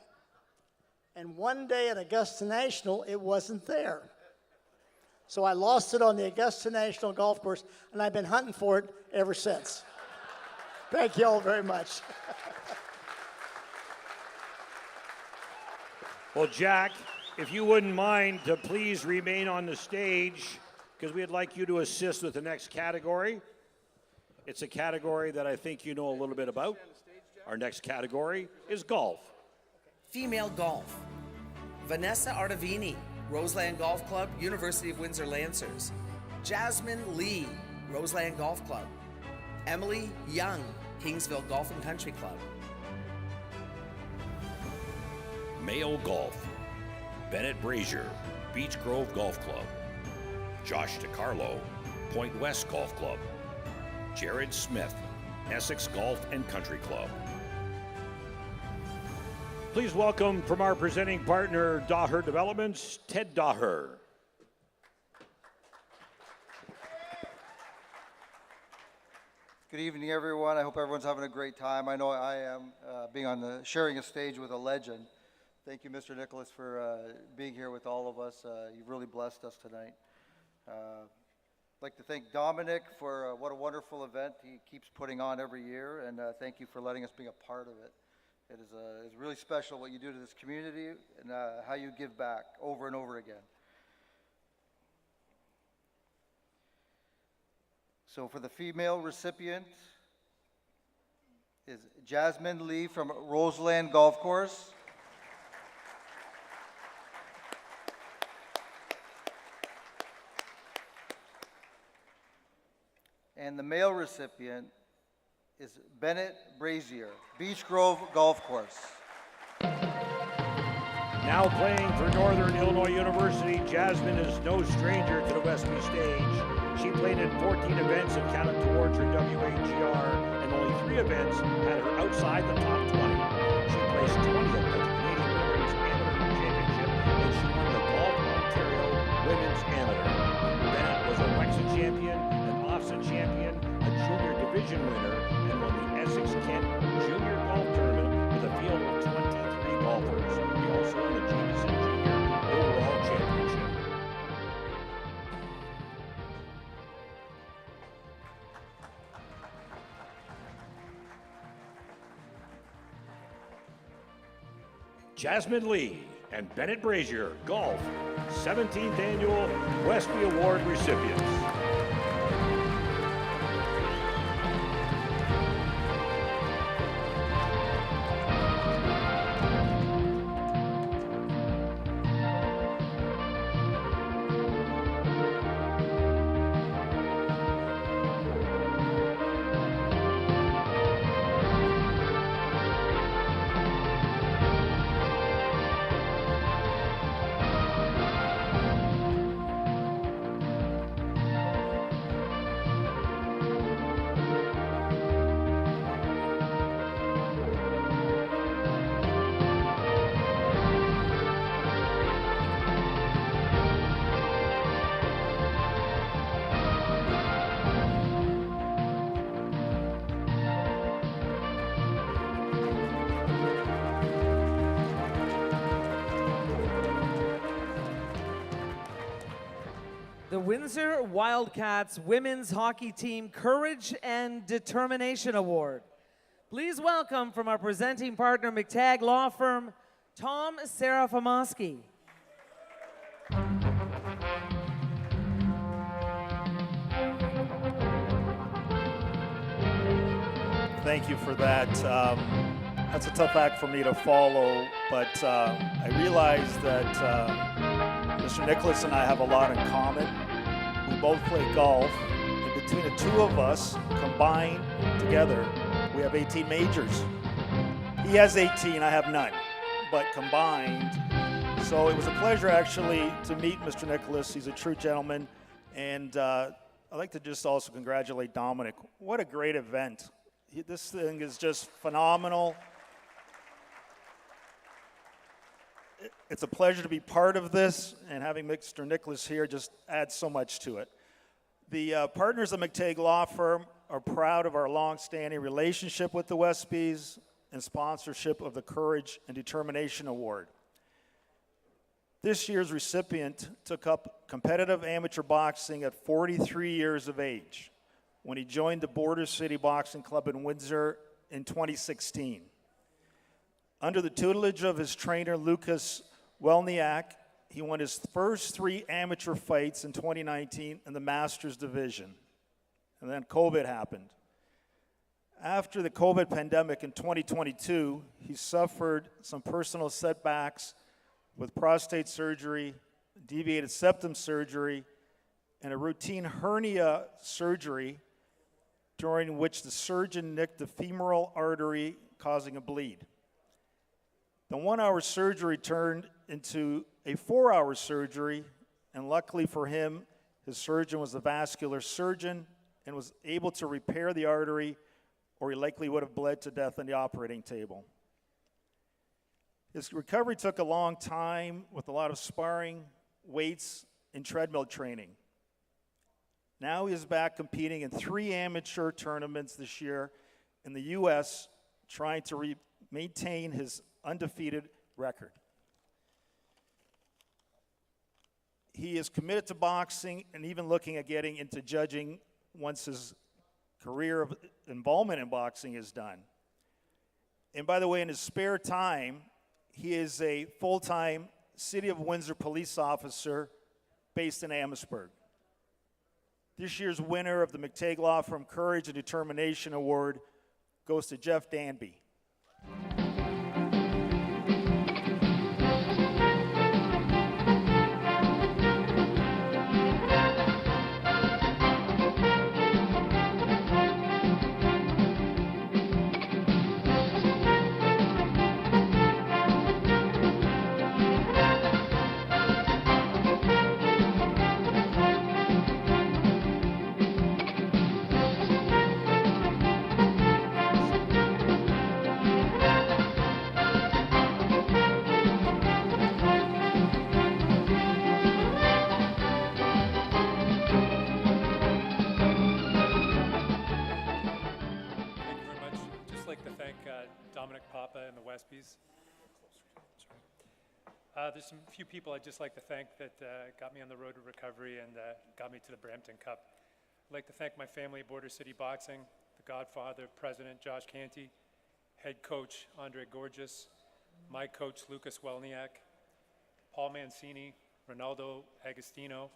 And one day at Augusta National, it wasn't there. So I lost it on the Augusta National Golf Course, and I've been hunting for it ever since. Thank you all very much. Well, Jack, if you wouldn't mind to please remain on the stage, because we'd like you to assist with the next category. It's a category that I think you know a little bit about. Our next category is golf. Female golf. Vanessa Artavini, Roseland Golf Club, University of Windsor Lancers. Jasmine Lee, Roseland Golf Club. Emily Young, Kingsville Golf and Country Club. Male golf. Bennett Brazier, Beach Grove Golf Club. Josh DiCarlo, Point West Golf Club. Jared Smith, Essex Golf and Country Club. Please welcome from our presenting partner, Daher Developments, Ted Daher. Good evening, everyone. I hope everyone's having a great time. I know I am, sharing a stage with a legend. Thank you, Mr. Nicklaus, for being here with all of us. You've really blessed us tonight. I'd like to thank Dominic for what a wonderful event he keeps putting on every year, and thank you for letting us be a part of it. It's really special what you do to this community and how you give back over and over again. So for the female recipient is Jasmine Lee from Roseland Golf Course. And the male recipient is Bennett Brazier, Beech Grove Golf Course. Now playing for Northern Illinois University, Jasmine is no stranger to the WESPY stage. She played in 14 events and counted towards her WAGR, and only 3 events had her outside the top 20. She placed 20th at the Canadian Women's Amateur Championship, and she won the Golf Ontario Women's Amateur. Bennett was a WEXA champion, an OFSA champion, a junior division winner, and won the Essex Kent Junior Golf Tournament with a field of 23 golfers. He also won the Jameson Junior Overall Championship. Jasmine Lee and Bennett Brazier, golf, 17th Annual WESPY Award recipients. The Windsor Wildcats Women's Hockey Team Courage and Determination Award. Please welcome from our presenting partner, McTagg Law Firm, Tom Serafimovsky. Thank you for that. That's a tough act for me to follow, but I realize that Mr. Nicklaus and I have a lot in common. We both play golf, and between the two of us, combined together, we have 18 majors. He has 18, I have none, but combined. So it was a pleasure actually to meet Mr. Nicklaus. He's a true gentleman, and I'd like to just also congratulate Dominic. What a great event. This thing is just phenomenal. It's a pleasure to be part of this, and having Mr. Nicklaus here just adds so much to it. The partners of McTagg Law Firm are proud of our long-standing relationship with the WESPYs and sponsorship of the Courage and Determination Award. This year's recipient took up competitive amateur boxing at 43 years of age when he joined the Border City Boxing Club in Windsor in 2016. Under the tutelage of his trainer, Lucas Welniak, he won his first 3 amateur fights in 2019 in the Masters division. And then COVID happened. After the COVID pandemic in 2022, he suffered some personal setbacks with prostate surgery, deviated septum surgery, and a routine hernia surgery during which the surgeon nicked the femoral artery, causing a bleed. The 1-hour surgery turned into a 4-hour surgery, and luckily for him, his surgeon was a vascular surgeon and was able to repair the artery, or he likely would have bled to death on the operating table. His recovery took a long time with a lot of sparring, weights, and treadmill training. Now he is back competing in 3 amateur tournaments this year in the U.S., trying to maintain his undefeated record. He is committed to boxing and even looking at getting into judging once his career of involvement in boxing is done. And by the way, in his spare time, he is a full-time City of Windsor police officer based in Amherstburg. This year's winner of the McTagg Law Firm Courage and Determination Award goes to Jeff Danby. and the WESPYs. There's some few people I'd just like to thank that got me on the road to recovery and got me to the Brampton Cup. I'd like to thank my family at Border City Boxing, the Godfather, President Josh Canty, head coach Andre Gorgeous, my coach Lucas Welniak, Paul Mancini, Ronaldo Agostino.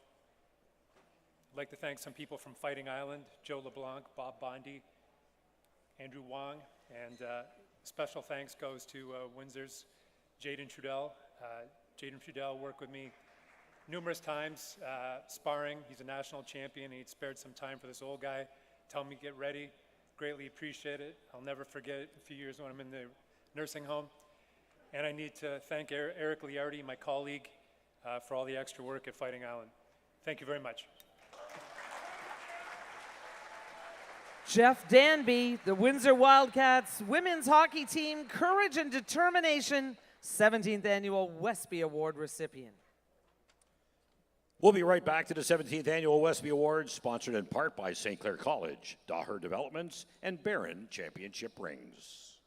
I'd like to thank some people from Fighting Island, Joe LeBlanc, Bob Bondi, Andrew Wong, and special thanks goes to Windsor's Jaden Trudell. Jaden Trudell worked with me numerous times sparring. He's a national champion. He'd spared some time for this old guy, tell me to get ready. Greatly appreciate it. I'll never forget it a few years when I'm in the nursing home. And I need to thank Eric Liardi, my colleague, for all the extra work at Fighting Island. Thank you very much. Jeff Danby, the Windsor Wildcats women's hockey team, Courage and Determination 17th Annual WESPY Award recipient. We'll be right back to the 17th Annual WESPY Awards, sponsored in part by St. Clair College, Daher Developments, and Barron Championship Rings.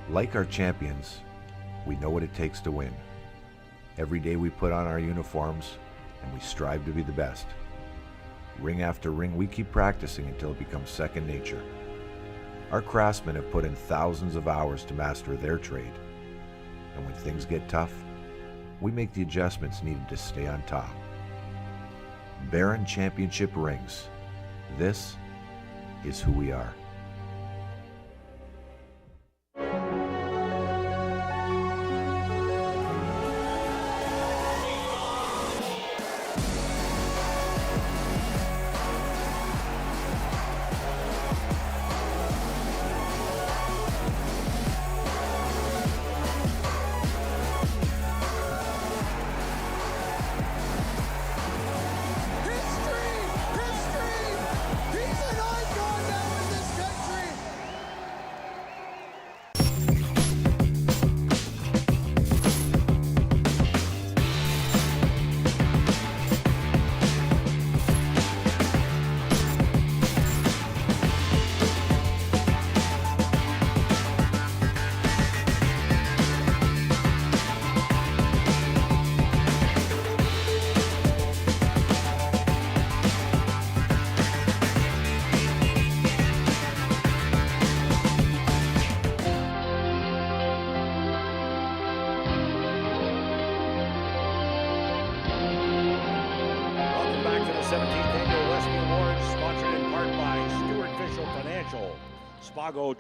Like our champions, we know what it takes to win. Every day we put on our uniforms and we strive to be the best. Ring after ring, we keep practicing until it becomes second nature. Our craftsmen have put in thousands of hours to master their trade. And when things get tough, we make the adjustments needed to stay on top. Barron Championship Rings. This is who we are.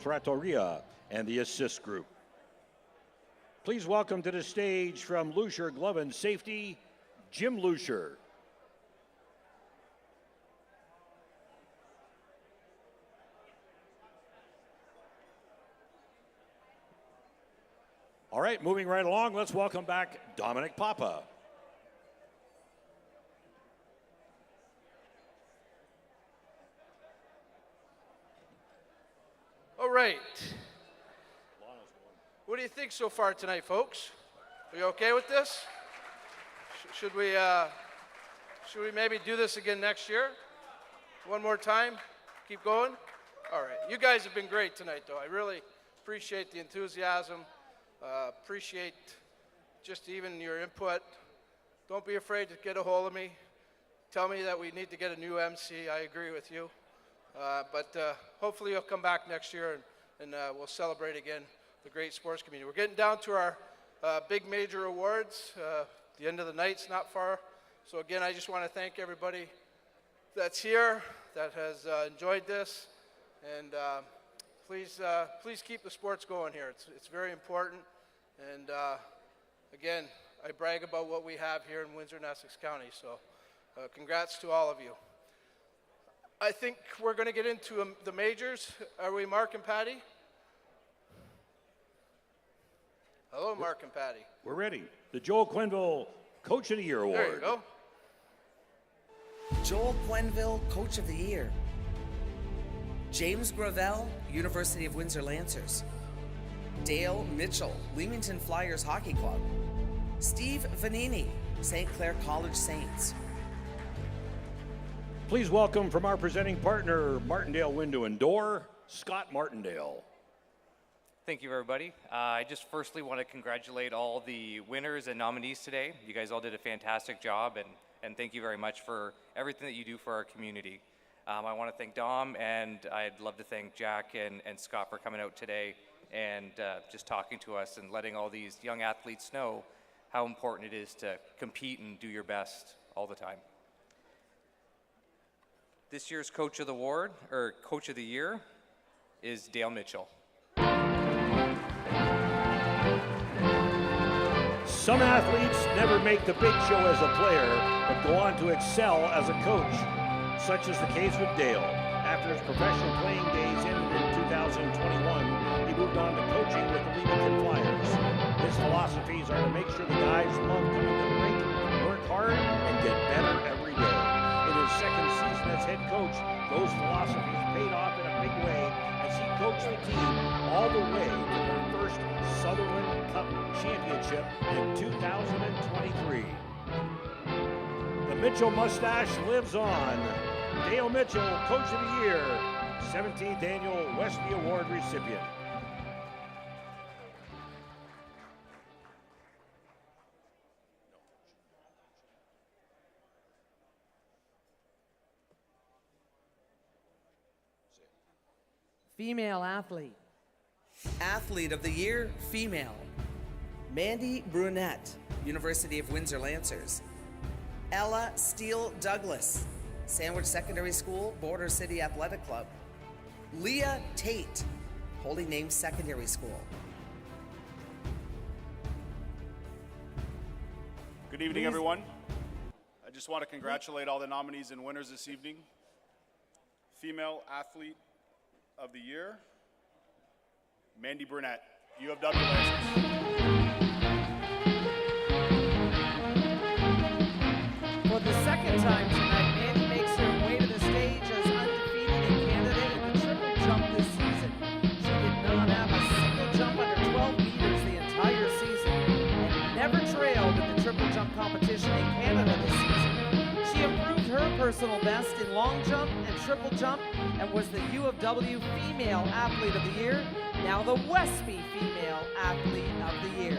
Trattoria and the Assist Group. Please welcome to the stage from Lucier Glove and Safety, Jim Lucier. All right, moving right along, let's welcome back Dominic Papa. All right. What do you think so far tonight, folks? Are you okay with this? Should we maybe do this again next year? One more time? Keep going? All right. You guys have been great tonight, though. I really appreciate the enthusiasm. Appreciate just even your input. Don't be afraid to get a hold of me. Tell me that we need to get a new MC. I agree with you. But hopefully you'll come back next year and we'll celebrate again the great sports community. We're getting down to our big major awards. The end of the night's not far. So again, I just want to thank everybody that's here, that has enjoyed this, and please keep the sports going here. It's very important, and again, I brag about what we have here in Windsor and Essex County, so congrats to all of you. I think we're going to get into the majors. Are we, Mark and Patty? Hello, Mark and Patty. We're ready. The Joel Quenneville Coach of the Year Award. There you go. Joel Quenneville, Coach of the Year. James Gravel, University of Windsor Lancers. Dale Mitchell, Leamington Flyers Hockey Club. Steve Vanini, St. Clair College Saints. Please welcome from our presenting partner, Martindale Window and Door, Scott Martindale. Thank you, everybody. I just firstly want to congratulate all the winners and nominees today. You guys all did a fantastic job, and thank you very much for everything that you do for our community. I want to thank Dom, and I'd love to thank Jack and Scott for coming out today and just talking to us and letting all these young athletes know how important it is to compete and do your best all the time. This year's Coach of the Award, or Coach of the Year, is Dale Mitchell. Some athletes never make the big show as a player, but go on to excel as a coach. Such is the case with Dale. After his professional playing days ended in 2021, he moved on to coaching with the Leamington Flyers. His philosophies are to make sure the guys love coming to the rink, work hard, and get better every day. In his second season as head coach, those philosophies paid off in a big way as he coached the team all the way to their first Sutherland Cup championship in 2023. The Mitchell mustache lives on. Dale Mitchell, Coach of the Year, 17th Annual WESPY Award recipient. Female athlete. Athlete of the Year, female. Mandy Brunette, University of Windsor Lancers. Ella Steele Douglas, Sandwich Secondary School, Border City Athletic Club. Leah Tate, Holy Name Secondary School. Good evening, everyone. I just want to congratulate all the nominees and winners this evening. Female Athlete of the Year, Mandy Burnett, U of W Lancers. For the second time tonight, Mandy makes her way to the stage as undefeated in Canada in the triple jump this season. She did not have a single jump under 12 meters the entire season and never trailed in the triple jump competition in Canada this season. She improved her personal best in long jump and triple jump and was the U of W Female Athlete of the Year, now the WESPY Female Athlete of the Year.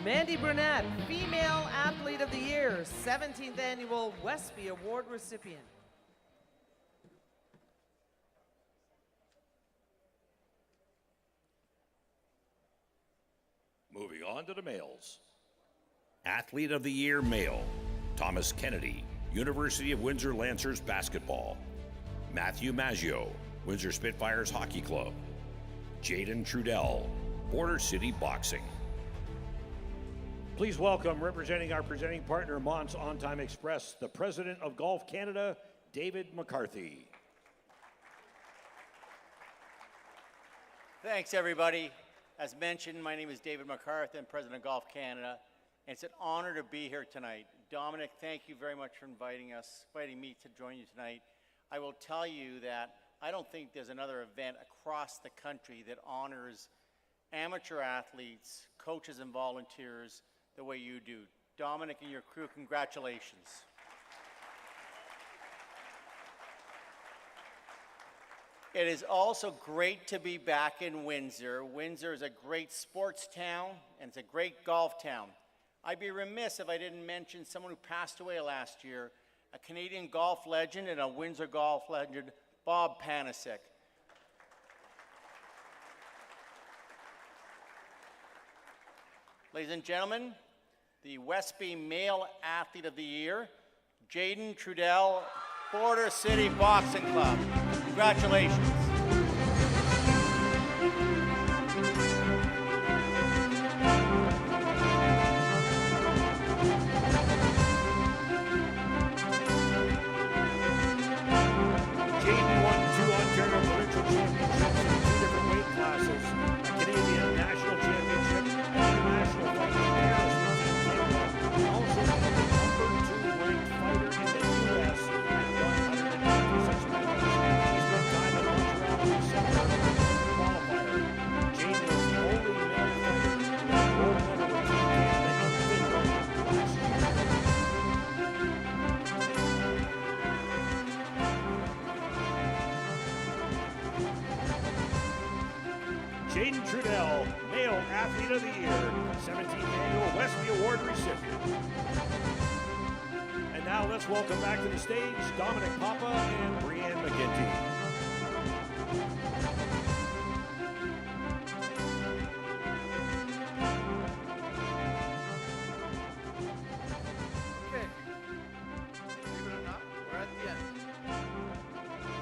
Mandy Burnett, Female Athlete of the Year, 17th Annual WESPY Award recipient. Moving on to the males. Athlete of the Year Male, Thomas Kennedy, University of Windsor Lancers Basketball. Matthew Maggio, Windsor Spitfires Hockey Club. Jaden Trudell, Border City Boxing. Please welcome, representing our presenting partner, Mons On Time Express, the President of Golf Canada, David McCarthy. Thanks, everybody. As mentioned, my name is David McCarthy. I'm President of Golf Canada, and it's an honor to be here tonight. Dominic, thank you very much for inviting me to join you tonight. I will tell you that I don't think there's another event across the country that honors amateur athletes, coaches, and volunteers the way you do. Dominic and your crew, congratulations. It is also great to be back in Windsor. Windsor is a great sports town, and it's a great golf town. I'd be remiss if I didn't mention someone who passed away last year, a Canadian golf legend and a Windsor golf legend, Bob Panasic. Ladies and gentlemen, the WESPY Male Athlete of the Year, Jaden Trudell, Border City Boxing Club. Congratulations. Jaden won 2 Ontario provincial championships in 2 different weight classes, a Canadian national championship and international fight in Paris with Team Canada, and also being the #2 ranked fighter in the U.S. at 156 pounds. He spent time in Montreal in December as a qualifier. Jaden was the only male fighter to win a gold medal with Team Canada in Finland last year. Jaden Trudell, Male Athlete of the Year, 17th Annual WESPY Award recipient. And now let's welcome back to the stage Dominic Papa and Brianne McGinty. Okay. Believe it or not, we're at the end.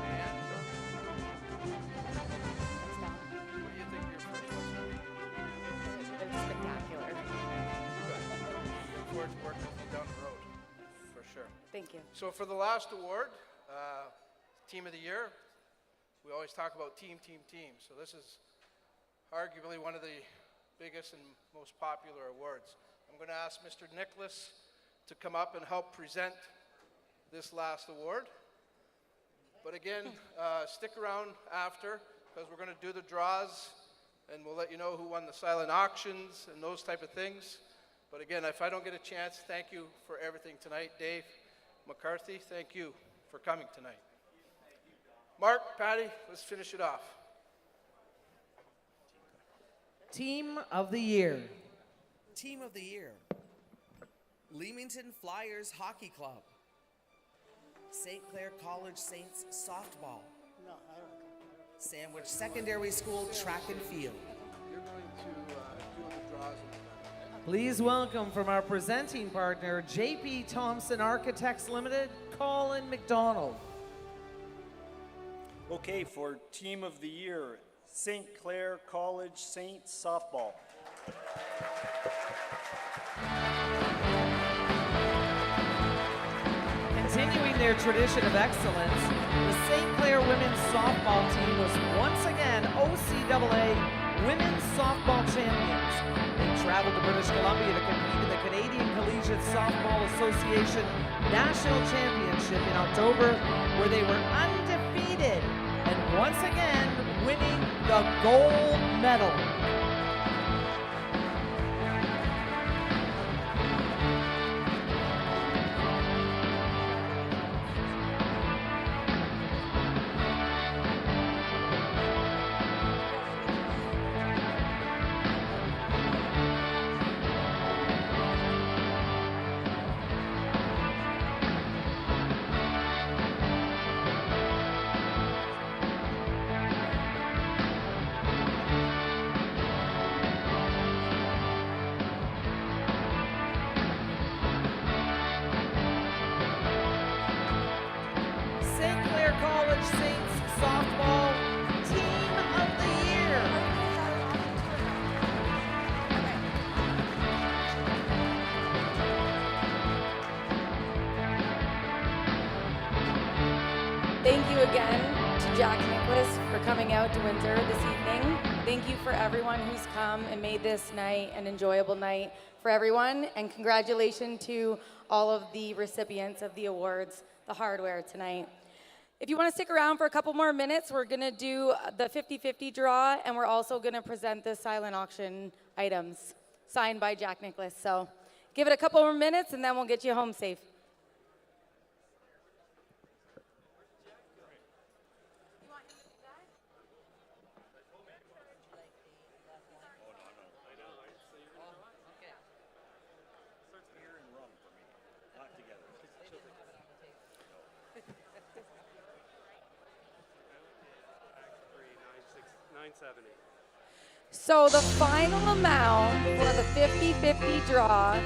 And what do you think your first was? It was spectacular. Look forward to working with you down the road, for sure. Thank you. So for the last award, Team of the Year, we always talk about team. So this is arguably one of the biggest and most popular awards. I'm going to ask Mr. Nicklaus to come up and help present this last award. But again, stick around after, because we're going to do the draws, and we'll let you know who won the silent auctions and those type of things. But again, if I don't get a chance, thank you for everything tonight. Dave McCarthy, thank you for coming tonight. Mark, Patty, let's finish it off. Team of the Year. Team of the Year. Leamington Flyers Hockey Club. St. Clair College Saints Softball. No, I don't. Sandwich Secondary School Track and Field. You're going to do the draws in a minute. Please welcome from our presenting partner, JP Thompson Architects Limited, Colin McDonald. Okay, for Team of the Year, St. Clair College Saints Softball. Continuing their tradition of excellence, the St. Clair women's softball team was once again OCAA Women's Softball Champions. They traveled to British Columbia to compete in the Canadian Collegiate Softball Association National Championship in October, where they were undefeated and once again winning the gold medal. Thank you again to Jack Nicklaus for coming out to Windsor this evening. Thank you for everyone who's come and made this night an enjoyable night for everyone. And congratulations to all of the recipients of the awards, the hardware tonight. If you want to stick around for a couple more minutes, we're going to do the 50-50 draw, and we're also going to present the silent auction items signed by Jack Nicklaus. So give it a couple more minutes, and then we'll get you home safe. So the final amount for the 50-50 draw